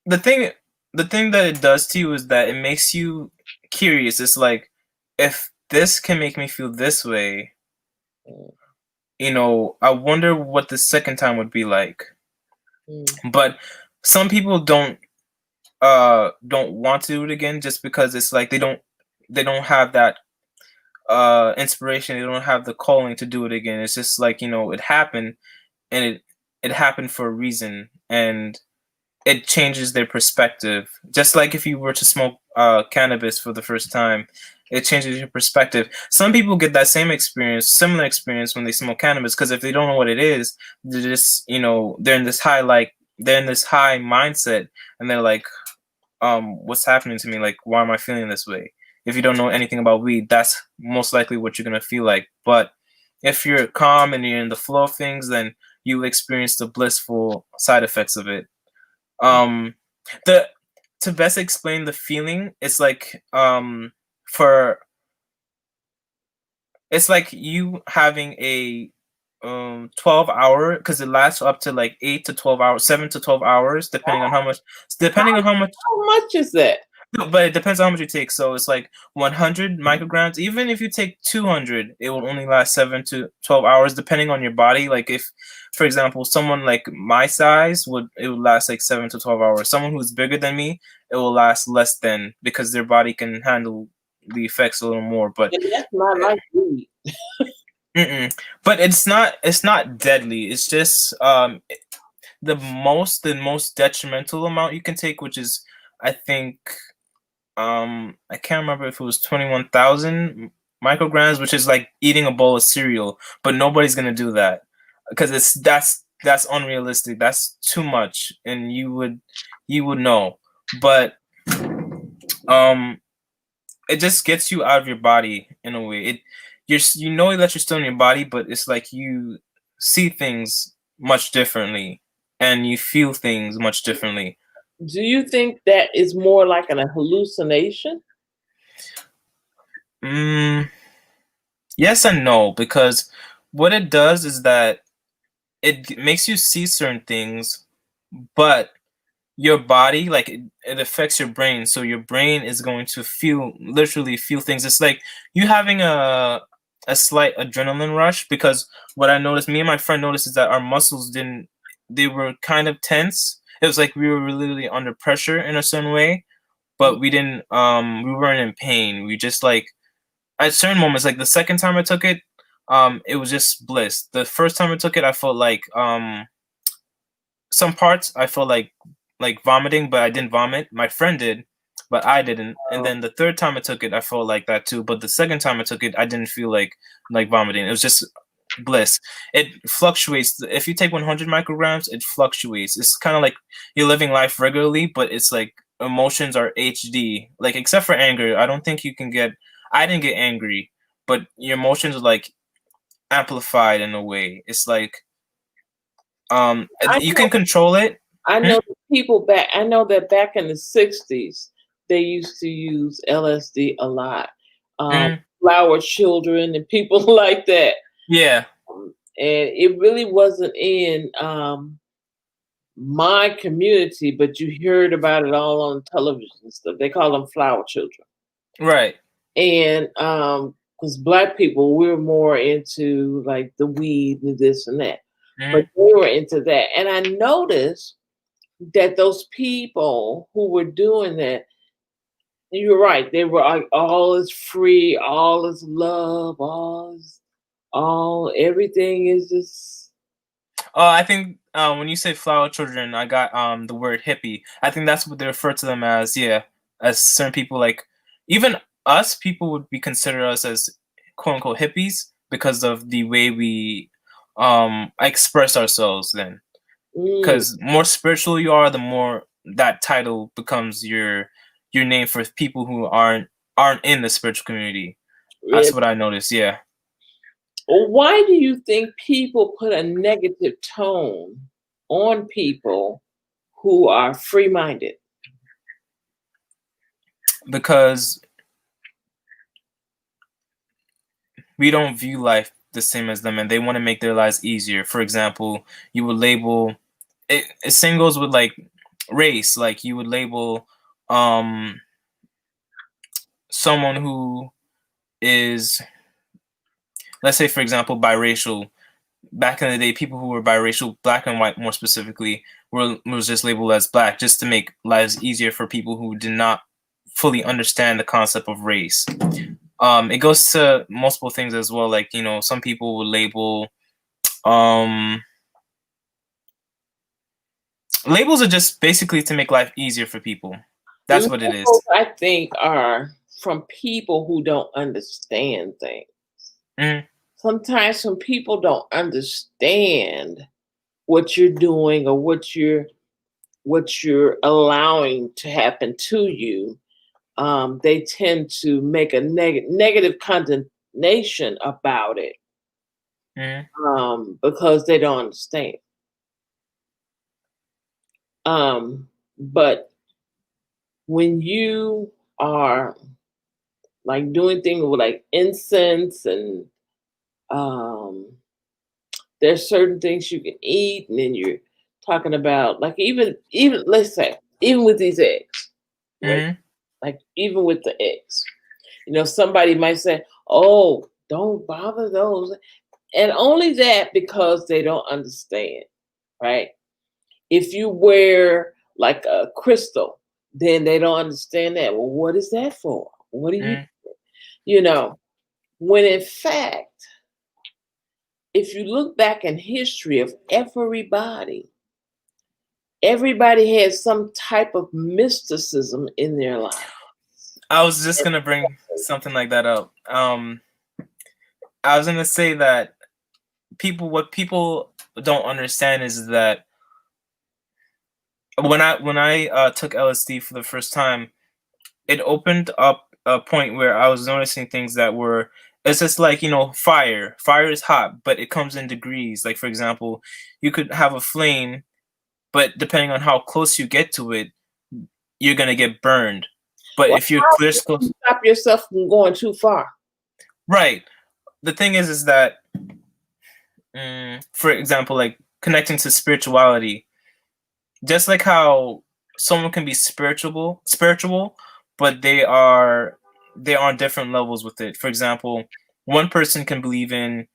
the thing, the thing that it does to you is that it makes you curious. It's like, if this can make me feel this way, Mm, I wonder what the second time would be like. mm. But some people don't want to do it again just because it's like they don't have that inspiration. They don't have the calling to do it again. It's just like it happened, and it happened for a reason, and it changes their perspective. Just like if you were to smoke cannabis for the first time, it changes your perspective. Some people get that similar experience when they smoke cannabis, because if they don't know what it is, they're just they're in this high mindset, and they're like, what's happening to me? Like, why am I feeling this way? If you don't know anything about weed, that's most likely what you're gonna feel like. But if you're calm and you're in the flow of things, then you experience the blissful side effects of it. um the to best explain the feeling, it's like for it's like you having a 12-hour, because it lasts up to like 8 to 12 hours, 7 to 12 hours, depending on how much. How much is that? No, but it depends on how much you take. So it's like 100 micrograms. Even if you take 200, it will only last 7 to 12 hours, depending on your body. Like if, for example, someone like my size it would last like 7 to 12 hours. Someone who's bigger than me, it will last less than, because their body can handle the effects a little more. But And that's not like weed. but it's not deadly. It's just the most detrimental amount you can take, which is, I think, I can't remember if it was 21,000 micrograms, which is like eating a bowl of cereal. But nobody's gonna do that because that's unrealistic. That's too much, and you would know. But um, it just gets you out of your body in a way. You know that you're still in your body, but it's like you see things much differently, and you feel things much differently. Do you think that is more like a hallucination? Mm, yes and no, because what it does is that it makes you see certain things, but your body, like it affects your brain. So your brain is going to literally feel things. It's like you having a slight adrenaline rush, because what I noticed, me and my friend noticed, is that our muscles they were kind of tense. It was like we were literally under pressure in a certain way, but we weren't in pain. We just like, at certain moments, like the second time I took it, it was just bliss. The first time I took it, I felt like some parts I felt like vomiting, but I didn't vomit. My friend did, but I didn't. And then the third time I took it, I felt like that too. But the second time I took it, I didn't feel like vomiting. It was just bliss. It fluctuates. If you take 100 micrograms, it fluctuates. It's kind of like you're living life regularly, but it's like emotions are HD. Like, except for anger, I don't think you can get. I didn't get angry, but your emotions are like amplified in a way. It's like I you know, can control it. I Hmm? know people back. I know that back in the '60s, they used to use LSD a lot. Mm, Flower children and people like that. yeah, And it really wasn't in my community, but you heard about it all on television and stuff. They call them flower children. right. And because black people, we're more into like the weed and this and that, but Mhm. they were into that. And I noticed that those people who were doing that, you're right, they were like, all is free, all is love, all everything is just. I think when you say flower children, I got the word hippie. I think that's what they refer to them as. Yeah, as certain people, like even us people would be consider us as quote unquote hippies because of the way we express ourselves. Then, Mm, because more spiritual you are, the more that title becomes your name for people who aren't in the spiritual community. That's really. what I noticed. Yeah, Why do you think people put a negative tone on people who are free minded? because we don't view life the same as them and they want to make their lives easier. For example, you would label it same goes with like race, like you would label um someone who is, let's say for example, biracial. Back in the day, people who were biracial, black and white more specifically, was just labeled as black just to make lives easier for people who did not fully understand the concept of race. It goes to multiple things as well, like some people would label um labels are just basically to make life easier for people. That's what it Labels, is. I think, are from people who don't understand things. Mhm. Sometimes when people don't understand what you're doing or what you're allowing to happen to you, they tend to make a negative condemnation about it, Mhm. because they don't understand. But when you are like doing things with like incense and um, there's certain things you can eat, and then you're talking about like even let's say even with these eggs, right? Mhm. Like even with the eggs, somebody might say, "Oh, don't bother those," and only that because they don't understand, right? If you wear like a crystal, then they don't understand that. Well, what is that for? What do Mhm. you know? When in fact, if you look back in history of everybody has some type of mysticism in their life. I was just gonna bring something like that up. I was gonna say that what people don't understand is that when I took LSD for the first time, it opened up a point where I was noticing things that were, it's just like fire. Fire is hot, but it comes in degrees. Like for example, you could have a flame, but depending on how close you get to it, you're gonna get burned. But Well, if you're how clear can you close, stop yourself from going too far? right? The thing is that, for example, like connecting to spirituality, just like how someone can be spiritual, but they are on different levels with it. For example, one person can believe in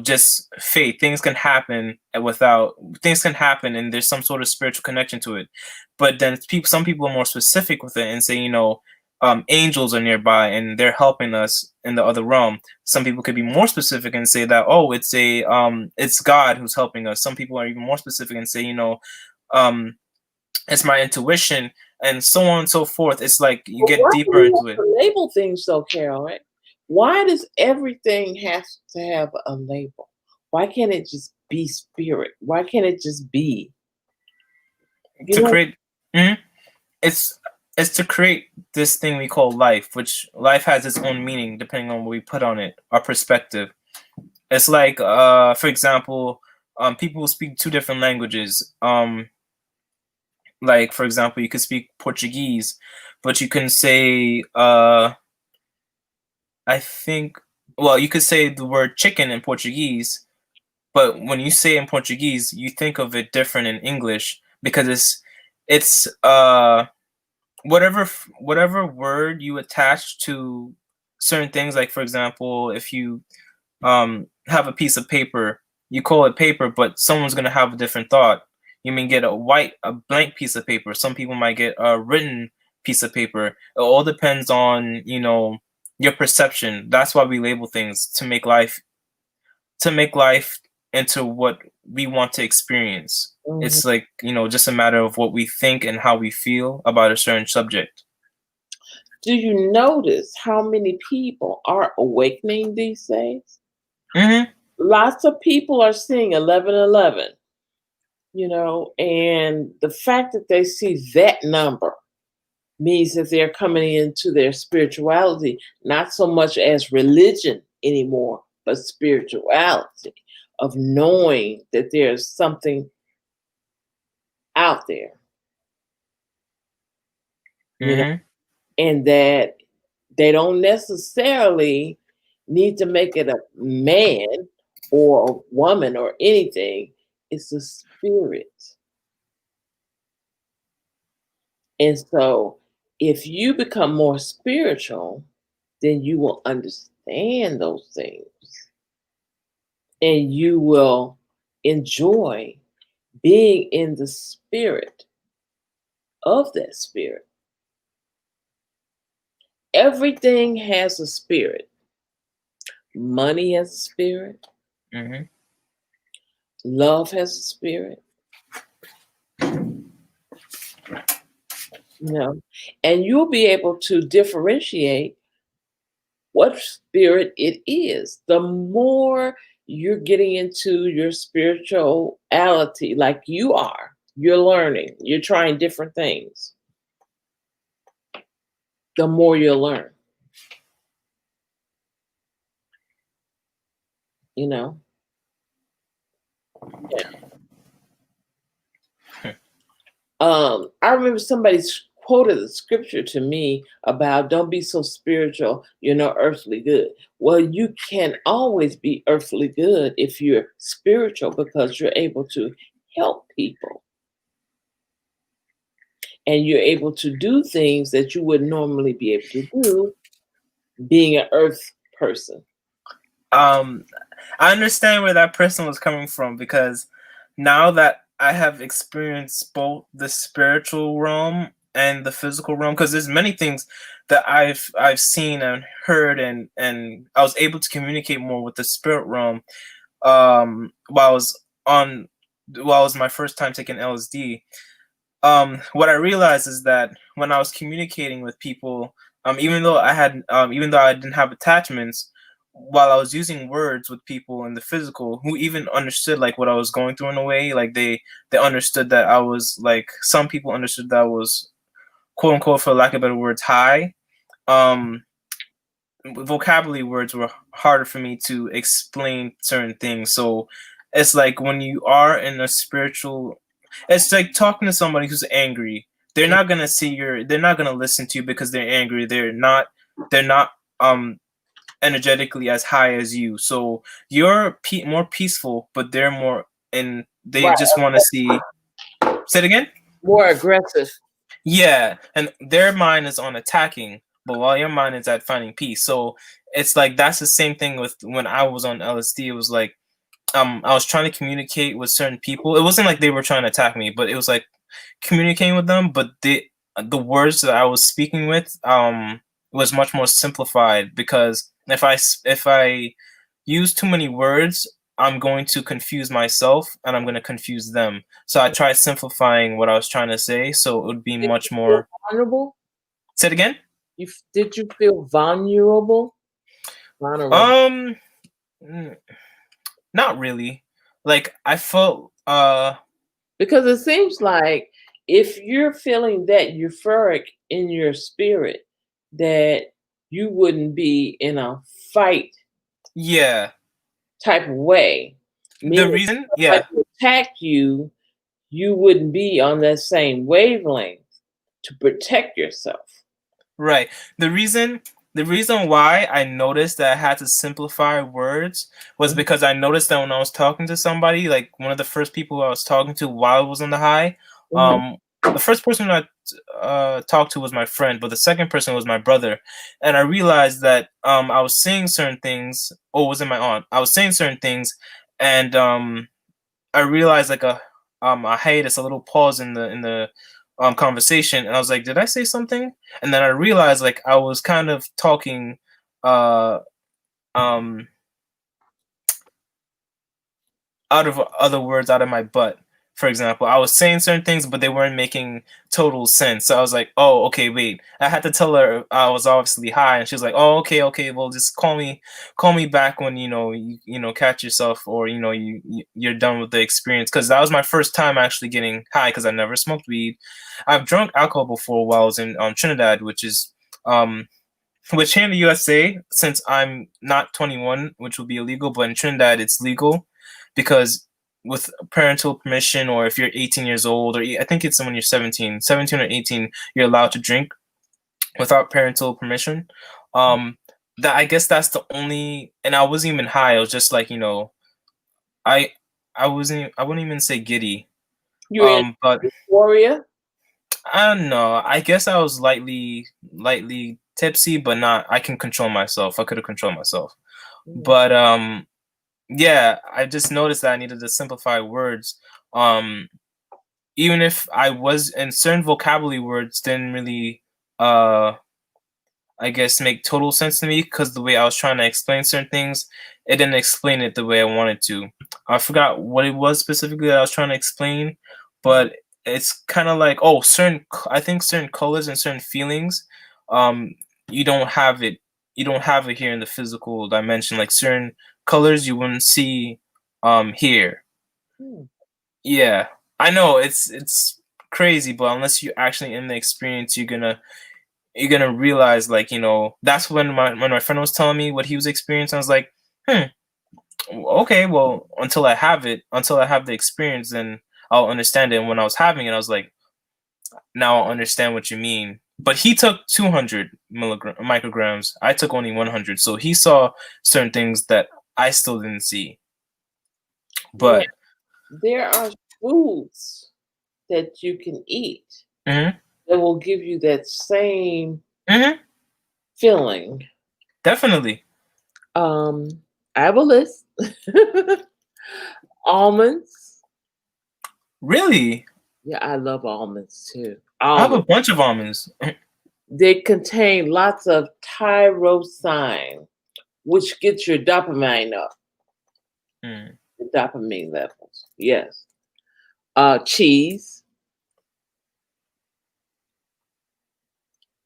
just fate. Things can happen, and there's some sort of spiritual connection to it. But then some people are more specific with it and say angels are nearby and they're helping us in the other realm. Some people could be more specific and say that, oh, it's God who's helping us. Some people are even more specific and say um it's my intuition, and so on and so forth. It's like you But get why do deeper we into have it. to label things so, Carol? Right? Why does everything have to have a label? Why can't it just be spirit? Why can't it just be? You To know, create Mhm. it's it's to create this thing we call life, which life has its own meaning depending on what we put on it, our perspective. It's like for example, people who speak two different languages, like for example, you could speak Portuguese, but you can say I think, well, you could say the word chicken in Portuguese, but when you say it in Portuguese, you think of it different in English because it's whatever word you attach to. certain things. Like for example, if you have a piece of paper, you call it paper, but someone's gonna have a different thought. You may get a blank piece of paper. Some people might get a written piece of paper. It all depends on, you know, your perception. That's why we label things to make life into what we want to experience. Mhm. It's like, you know, just a matter of what we think and how we feel about a certain subject. Do you notice how many people are awakening these days? Mm-hmm. Lots of people are seeing 1111, and the fact that they see that number means that they're coming into their spirituality, not so much as religion anymore, but spirituality of knowing that there's something out there, you know, Mm-hmm. and that they don't necessarily need to make it a man or a woman or anything. It's a spirit. And so if you become more spiritual, then you will understand those things and you will enjoy being in the spirit of that spirit. Everything has a spirit. Money has a spirit. Mm-hmm. Love has a spirit, and you'll be able to differentiate what spirit it is. The more you're getting into your spirituality, like you're learning, you're trying different things, the more you'll learn, you know? Yeah. I remember somebody quoted the scripture to me about don't be so spiritual, you're no earthly good. Well, you can always be earthly good if you're spiritual because you're able to help people and you're able to do things that you wouldn't normally be able to do being an earth person. I understand where that person was coming from, because now that I have experienced both the spiritual realm and the physical realm, because there's many things that I've seen and heard, and I was able to communicate more with the spirit realm while I was on while it was my first time taking LSD. What I realized is that when I was communicating with people, even though I didn't have attachments, while I was using words with people in the physical who even understood like what I was going through in a way, like they understood that I was like, some people understood that I was, quote unquote, for lack of better words, high. Um, Vocabulary words were harder for me to explain certain things. So it's like when you are in a spiritual, it's like talking to somebody who's angry. They're not gonna listen to you because they're angry. They're not um energetically as high as you. So you're more peaceful, but they're more, and they Right. just want to see. Say it again. More aggressive. Yeah, and their mind is on attacking, but while your mind is at finding peace. So it's like that's the same thing with when I was on LSD. It was like I was trying to communicate with certain people. It wasn't like they were trying to attack me, but it was like communicating with them. But the words that I was speaking with was much more simplified, because if I use too many words, I'm going to confuse myself and I'm going to confuse them. So I tried simplifying what I was trying to say, so it would be Did much you feel more. vulnerable? Say it again. Did you feel vulnerable? Vulnerable. Um, mm, Not really. Like I felt. Because it seems like if you're feeling that euphoric in your spirit, that you wouldn't be in a fight Yeah. type of way. The Meaning, reason. if Yeah. somebody attacked you, you wouldn't be on that same wavelength to protect yourself. Right. The reason why I noticed that I had to simplify words was Mhm. because I noticed that when I was talking to somebody, like one of the first people I was talking to while I was on the high, Mhm. um, the first person I talked to was my friend, but the second person was my brother, and I realized that I was saying certain things. Oh, was it my aunt? I was saying certain things, and I realized like a hiatus, a little pause in the conversation, and I was like, did I say something? And then I realized like I was kind of talking uh um out of other words out of my butt. For example, I was saying certain things, but they weren't making total sense. So I was like, "Oh, okay, wait." I had to tell her I was obviously high, and she was like, "Oh, okay, okay. Well, just call me back when you catch yourself, or you're done with the experience." Because that was my first time actually getting high, because I never smoked weed. I've drunk alcohol before while I was in Trinidad, um, which here in the USA, since I'm not 21, which will be illegal, but in Trinidad it's legal because with parental permission, or if you're 18 years old, or I think it's when you're 17 or 18, you're allowed to drink without parental permission. Um, that I guess that's the only, and I wasn't even high. I was just like, I I wouldn't even say giddy. You're in But Warrior. I don't know. I guess I was lightly tipsy, but not. I can control myself. I could have controlled myself. But yeah, I just noticed that I needed to simplify words. Um, Even if I was in certain vocabulary words didn't really I guess make total sense to me, because the way I was trying to explain certain things, it didn't explain it the way I wanted to. I forgot what it was specifically that I was trying to explain, but it's kind of like, oh, I think certain colors and certain feelings, um, you don't have it. You don't have it here in the physical dimension. Like certain colors you wouldn't see here. Yeah, I know it's crazy, but unless you're actually in the experience, you're gonna realize, like, that's when my friend was telling me what he was experiencing. I was like, okay, well, until I have the experience, then I'll understand it. And when I was having it, I was like, now I'll understand what you mean. But he took 200 micrograms. I took only 100, so he saw certain things that I still didn't see. Yeah, But there are foods that you can eat mhm, that will give you that same mhm, feeling. definitely. Um, I have a list. Almonds. Really, Yeah, I love almonds too. I have a Almonds. bunch of almonds. They contain lots of tyrosine, which gets your dopamine up, Mm, the dopamine levels. Yes. Cheese.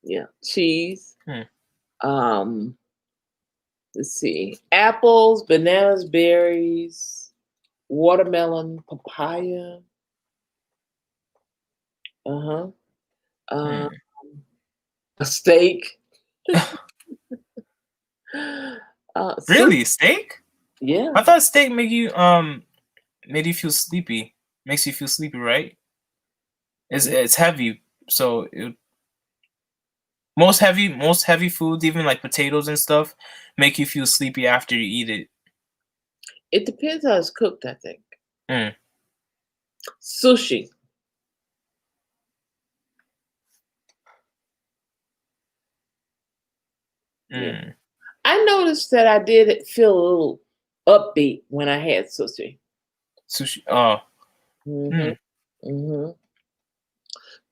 Yeah, cheese. mm, Um, let's see. Apples, bananas, berries, watermelon, papaya. Uh-huh. Um, mm. a steak. Soup. Really, steak? Yeah. I thought steak made you feel sleepy. Makes you feel sleepy, right? It's heavy, so most heavy foods, even like potatoes and stuff, make you feel sleepy after you eat it. It depends how it's cooked, I think. Mm, Sushi. Yeah. mm. I noticed that I did feel a little upbeat when I had sushi. Sushi. Oh, Hmm. mm, Hmm. mm.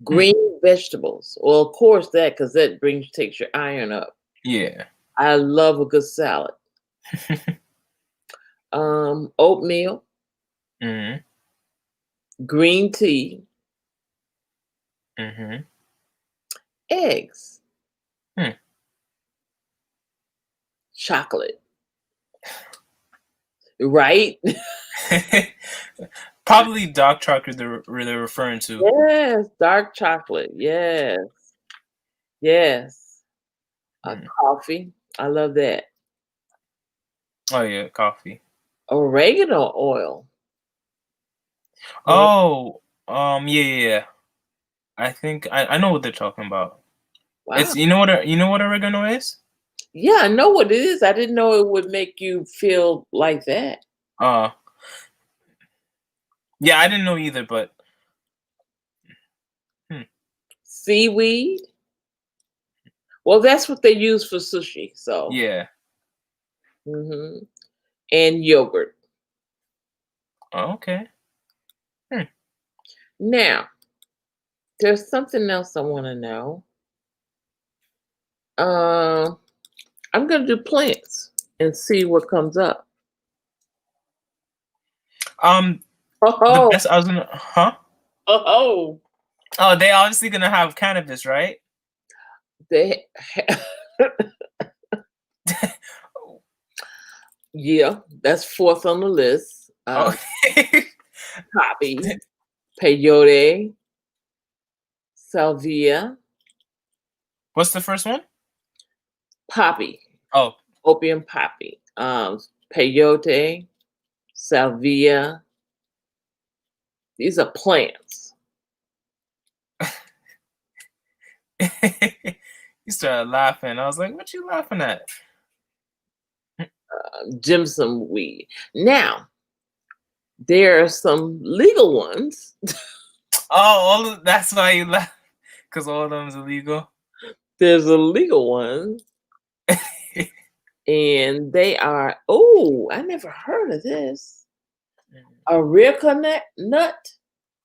Green vegetables. Well, of course because that takes your iron up. Yeah. I love a good salad. Oatmeal, Mm, green tea, mm-hmm. eggs, Mm. chocolate. Right? Probably dark chocolate they're referring to. Yes, dark chocolate. Yes. Yes. Mm. Coffee. I love that. Oh yeah, coffee. Oregano oil. Oh, Oh, yeah, yeah, yeah. I think I know what they're talking about. wow. It's you know what oregano is? Yeah, I know what it is. I didn't know it would make you feel like that. Uh yeah, I didn't know either, but seaweed. Well, that's what they use for sushi. So, Yeah. mhm. And yogurt. Oh, okay. Now, there's something else I want to know. I'm going to do plants and see what comes up. The Oh, best I was gonna, huh? oh, Oh, they obviously gonna have cannabis, right? they, yeah, that's fourth on the list. Oh, Poppy, peyote, salvia, what's the first one? poppy, Oh, opium poppy, peyote, salvia. These are plants. you started laughing. I was like, "What you laughing at?" Jimson weed. Now, there are some legal ones. Oh, that's why you laugh, because all of them is illegal. There's a legal one, and they are, oh, I never heard of this. Areca nut,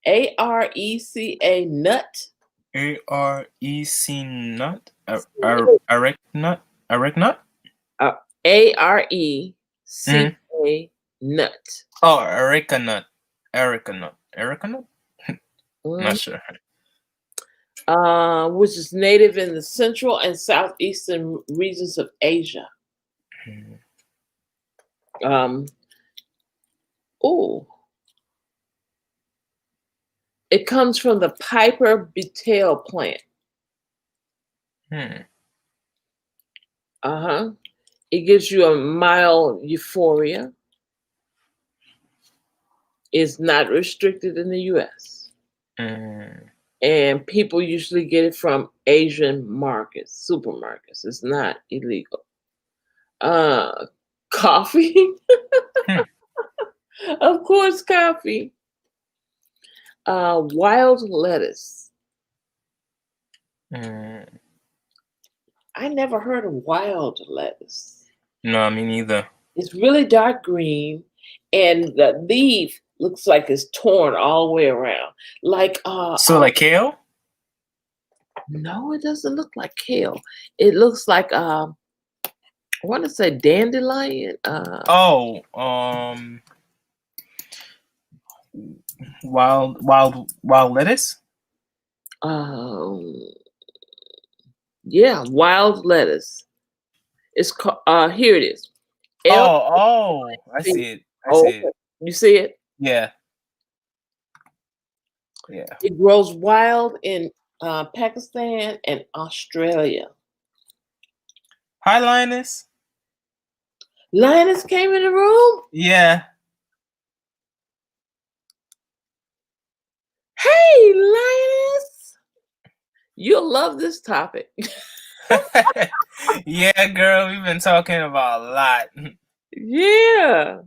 Areca nut. AREC nut, arec nut, arec nut. Areca nut. Oh, areca nut, erica nut, erica nut. Not sure. Which is native in the central and southeastern regions of Asia. Oh, it comes from the Piper betel plant. It gives you a mild euphoria. It's not restricted in the U.S. And people usually get it from Asian markets, supermarkets. It's not illegal. Coffee. Of course, coffee. Wild lettuce. I never heard of wild lettuce. No, me neither. It's really dark green, and the leaf looks like it's torn all the way around. Like like kale? No, it doesn't look like kale. It looks like I want to say dandelion. Wild lettuce? Yeah, wild lettuce. It's called here it is. I see it. Okay. You see it? Yeah. Yeah. It grows wild in Pakistan and Australia. Hi, Linus. Linus came in the room. Yeah. Hey, Linus. You'll love this topic. Yeah, girl, we've been talking about a lot. Yeah.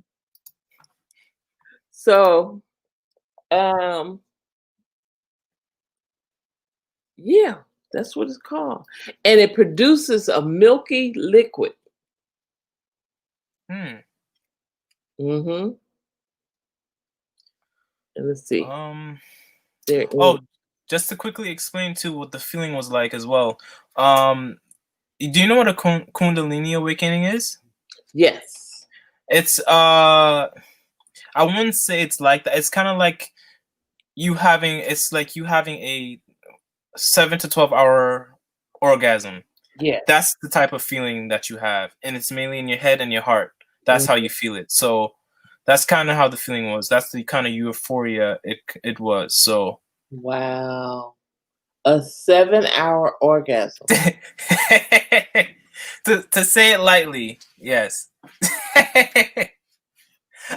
So, yeah, that's what it's called. And it produces a milky liquid. Mm-hmm. And let's see. Just to quickly explain too what the feeling was like as well. Do you know what a Kundalini awakening is? Yes. It's I wouldn't say it's like that. It's kind of like you having a 7 to 12 hour orgasm. Yeah. That's the type of feeling that you have, and it's mainly in your head and your heart. That's how you feel it. So that's kind of how the feeling was. That's the kind of euphoria it was. So wow, a 7-hour orgasm. to say it lightly, yes.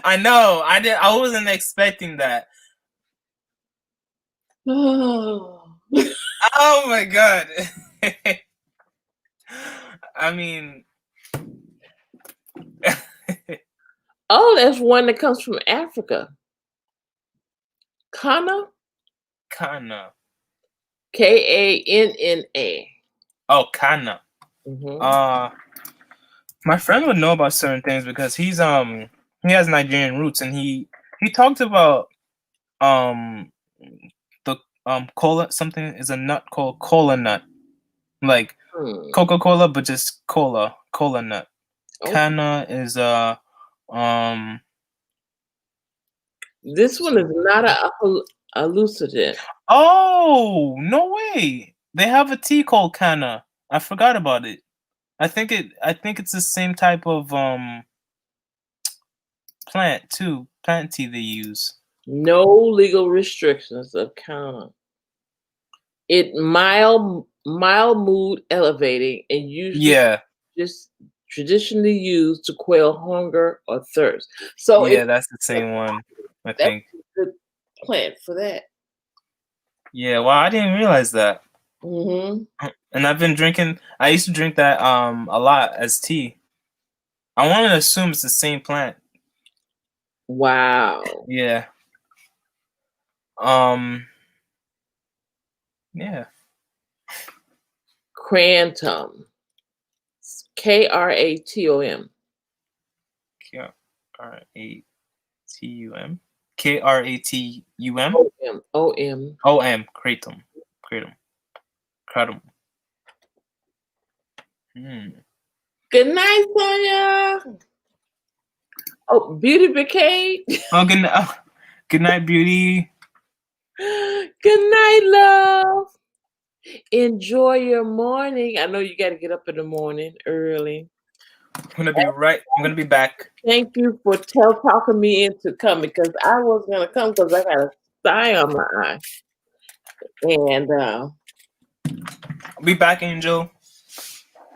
I know. I wasn't expecting that. Oh my god. I mean, oh, that's one that comes from Africa. Kana. Kanna. Oh, Kana. Mm-hmm. My friend would know about certain things because he has Nigerian roots, and he talked about the cola, something is a nut called cola nut, like Coca-Cola, but just cola nut. Okay. Kana is This one is not a hallucinant. oh, no way. They have a tea called Kana. I forgot about it. I think it's the same type of plant tea they use. No legal restrictions of Kanna. It mild mood elevating and usually just traditionally used to quell hunger or thirst. So that's the same one, I that's think. a good plant for that. Yeah, well, I didn't realize that. Mm-hmm. And I used to drink that a lot as tea. I want to assume it's the same plant. Wow. Yeah. Yeah. Kratom. Kratom. Kratum. Kratum. OM. Kratum. Good night, Sonia. Oh, Beauty Bouquet. Oh, good night, Beauty. Good night, love. Enjoy your morning. I know you got to get up in the morning early. I'm gonna be back. Thank you for talking me into coming, because I was gonna come because I got a sty on my eye, and I'll be back, Angel.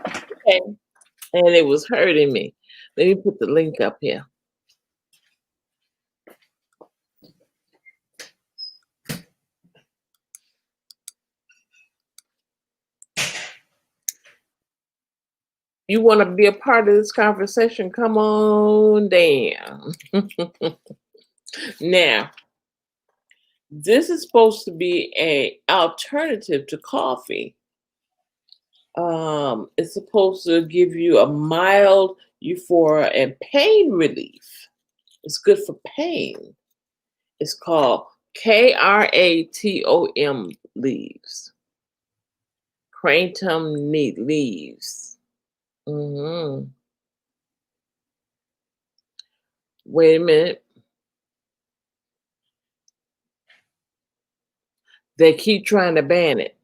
okay, and it was hurting me. Let me put the link up here. You want to be a part of this conversation? Come on down. Now, this is supposed to be an alternative to coffee. It's supposed to give you a mild euphoria and pain relief. It's good for pain. It's called Kratom leaves. Kratom leaves. Mm-hmm. Wait a minute. They keep trying to ban it.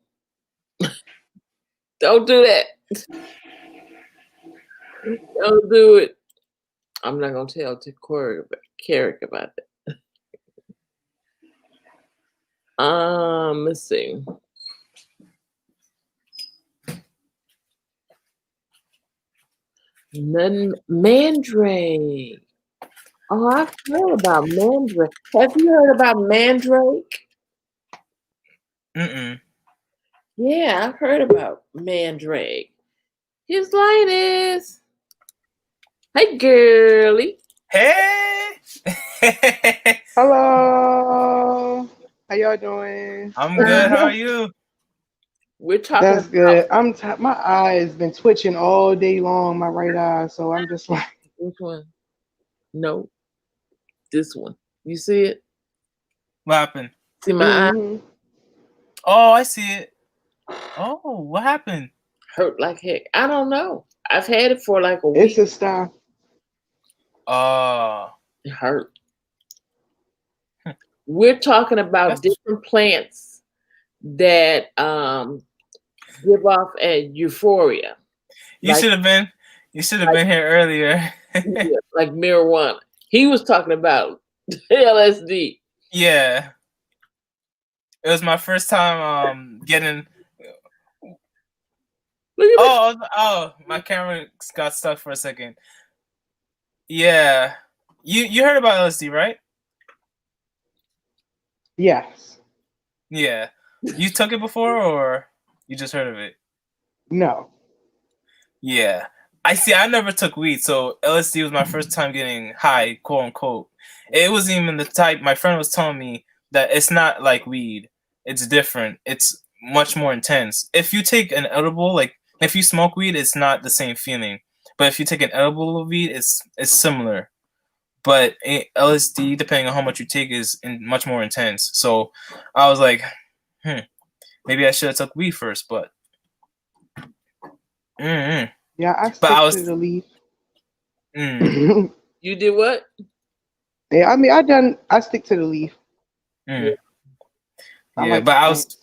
Don't do that. Don't do it. I'm not gonna tell Carrick about that. Let's see. Mandrake. Oh, I've heard about Mandrake. Have you heard about Mandrake? Mm-mm. Yeah, I've heard about Mandrake. His light is. Hey, girly. Hey. Hello. How y'all doing? I'm good. How are you? We're talking That's good. My eye has been twitching all day long, my right eye. So I'm just like, which one? No, this one. You see it? What happened? See my eye mhm. Oh, I see it. Oh, what happened? hurt like heck. I don't know. I've had it for like a It's week. a style. It hurt. We're talking about different plants that give off a euphoria. You Like, should have been. You should have been here earlier. like marijuana. He was talking about LSD. Yeah. It was my first time getting. Look at Oh, my camera got stuck for a second. Yeah. You heard about LSD, right? Yes. Yeah. You took it before, or you just heard of it? No. Yeah. I see. I never took weed, so LSD was my first time getting high, quote unquote. It wasn't even the type. My friend was telling me that it's not like weed. It's different. It's much more intense. If you take an edible, like if you smoke weed, it's not the same feeling. But if you take an edible of weed, it's similar. But LSD, depending on how much you take, is much more intense. So I was like, maybe I should have took weed first. But Yeah, I but stick I to was the leaf. You did what? Yeah, I mean, I stick to the leaf. Yeah. I yeah. like But the I was plants.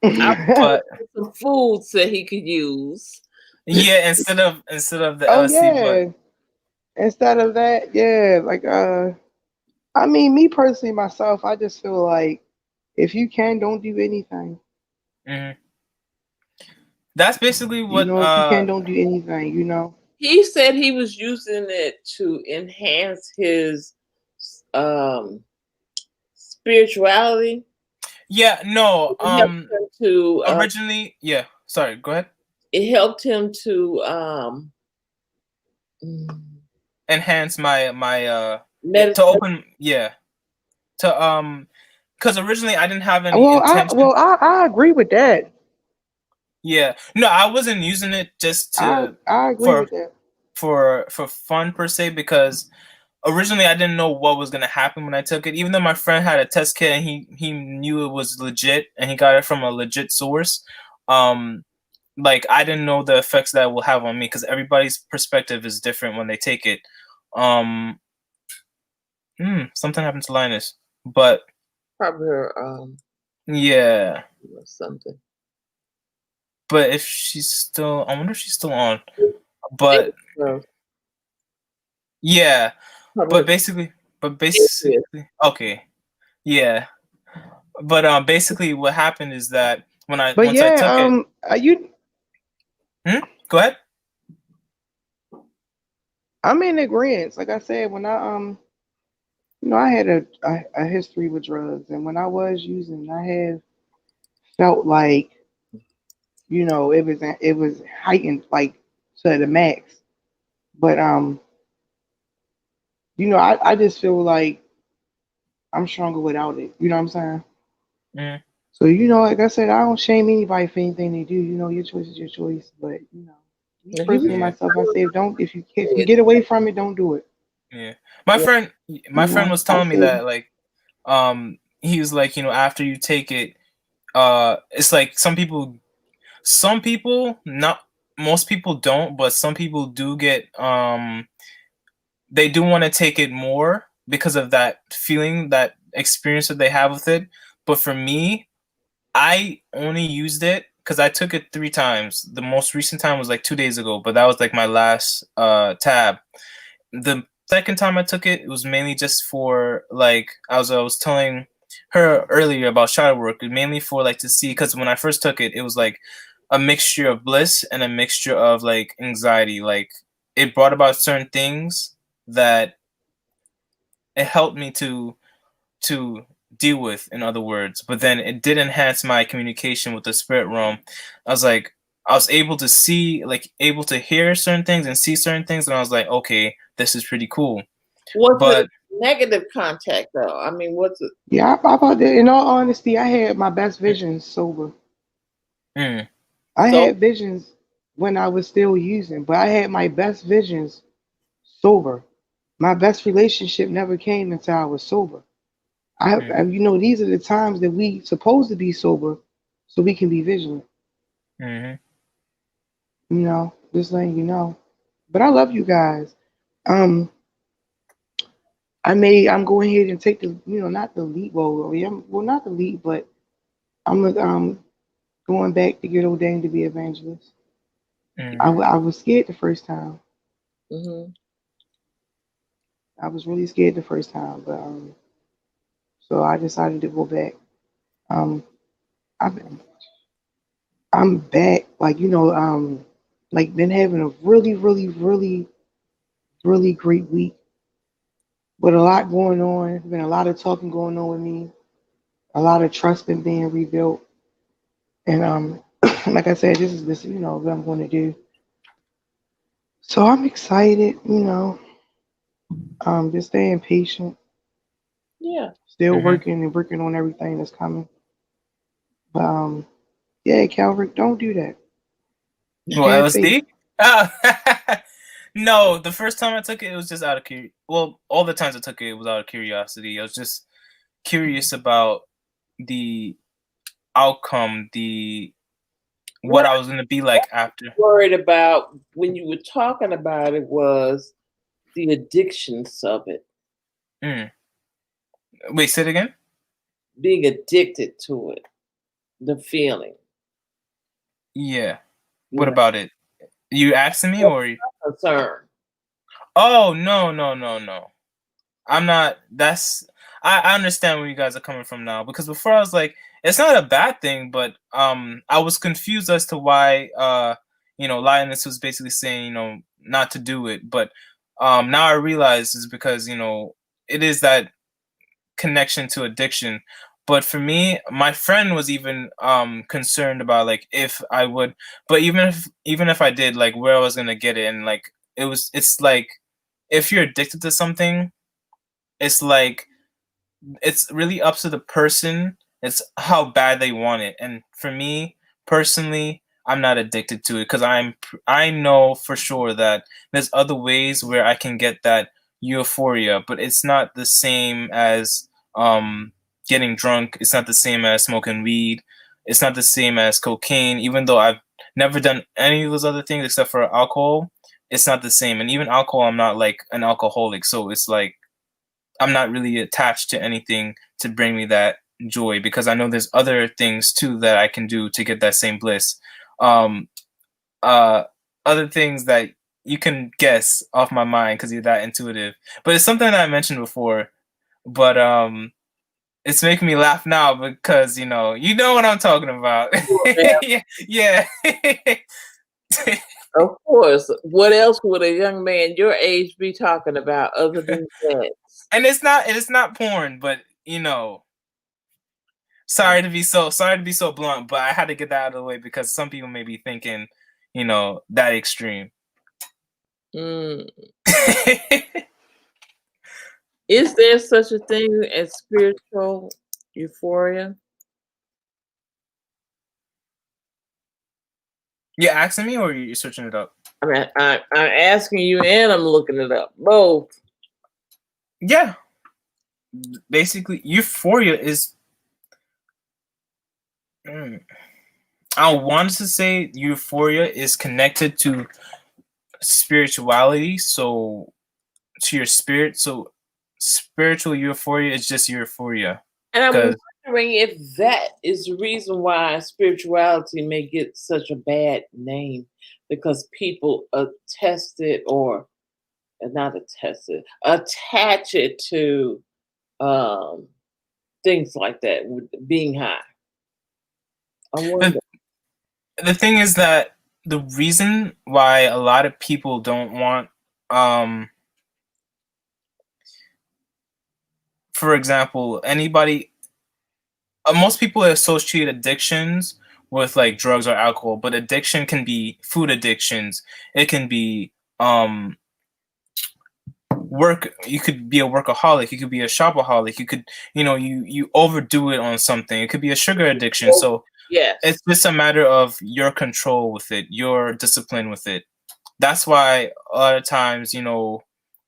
I but some foods that he could use. yeah, instead of the Oh LSD, but yeah. Instead of that, yeah, like I mean, me personally, myself, I just feel like if you can, don't do anything. mhm. That's basically You what know, if you can, don't do anything. You know. He said he was using it to enhance his um spirituality. yeah, no, It helped him to originally, yeah, sorry, go ahead. it helped him to Enhance my to medicine. open, yeah, to because originally I didn't have any Well, I intention. well, I agree with that. Yeah, no, I wasn't using it just to I agree for with that. for fun per se, because originally I didn't know what was gonna happen when I took it. Even though my friend had a test kit and he knew it was legit and he got it from a legit source, um, like I didn't know the effects that it will have on me because everybody's perspective is different when they take it. Um, something happened to Linus, but Probably her yeah. or something. But if she's still, I wonder if she's still on. But yeah, Probably but basically, okay, yeah. But basically, what happened is that But once I yeah, took it, you, go ahead. I'm in agreement. Like I said, when you know, I had a history with drugs, and when I was using, I have felt like, you know, it was heightened like to the max. But you know, I just feel like I'm stronger without it. You know what I'm saying? Mm, So you know, like I said, I don't shame anybody for anything they do. You know, your choice is your choice. But you know, me he was personally, yeah, myself, I say, don't if you can it. get away from it, don't do it. yeah. My Yeah. friend, my You friend know, was I telling me say, that like, he was like, after you take it, it's like some people, not most people don't, but some people do get they do want to take it more because of that feeling, that experience that they have with it. But for me, I only used it because I took it 3 times. The most recent time was like 2 days ago, but that was like my last tab. The second time I took it, it was mainly just for like I was telling her earlier about shadow work, mainly for like to see, because when I first took it, it was like a mixture of bliss and a mixture of like anxiety. Like it brought about certain things that it helped me to deal with, in other words, but then it did enhance my communication with the spirit realm. I was like, I was able to see, like able to hear certain things and see certain things, and I was like, okay, this is pretty cool. Was it But negative contact though? I mean, what's it? yeah, I about that. In all honesty, I had my best visions sober. mm, I So had visions when I was still using, but I had my best visions sober. My best relationship never came until I was sober. mm, You know, these are the times that we supposed to be sober, so we can be vigilant. mm-hmm, You know, just letting you know. But I love you guys. Um, I'm going ahead and take the, you know, not the lead. Well, not the lead, but I'm going back to get ordained to be evangelist. mm, I was scared the first time. hmm I was really scared the first time, but so I decided to go back. Um, I've been, I'm back, like you know, like been having a really great week with a lot going on. Been a lot of talking going on with me, a lot of trust been being rebuilt, and like I said, this you know what I'm going to do. So I'm excited, you know, just staying patient, yeah. still mm-hmm, working and working on everything that's coming. But Yeah, Calvert, don't do that. Well, Have faith. LSD? No, the first time I took it, it was just out of curiosity. Well, all the times I took it, it was out of curiosity. I was just curious about the outcome, what What I was gonna be like after. I'm worried about when you were talking about it was the addictions of it, Mm. Wait, say it again. being addicted to it, the feeling. Yeah. What Yeah, about it? You asking me or? concern. Oh no, no, no, no. I'm not. I understand where you guys are coming from now, because before I was like, it's not a bad thing, but I was confused as to why Lioness was basically saying not to do it, but now I realize it's because it is that connection to addiction. But for me, my friend was even concerned about like if I would, but even if I did, like where I was gonna get it, and like it's like if you're addicted to something, it's like it's really up to the person. It's how bad they want it. And for me personally, I'm not addicted to it because I know for sure that there's other ways where I can get that euphoria, but it's not the same as getting drunk. It's not the same as smoking weed. It's not the same as cocaine. Even though I've never done any of those other things except for alcohol, it's not the same. And even alcohol, I'm not like an alcoholic, so it's like I'm not really attached to anything to bring me that joy, because I know there's other things too that I can do to get that same bliss. Um, Other things that you can guess off my mind because you're that intuitive. But it's something that I mentioned before. But it's making me laugh now because you know what I'm talking about. Yeah, yeah. Of course. What else would a young man your age be talking about other than that? And it's not porn, but sorry to be so blunt, but I had to get that out of the way because some people may be thinking, that extreme. Mm. Is there such a thing as spiritual euphoria? You asking me or you searching it up? I mean, I'm asking you and I'm looking it up. Both. Yeah. Basically, euphoria is. I wanted to say euphoria is connected to spirituality, so to your spirit. So spiritual euphoria is just euphoria. And I'm Because wondering if that is the reason why spirituality may get such a bad name, because people attest it or not attest it, attach it to um, things like that, with being high. I wonder. the thing is that the reason why a lot of people don't want for example anybody most people associate addictions with like drugs or alcohol, but addiction can be food addictions. It can be work. You could be a workaholic, you could be a shopaholic, you could you overdo it on something. It could be a sugar addiction. So Yes. it's just a matter of your control with it, your discipline with it. That's why a lot of times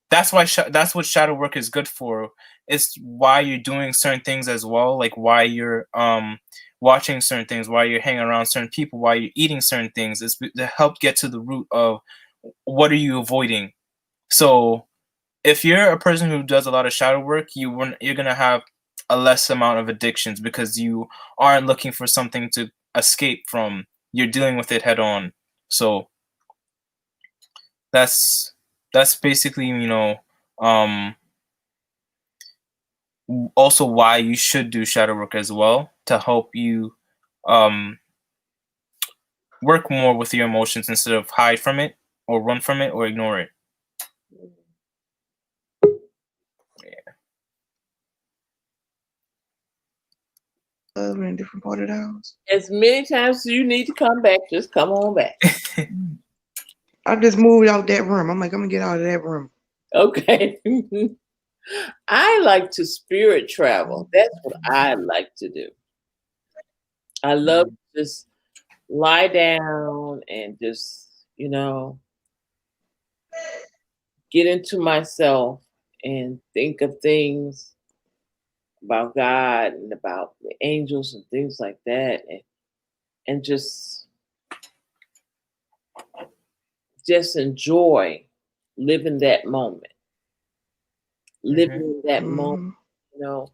that's why that's what shadow work is good for. It's why you're doing certain things as well, like why you're watching certain things, why you're hanging around certain people, why you're eating certain things. It's to help get to the root of what are you avoiding. So if you're a person who does a lot of shadow work, you're gonna have a less amount of addictions because you aren't looking for something to escape from. You're dealing with it head on. So that's basically um also why you should do shadow work as well, to help you um work more with your emotions instead of hide from it or run from it or ignore it. In a different part of the house. As many times as you need to come back, just come on back. I just moved out that room. I'm like, I'm gonna get out of that room. Okay. I like to spirit travel. That's what I like to do. I love to just lie down and just, get into myself and think of things about God and about the angels and things like that, and just enjoy living that moment, living in that moment. Mm-hmm. You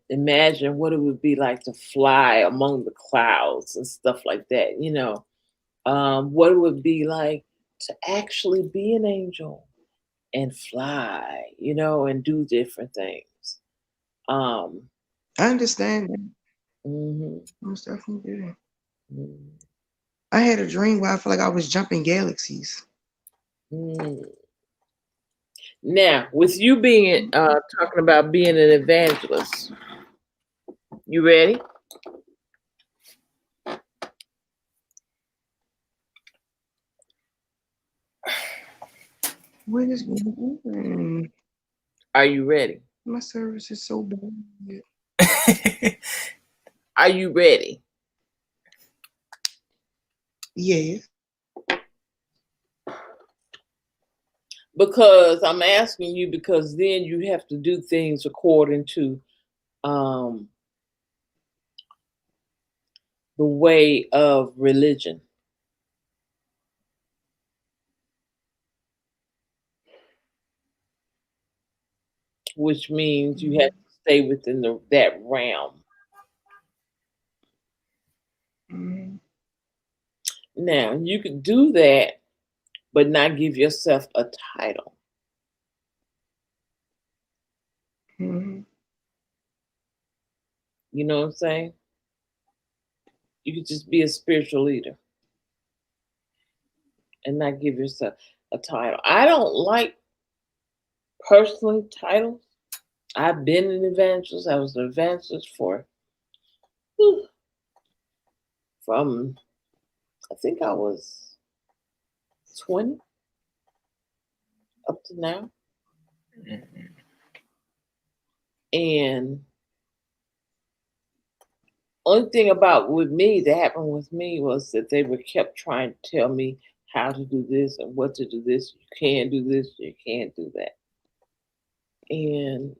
imagine what it would be like to fly among the clouds and stuff like that. What it would be like to actually be an angel and fly, and do different things. Um, I understand that. mhm, Most definitely did. mhm, I had a dream where I feel like I was jumping galaxies. mhm. Now, with you being talking about being an evangelist, you ready? What is going on? Are you ready? My service is so bad. Are you ready? Yeah. Because I'm asking you because then you have to do things according to um, the way of religion, which means you have to stay within that realm. Mm-hmm. Now, you could do that, but not give yourself a title. Mm-hmm. You know what I'm saying? You could just be a spiritual leader and not give yourself a title. I don't like personally titles. I've been an evangelist. I was an evangelist from I think I was 20 up to now. And only thing about with me that happened with me was that they were kept trying to tell me how to do this and what to do this. You can't do this, you can't do that. And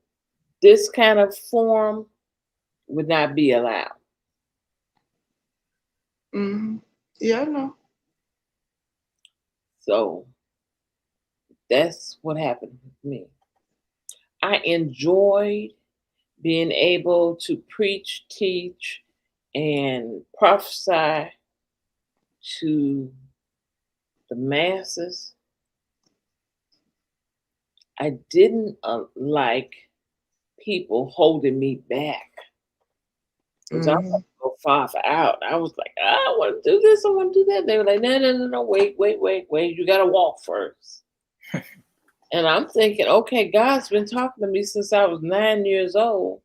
this kind of form would not be allowed. Mm-hmm. Yeah, I know. So that's what happened with me. I enjoyed being able to preach, teach, and prophesy to the masses. I didn't like people holding me back because I was Mm-hmm. like go far out. I was like, I want to do this, I want to do that. They were like, no, no, no, no, wait, wait, wait, wait. You got to walk first. And I'm thinking, okay, God's been talking to me since I was 9 years old.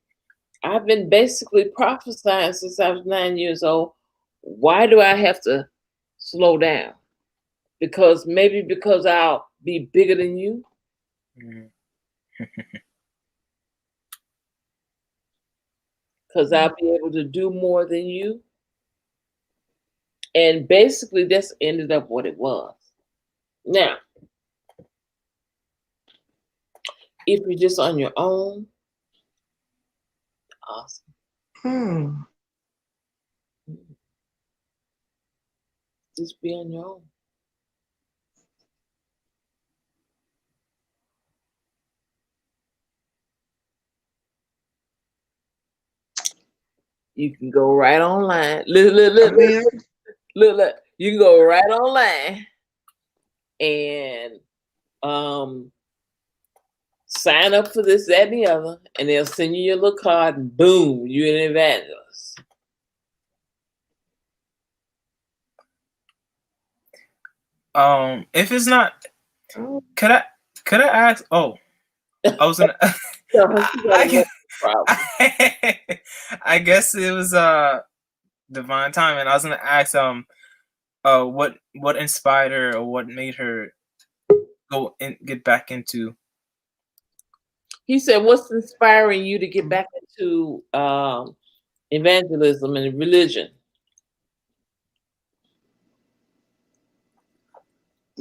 I've been basically prophesying since I was 9 years old. Why do I have to slow down? Because I'll be bigger than you. Because I'll be able to do more than you. And basically, that's ended up what it was. Now, if you're just on your own, awesome. Hmm. Just be on your own. You can go right online. Look, look, I look, look, mean, look, look. You can go right online and sign up for this, that, and the other, and they'll send you your little card, and boom, you're an evangelist. If it's not, oh, could I ask? Oh, I was gonna. So she got I, another problem. I guess it was divine timing. I was gonna ask what inspired her or what made her go and get back into. He said, "What's inspiring you to get back into evangelism and religion?"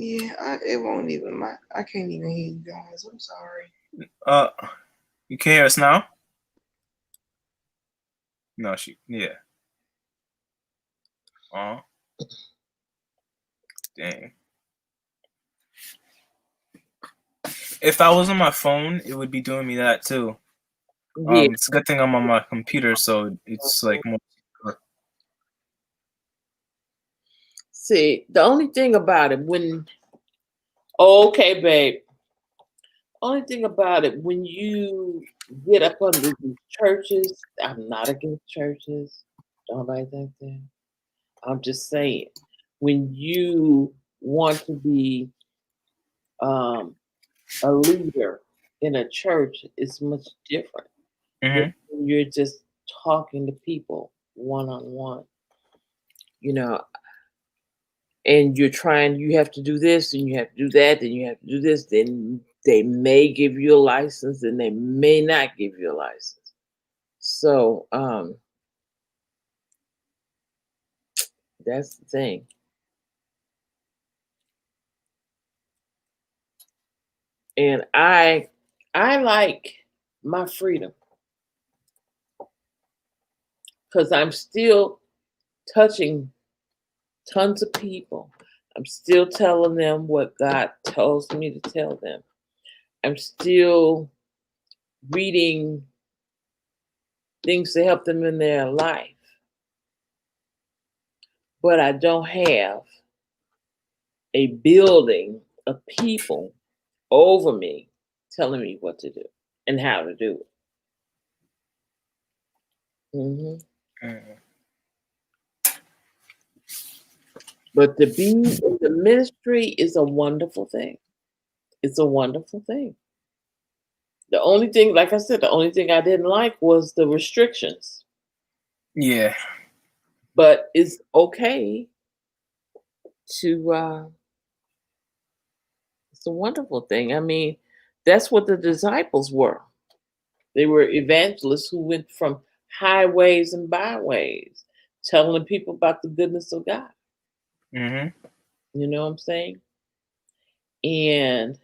Yeah, it won't even. I can't even hear you guys. I'm sorry. You can hear us now? No, yeah. Oh, dang. If I was on my phone, it would be doing me that too. Yeah. It's a good thing I'm on my computer, so it's like more. See, the only thing about it okay, babe. Only thing about it, when you get up under these churches, I'm not against churches. Don't write that there. I'm just saying, when you want to be um, a leader in a church, it's much different. Mm-hmm. When you're just talking to people one on one, you know, and you have to do this and you have to do that, and you have to do this, then they may give you a license and they may not give you a license. So that's the thing. And I like my freedom because I'm still touching tons of people. I'm still telling them what God tells me to tell them. I'm still reading things to help them in their life. But I don't have a building of people over me telling me what to do and how to do it. hmm Mm-hmm. But to be in the ministry is a wonderful thing. It's a wonderful thing. The only thing, like I said, the only thing I didn't like was the restrictions. Yeah. But it's okay to, it's a wonderful thing. I mean, that's what the disciples were. They were evangelists who went from highways and byways, telling people about the goodness of God. Mm-hmm. You know what I'm saying? And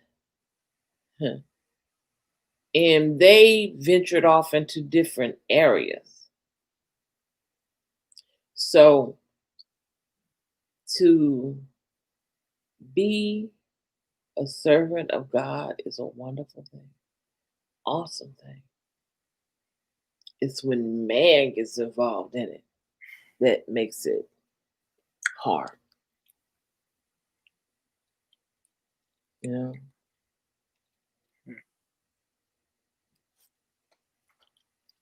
huh, and they ventured off into different areas. So to be a servant of God is a wonderful thing, awesome thing. It's when man gets involved in it that makes it hard. You know.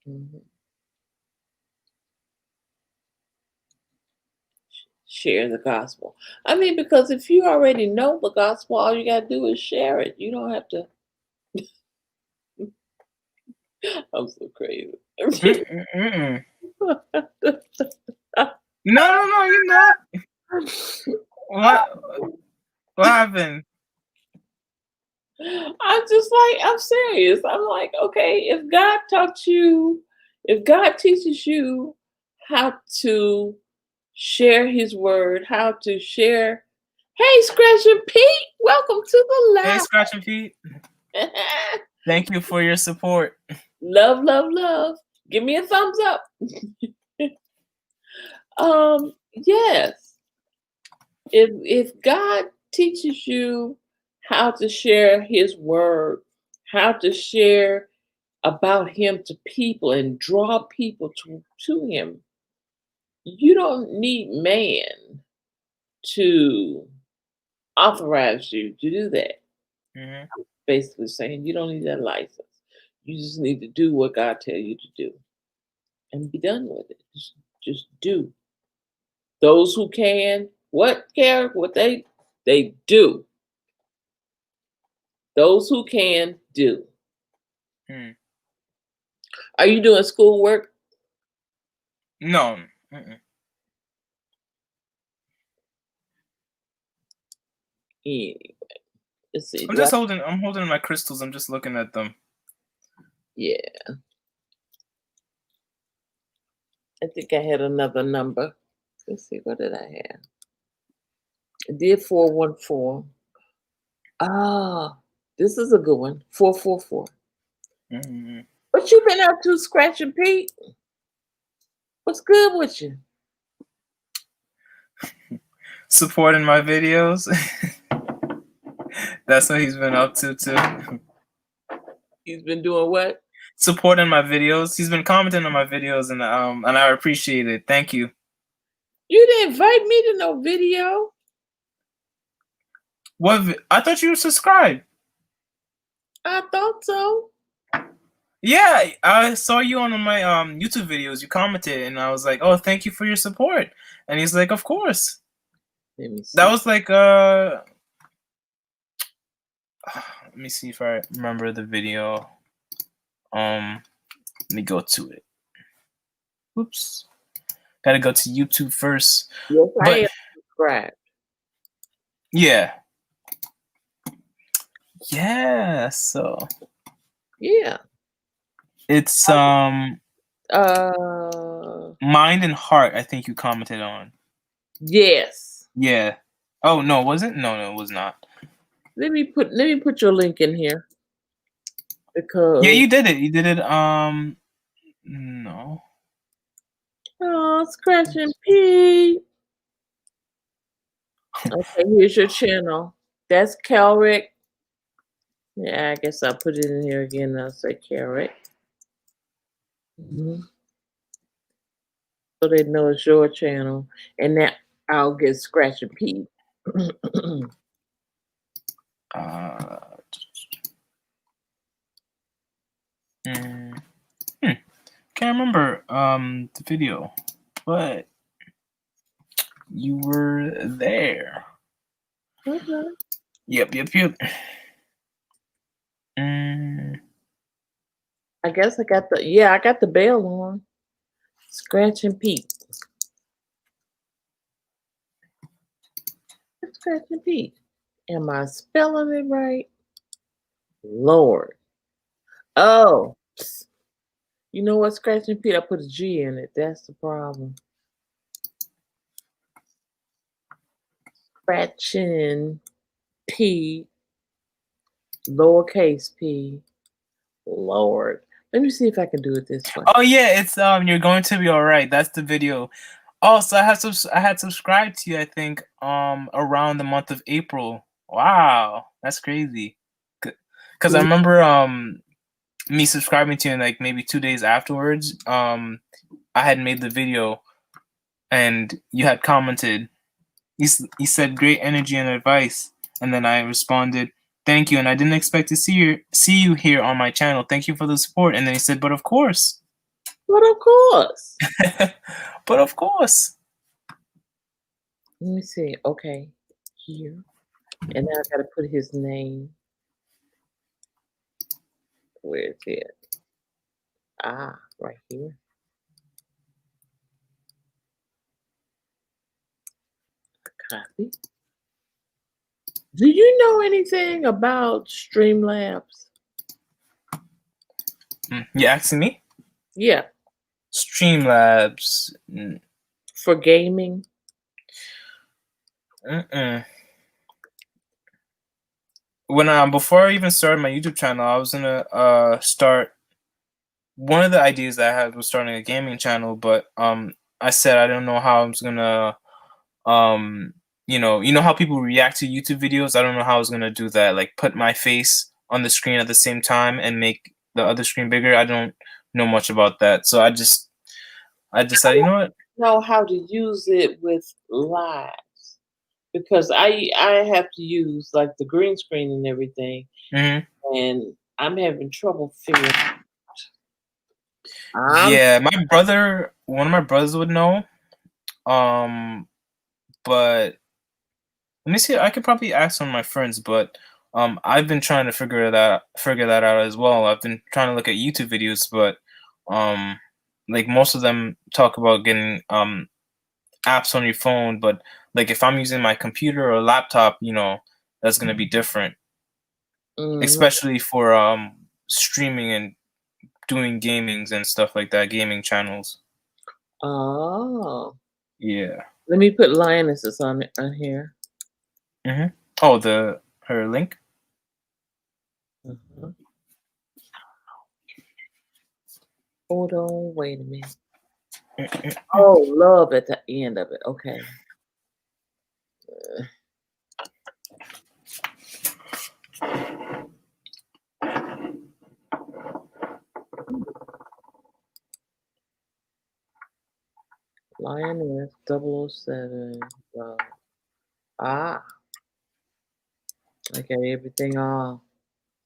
Mhm. Share the gospel. I mean, because if you already know the gospel, all you got to do is share it. You don't have to. I'm so crazy. Mm-mm. No, you're not. What? What happened? I'm just like, I'm serious. I'm like, okay, if God teaches you how to share his word, how to share. Hey, Scratching Pete, welcome to Hey, the Scratching Feet. live. Thank you for your support. Love, love, love. Give me a thumbs up. Yes. If God teaches you how to share his word, how to share about him to people and draw people to him, you don't need man to authorize you to do that. Mm-hmm. Basically saying you don't need that license. You just need to do what God tells you to do and be done with it. Just do. Those who can, what they do. Those who can do. Mm. Are you doing schoolwork? No. Mm-mm. Anyway, let's see. I'm holding my crystals. I'm just looking at them. Yeah, I think I had another number. Let's see, what did I have? I did 414. Ah, this is a good one. 444. Mm. What you been up to, Scratching Pete? What's good with you? Supporting my videos. That's what he's been up to too. He's been doing what? Supporting my videos. He's been commenting on my videos, and I appreciate it. Thank you. You didn't invite me to no video. What? I thought you were subscribed. I thought so. Yeah, I saw you on my YouTube videos. You commented, and I was like, "Oh, thank you for your support." And he's like, "Of course." Let me see. That was like let me see if I remember the video. Let me go to it. Oops. Gotta go to YouTube first. Yes, I But am subscribed. yeah. Yeah, so Yeah. it's Uh, Mind and Heart, I think you commented on. yes. Yeah. Oh no, was it? No, it was not. Let me put your link in here because Yeah, you did it. You did it. No. oh, Scratching Pete. Okay, here's your channel. That's Calric. Yeah, I guess I'll put it in here again. I'll say Calric. So they know it's your channel, and now I'll get Scratching Pete. Can't remember the video, but you were there. Okay. Yep. I guess I got the bell on. Scratching Pete. Scratching Pete. Am I spelling it right? Lord. Oh. You know what, Scratching Pete? I put a G in it. That's the problem. Scratching P, lowercase p. Lord. Let me see if I can do it this way. Oh yeah, it's You're Going to Be Alright. That's the video. Oh, so I had subscribed to you, I think, around the month of April. Wow, that's crazy. Cause I remember me subscribing to you, and like maybe 2 days afterwards, I had made the video, and you had commented. You said great energy and advice, and then I responded, "Thank you," and I didn't expect to see you here on my channel. Thank you for the support. And then he said, "But of course." But of course. But of course. Let me see. Okay. Here. And now I gotta put his name. Where is it? Ah, right here. Copy. Do you know anything about Streamlabs? You asking me? Yeah. Streamlabs. For gaming? When before I even started my YouTube channel, I was gonna start. One of the ideas that I had was starting a gaming channel, but I said I don't know how I was gonna you know how people react to YouTube videos. I don't know how I was gonna do that, like put my face on the screen at the same time and make the other screen bigger. I don't know much about that, so I decided, you know what? Know how to use it with lives because I have to use like the green screen and everything, and I'm having trouble figuring. Yeah, one of my brothers would know. But let me see. I could probably ask some of my friends, but I've been trying to figure that out as well. I've been trying to look at YouTube videos, but like most of them talk about getting apps on your phone, but like if I'm using my computer or laptop, that's gonna be different, especially for streaming and doing gamings and stuff like that, gaming channels. Oh. Yeah. Let me put Lionesses on here. Oh, her link? Uh-huh. Hold on, wait a minute. Oh, love at the end of it. Okay. Lioness 007. Ah, I got everything all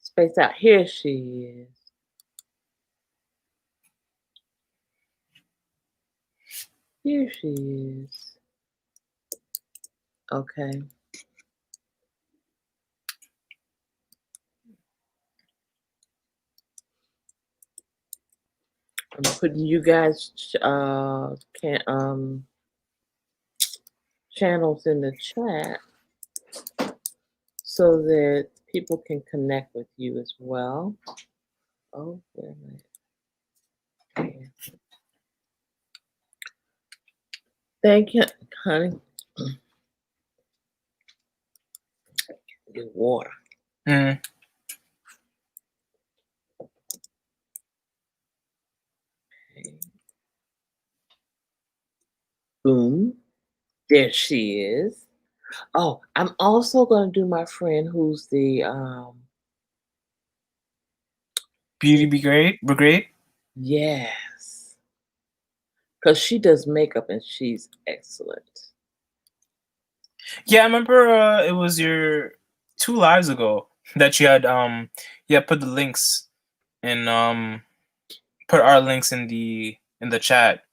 spaced out. Here she is. Here she is. Okay. I'm putting you guys channels in the chat so that people can connect with you as well. Oh, wait a minute. Okay. Thank you, honey. Get water. Mm. Okay. Boom. There she is. Oh, I'm also going to do my friend who's the Beauty Brigade. yes, because she does makeup and she's excellent. Yeah, I remember it was your 2 lives ago that you had put the links and put our links in the chat.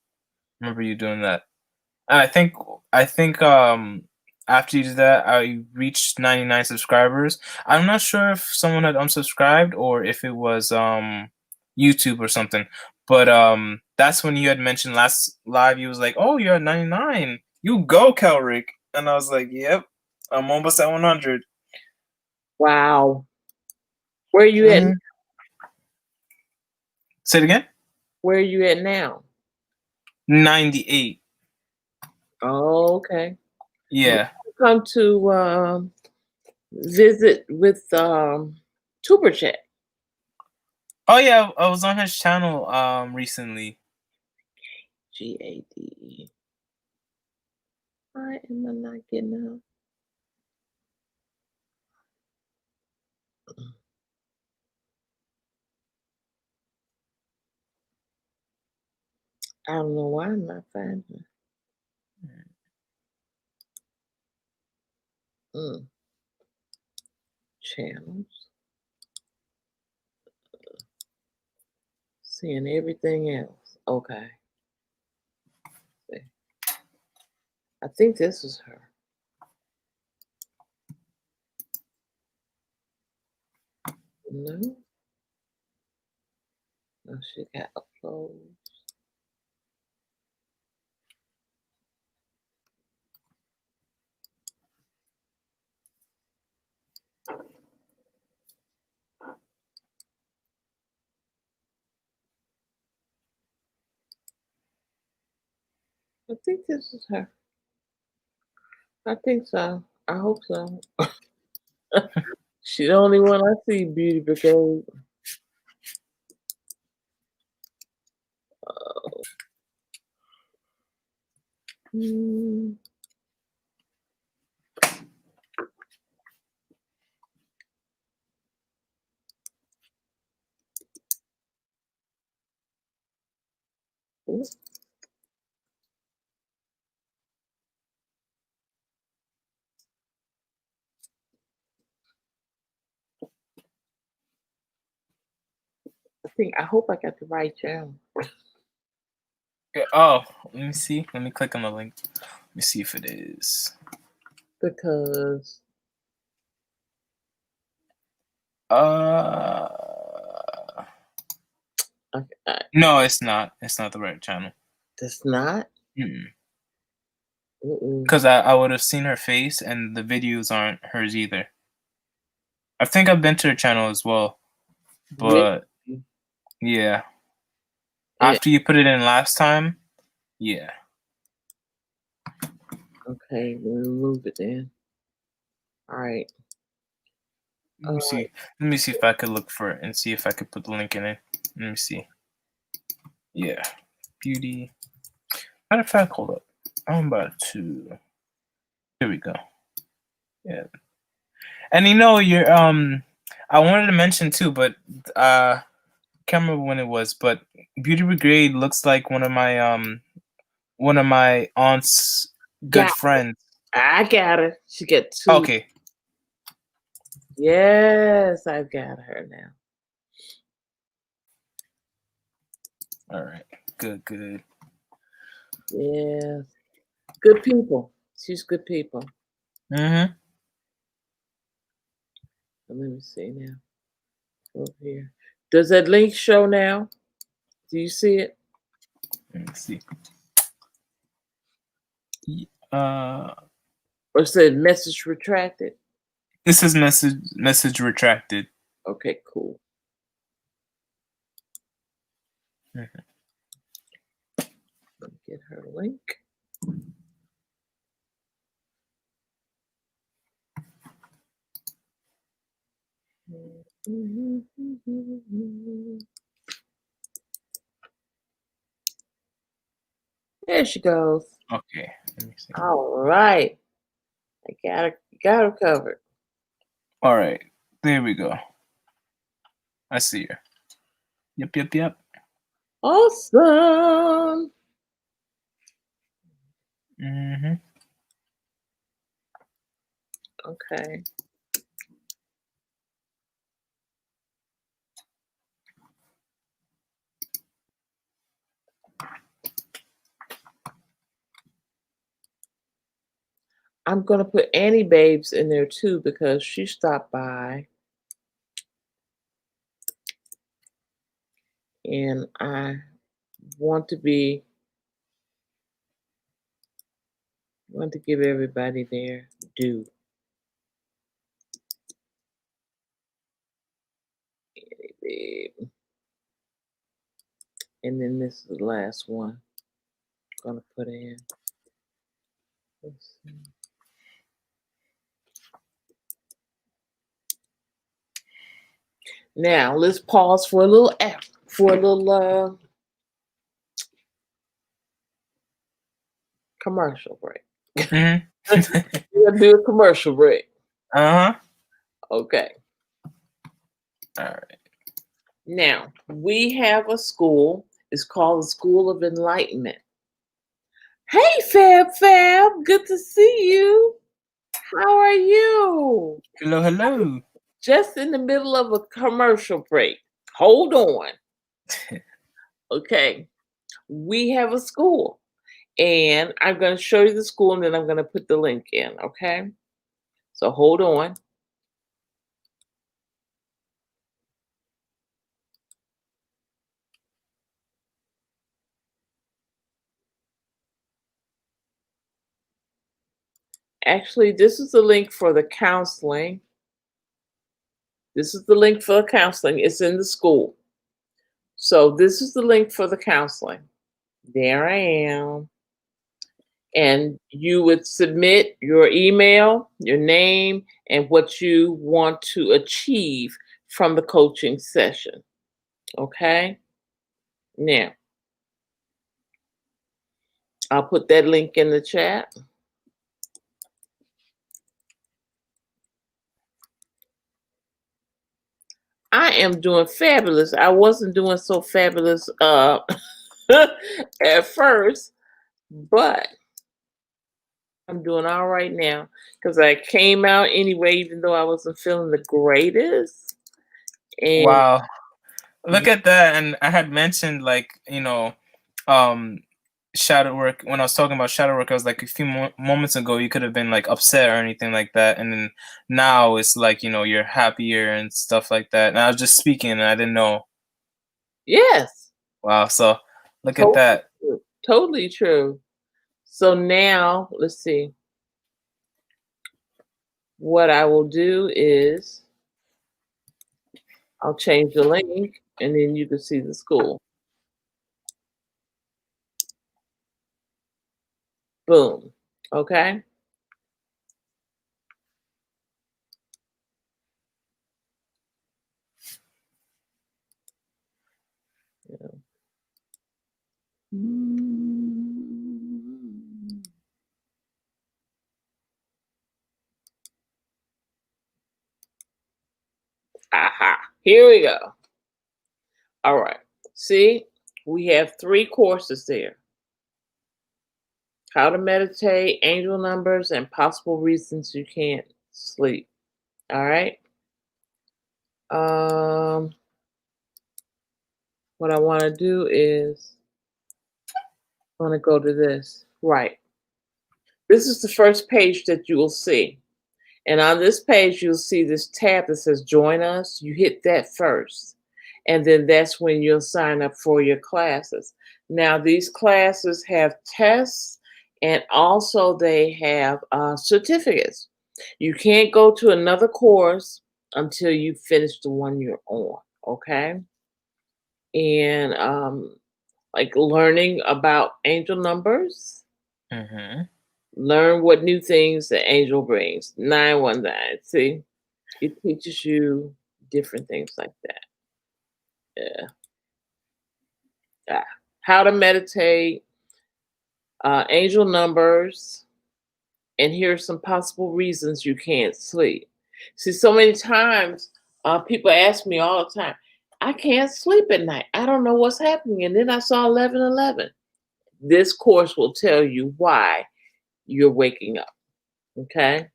Remember you doing that. And I think after you did that I reached 99 subscribers. I'm not sure if someone had unsubscribed or if it was YouTube or something. But that's when you had mentioned last live you was like, "Oh, you're at 99. You go, Kelrick." And I was like, "Yep. I'm almost at 100." Wow. Where are you at? Mm-hmm. Say it again. Where are you at now? 98. Oh, okay. Yeah. Come to visit with Tuber Chat. Oh yeah, I was on his channel recently. GADE. Why am I not getting up? I don't know why I'm not finding it. Channels. Seeing everything else. Okay. See. I think this is her. No. No, she got uploads. I think this is her. I think so. I hope so. She's the only one I see, Beauty Brigade. Mm. Ooh. I hope I got the right channel. Oh, let me see. Let me click on the link. Let me see if it is. Because No, it's not. It's not the right channel. that's not. Because I would have seen her face, and the videos aren't hers either. I think I've been to her channel as well, but Really? yeah. After you put it in last time, yeah. Okay, let me move it then. All right. Let me see. Let me see if I could look for it and see if I could put the link in it. Let me see. Yeah, beauty. Matter of fact, hold up. I'm about to. Here we go. Yeah, and you're I wanted to mention too, but can't remember when it was. But Beauty Brigade looks like one of my aunt's good Got friends. I got her. She got 2. Okay. Yes, I've got her now. All right. Good. Yes. Good people. She's good people. Mm-hmm. Let me see now. Over here. Does that link show now? Do you see it? Let me see. Or said message retracted? This is message retracted. Okay, cool. Mm-hmm. Let me get her link. There she goes. Okay. Let me see. All right. I got her covered. All right. There we go. I see her. Yep. Awesome. Mm-hmm. Okay. I'm going to put Annie Babes in there too because she stopped by. And I want to give everybody their due. Annie Babe. And then this is the last one I'm going to put in. Let's see. Now let's pause for a little commercial break. Mm-hmm. We're gonna do a commercial break. Uh-huh. Okay. All right. Now we have a school. It's called the School of Enlightenment. Hey, Fab, good to see you. How are you? Hello. Just in the middle of a commercial break. Hold on. Okay. We have a school. And I'm going to show you the school and then I'm going to put the link in, okay? So hold on. Actually, this is the link for the counseling. This is the link for the counseling. It's in the school. So this is the link for the counseling. There I am. And you would submit your email, your name, and what you want to achieve from the coaching session. Okay? Now, I'll put that link in the chat. I am doing fabulous. I wasn't doing so fabulous at first, but I'm doing all right now because I came out anyway, even though I wasn't feeling the greatest. And Wow. Look at that. And I had mentioned shadow work. When I was talking about shadow work, I was like a few moments ago you could have been like upset or anything like that, and then now it's like you're happier and stuff like that. And I was just speaking and I didn't know. yes, Wow. So look at totally that. true. Totally true. So now let's see. What I will do is I'll change the link and then you can see the school. Boom. Okay. Here we go. All right. See, we have 3 courses there. How to meditate, angel numbers, and possible reasons you can't sleep. All right. What I want to do is I want to go to this. Right. This is the first page that you will see. And on this page, you'll see this tab that says join us. You hit that first. And then that's when you'll sign up for your classes. Now, these classes have tests and also they have certificates. You can't go to another course until you finish the one you're on, okay? And like learning about angel numbers, learn what new things the angel brings. 919. See, it teaches you different things like that. Yeah. How to meditate, angel numbers, and here's some possible reasons you can't sleep. See, so many times people ask me all the time, I can't sleep at night. I don't know what's happening. And then I saw 1111. This course will tell you why you're waking up. Okay.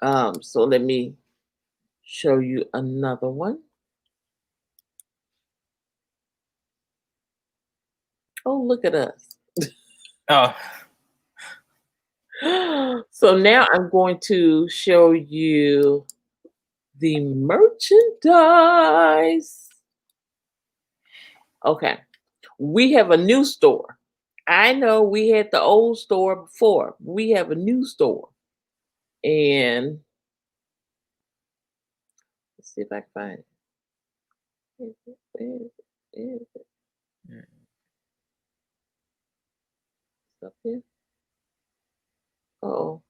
So let me show you another one. Oh, look at us. Oh. So now I'm going to show you the merchandise. Okay. We have a new store. I know we had the old store before. We have a new store. And let's see if I can find it. Where is it? It's up here. Oh.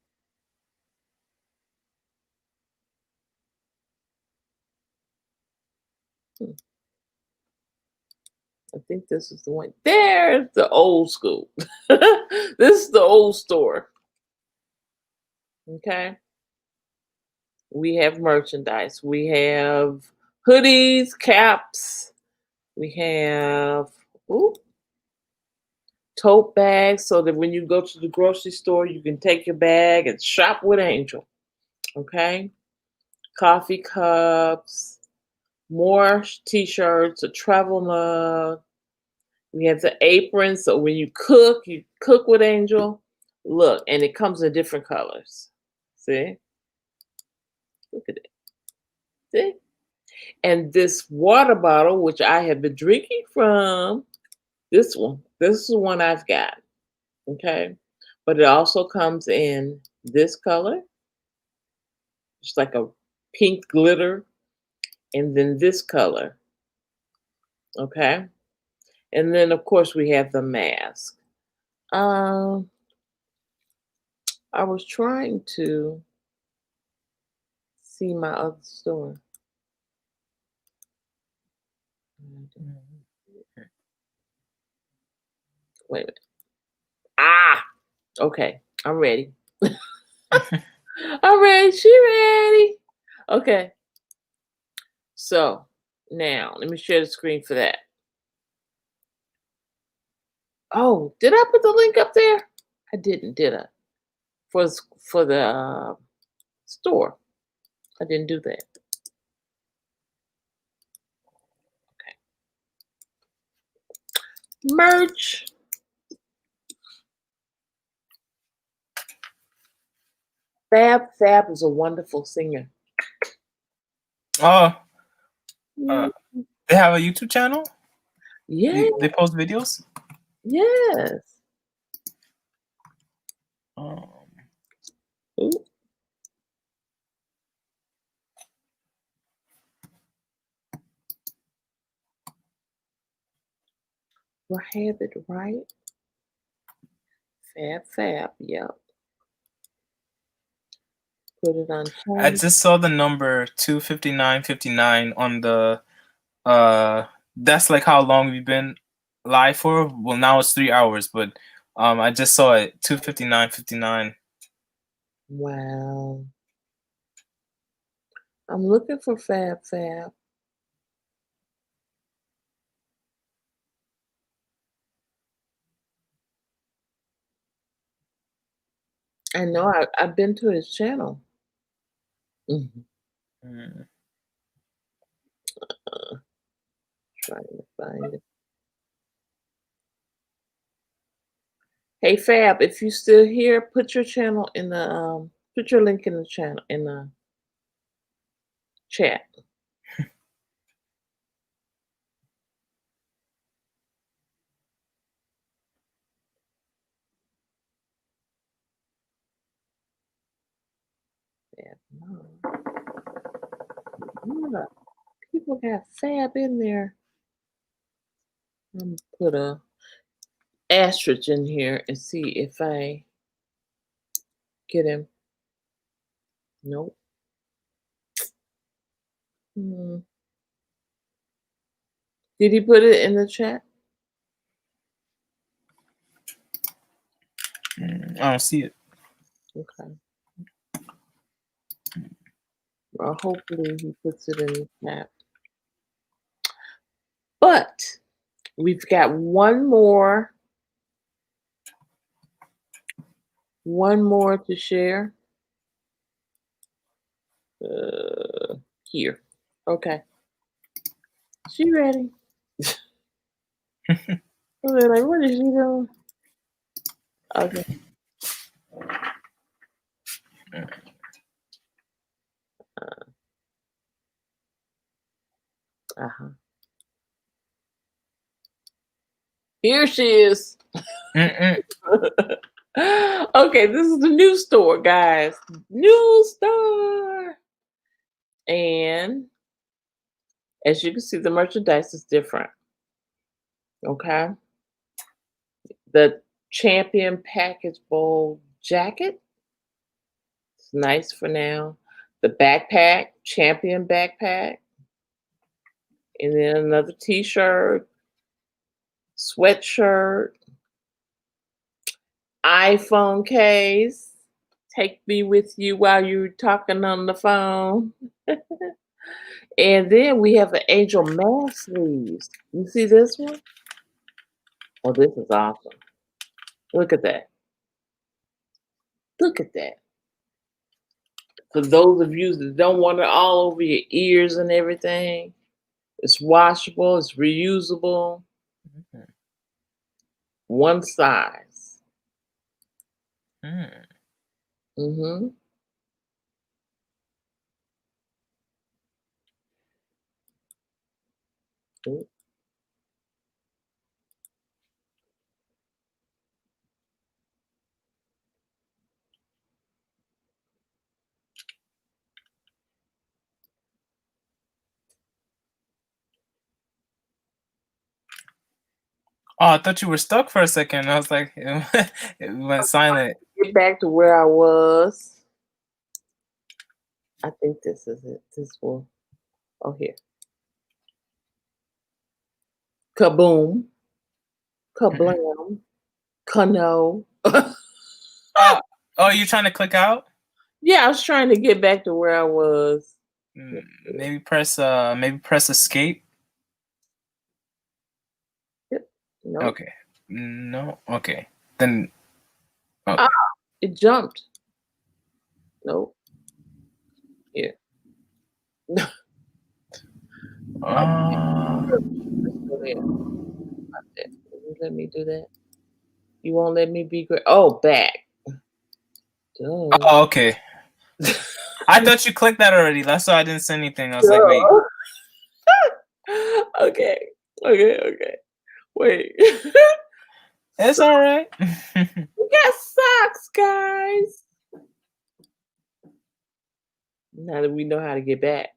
I think this is the one. There's the old school. This is the old store. Okay. We have merchandise. We have hoodies, caps. We have tote bags so that when you go to the grocery store, you can take your bag and shop with Angel. Okay. Coffee cups, more t-shirts, a travel mug. We have the apron, so when you cook with Angel. Look, and it comes in different colors. See? Look at it. See? And this water bottle, which I have been drinking from, this is the one I've got. Okay? But it also comes in this color. It's like a pink glitter. And then this color. Okay? And then, of course, we have the mask. I was trying to see my other store. Wait a minute. Okay. I'm ready. I'm ready. She ready. Okay. So now let me share the screen for that. Oh, did I put the link up there? I didn't, did I? For the store. I didn't do that. Okay. Merch. Fab is a wonderful singer. Oh. They have a YouTube channel? Yeah. They post videos? Yes. Ooh. Do I have it right? Fab. Yep. Put it on. I just saw the number 25959 on the that's like how long we've been live for. Well, now it's 3 hours, but I just saw it 25959. Wow. I'm looking for Fab Fab. I know I've been to his channel. Mhm. Trying to find it. Hey Fab, if you still here, put your channel in the put your link in the channel in the chat. Fab, no. Look, people got Fab in there. I'm gonna put a asterisk in here and see if I get him. Nope. Hmm. Did he put it in the chat? I don't see it. Okay. Well, hopefully he puts it in the chat. But we've got one more to share. Here. Okay. She ready. They're like, what is she doing? Okay. Uh-huh. Here she is. Okay, this is the new store, guys. New store. And as you can see, the merchandise is different. Okay. The Champion Package Bowl jacket. It's nice for now. The backpack, Champion backpack. And then another t-shirt, sweatshirt, iPhone case. Take me with you while you're talking on the phone. And then we have the Angel mask sleeves. You see this one? Oh, this is awesome. Look at that. Look at that. For those of you that don't want it all over your ears and everything, it's washable, it's reusable. One size. Mm-hmm. Oh, I thought you were stuck for a second. I was like, it went silent. Get back to where I was. I think this is it. This one. Oh, here. Kaboom. Kablam. Kano. Oh, you trying to click out? Yeah, I was trying to get back to where I was. Maybe press escape. Yep. Nope. Okay. No. Okay. Then. Oh. Ah, it jumped. Nope. Here. Let's go there. Let me do that. You won't let me be great. Oh, back. Duh. Oh, okay. I thought you clicked that already. That's why I didn't say anything. I was like, wait. Okay. Wait. It's all right. We got socks, guys. Now that we know how to get back,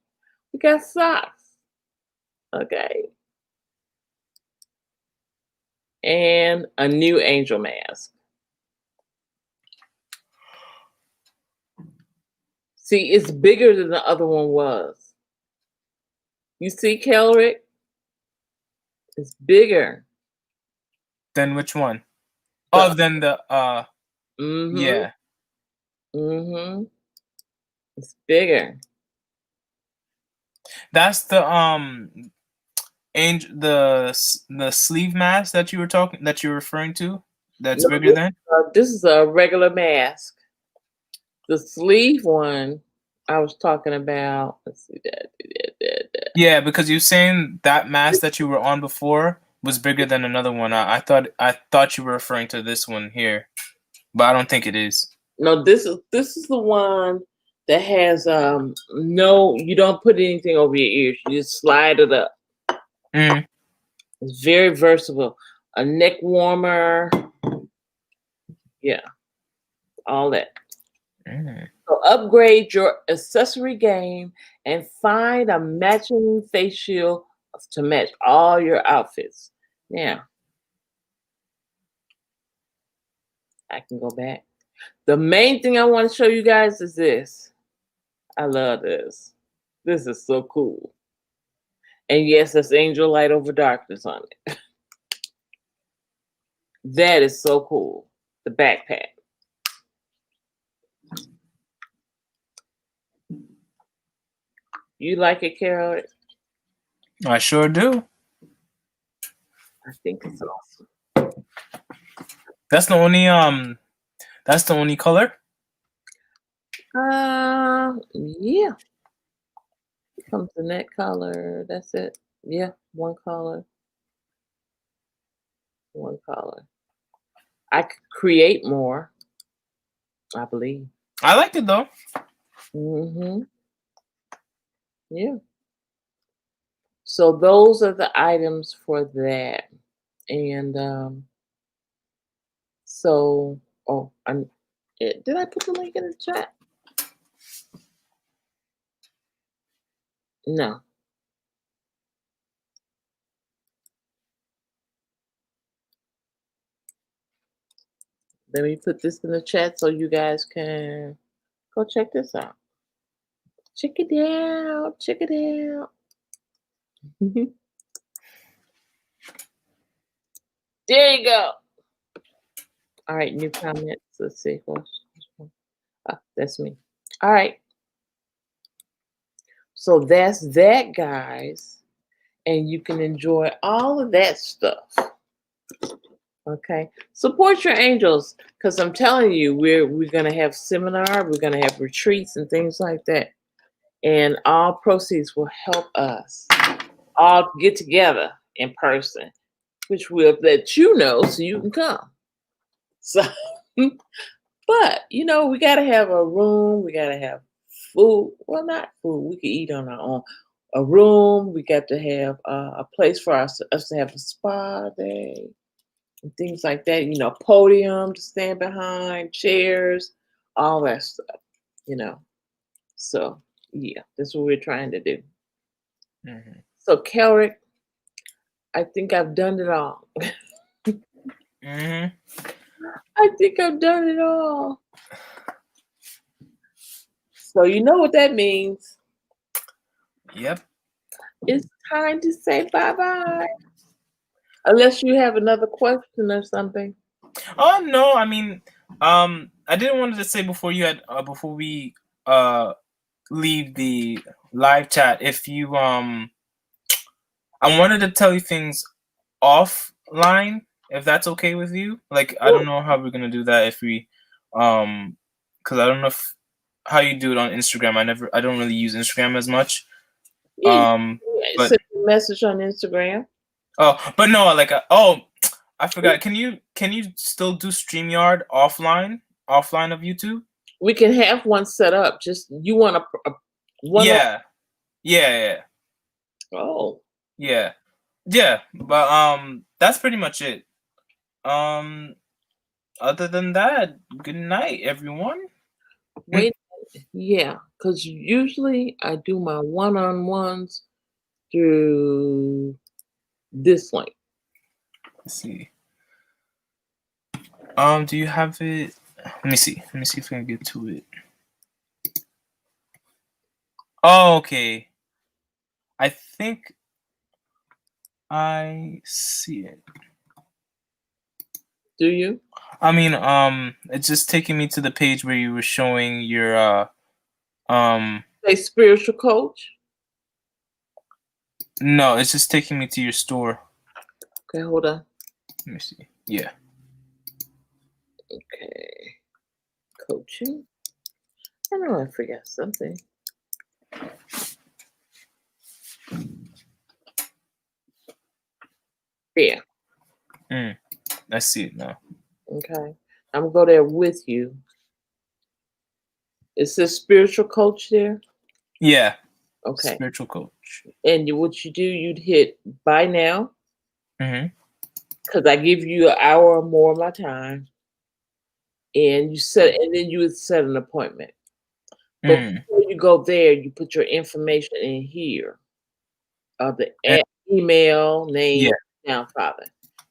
we got socks. Okay. And a new angel mask. See, it's bigger than the other one was. You see, Kelrick? It's bigger. Then which one? Oh, then the Mm-hmm. yeah. Mm-hmm. It's bigger. That's the angel, the sleeve mask that you were referring to. That's No, bigger than. this is a regular mask. The sleeve one I was talking about. Let's see that. Yeah, because you're saying that mask that you were on before was bigger than another one. I thought you were referring to this one here, but I don't think it is. No, this is the one that has no. You don't put anything over your ears. You just slide it up. Mm. It's very versatile. A neck warmer. Yeah, all that. Mm. So upgrade your accessory game and find a matching face shield to match all your outfits. Now, I can go back. The main thing I want to show you guys is this. I love this. This is so cool. And yes, that's Angel Light Over Darkness on it. That is so cool. The backpack. You like it, Carol? I sure do. I think it's awesome. That's the only color. Yeah. It comes in that color. That's it. Yeah, one color. One color. I could create more, I believe. I like it though. Mm-hmm. Yeah. So those are the items for that. And so did I put the link in the chat? No. Let me put this in the chat so you guys can go check this out. Check it out. Check it out. There you go. All right, new comments. Let's see. That's me. All right. So that's that, guys. And you can enjoy all of that stuff. Okay. Support your angels, because I'm telling you, we're gonna have seminar, we're gonna have retreats and things like that. And all proceeds will help us all get together in person, which will let you know so you can come. So but we gotta have a room, we gotta have food. Well, not food, we can eat on our own. A room, we got to have a place for us to have a spa day and things like that. Podium to stand behind, chairs, all that stuff. So yeah, that's what we're trying to do. Mm-hmm. So Kelrick, I think I've done it all. Mm-hmm. I think I've done it all. So you know what that means. Yep. It's time to say bye-bye. Unless you have another question or something. Oh no, I mean, I didn't want to say before we leave the live chat, if you I wanted to tell you things offline, if that's okay with you. Like, I don't know how we're gonna do that if we because I don't know how you do it on Instagram. I don't really use Instagram as much. Yeah, But send a message on Instagram. but no, like I forgot. Can you still do StreamYard offline of YouTube? We can have one set up. Just you want a one. Yeah. Oh. Yeah. But that's pretty much it. Other than that, good night, everyone. Wait, yeah, because usually I do my one-on-ones through this link. Let's see. Do you have it? Let me see. Let me see if I can get to it. Oh, okay. I think I see it. Do you? I mean, it's just taking me to the page where you were showing your A spiritual coach. No, it's just taking me to your store. Okay, hold on. Let me see. Yeah. Okay. Coaching. I know I forgot something. Yeah. I see it now. Okay. I'm gonna go there with you. It says spiritual coach there. Yeah. Okay. Spiritual coach. And what you do, you'd hit buy now. Mm-hmm. Because I give you an hour or more of my time. And then you would set an appointment. But before you go there, you put your information in here. The email, name, father,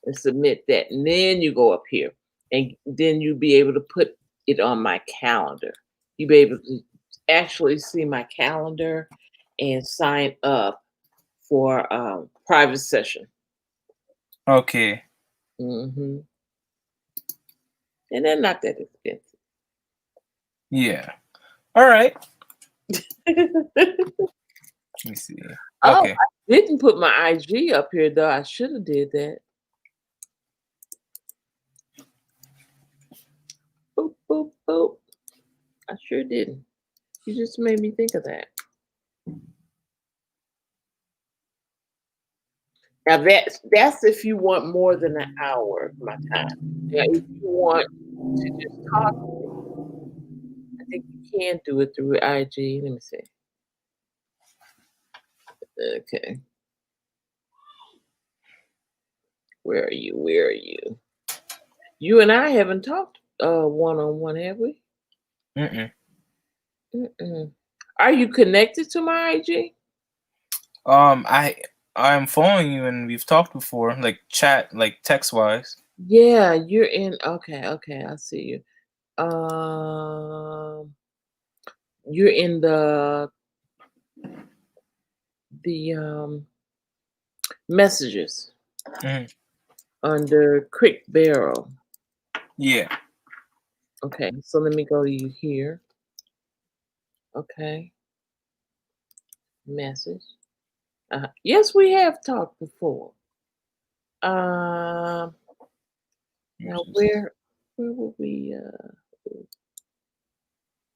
and submit that. And then you go up here. And then you'll be able to put it on my calendar. You'll be able to actually see my calendar and sign up for private session. Okay. Mm-hmm. And they're not that expensive. Yeah. All right. Let me see. Okay. I didn't put my IG up here though. I should have did that. Boop, boop, boop. I sure didn't. You just made me think of that. Now that's if you want more than an hour of my time. Now if you want to just talk, I think you can do it through IG. Let me see. Okay. Where are you? Where are you? You and I haven't talked one-on-one, have we? Mm-mm. Are you connected to my IG? I'm following you and we've talked before, like chat, like text wise. Yeah, you're in. Okay, I see you. You're in the messages under Crick Barrel. Yeah. Okay, so let me go to you here. Okay. Message. Yes, we have talked before. Now where will we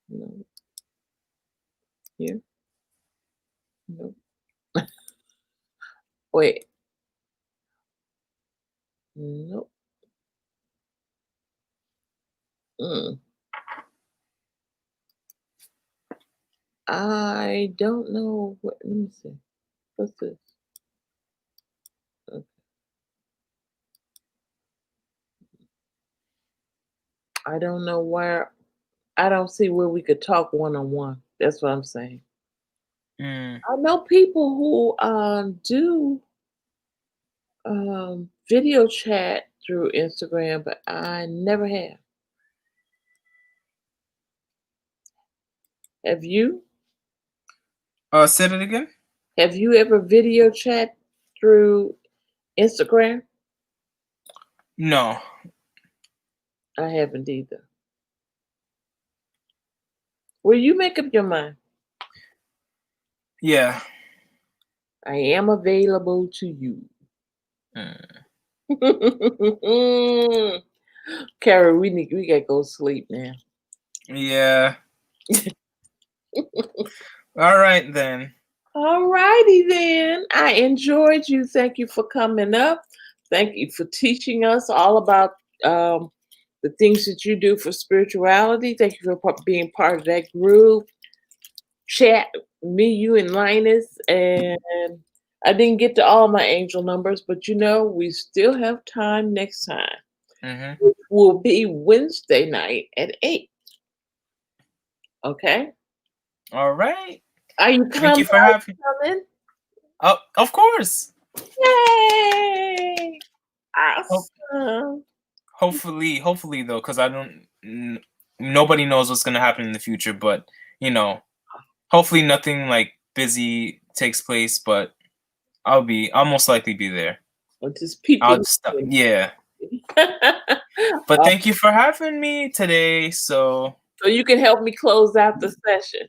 no. Here? Nope. Wait. Nope. I don't know what. Let me see. What's this? Okay. I don't know where. I don't see where we could talk one-on-one. That's what I'm saying. I know people who do video chat through Instagram, but I never have. Have you? Say it again. Have you ever video chat through Instagram? No. I haven't either. Will you make up your mind? Yeah. I am available to you. Carrie, we gotta go sleep now. Yeah. All right then. All righty then. I enjoyed you. Thank you for coming up. Thank you for teaching us all about the things that you do for spirituality. Thank you for being part of that group chat. Me, you, and Linus. And I didn't get to all my angel numbers, but we still have time next time. Which will be Wednesday night at 8. Okay? All right. Are you coming? Thank you for having me. Oh, of course. Yay! Awesome. Hopefully though, because I don't. Nobody knows what's gonna happen in the future, but hopefully nothing like busy takes place. But I'll most likely be there. Just people. Yeah. But thank you for having me today. So you can help me close out the session.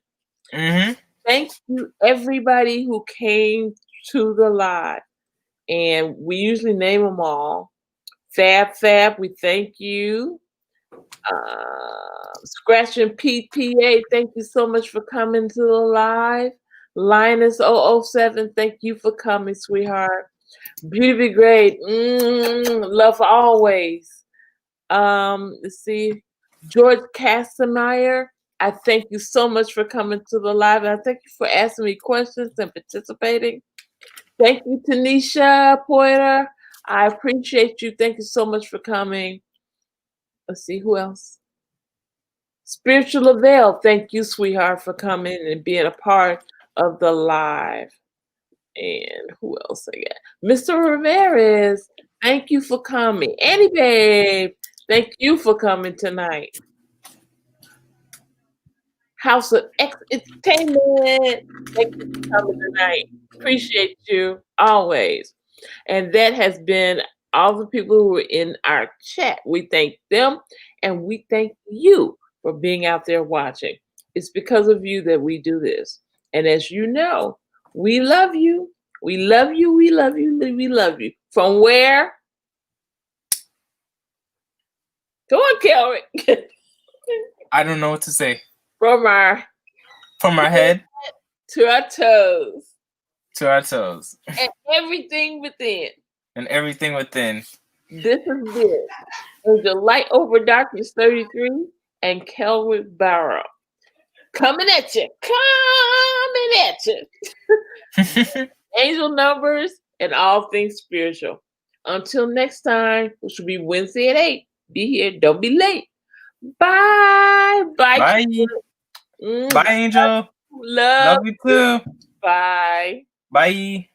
Thank you, everybody who came to the live. And we usually name them all. Fab, we thank you. Scratch and PPA, thank you so much for coming to the live. Linus 007, thank you for coming, sweetheart. Beauty be great. Love always. Let's see. George Castameyer, I thank you so much for coming to the live. And I thank you for asking me questions and participating. Thank you, Tanisha Poiter. I appreciate you. Thank you so much for coming. Let's see, who else? Spiritual Avail, thank you, sweetheart, for coming and being a part of the live. And who else I got? Mr. Ramirez, thank you for coming. Annie Babe, thank you for coming tonight. House of X Entertainment, thank you for coming tonight. Appreciate you always. And that has been all the people who were in our chat. We thank them and we thank you for being out there watching. It's because of you that we do this. And as you know, we love you. We love you. We love you. We love you. From where? Come on, Kelly. I don't know what to say. From our head to our toes. To our toes. And everything within. And everything within. This is it. It's the Lightoverdarkness33 and Kelvin Barrow. Coming at you. Angel numbers and all things spiritual. Until next time, which will be Wednesday at 8. Be here. Don't be late. Bye. Bye. Bye, Angel. Love you too. Bye. Bye.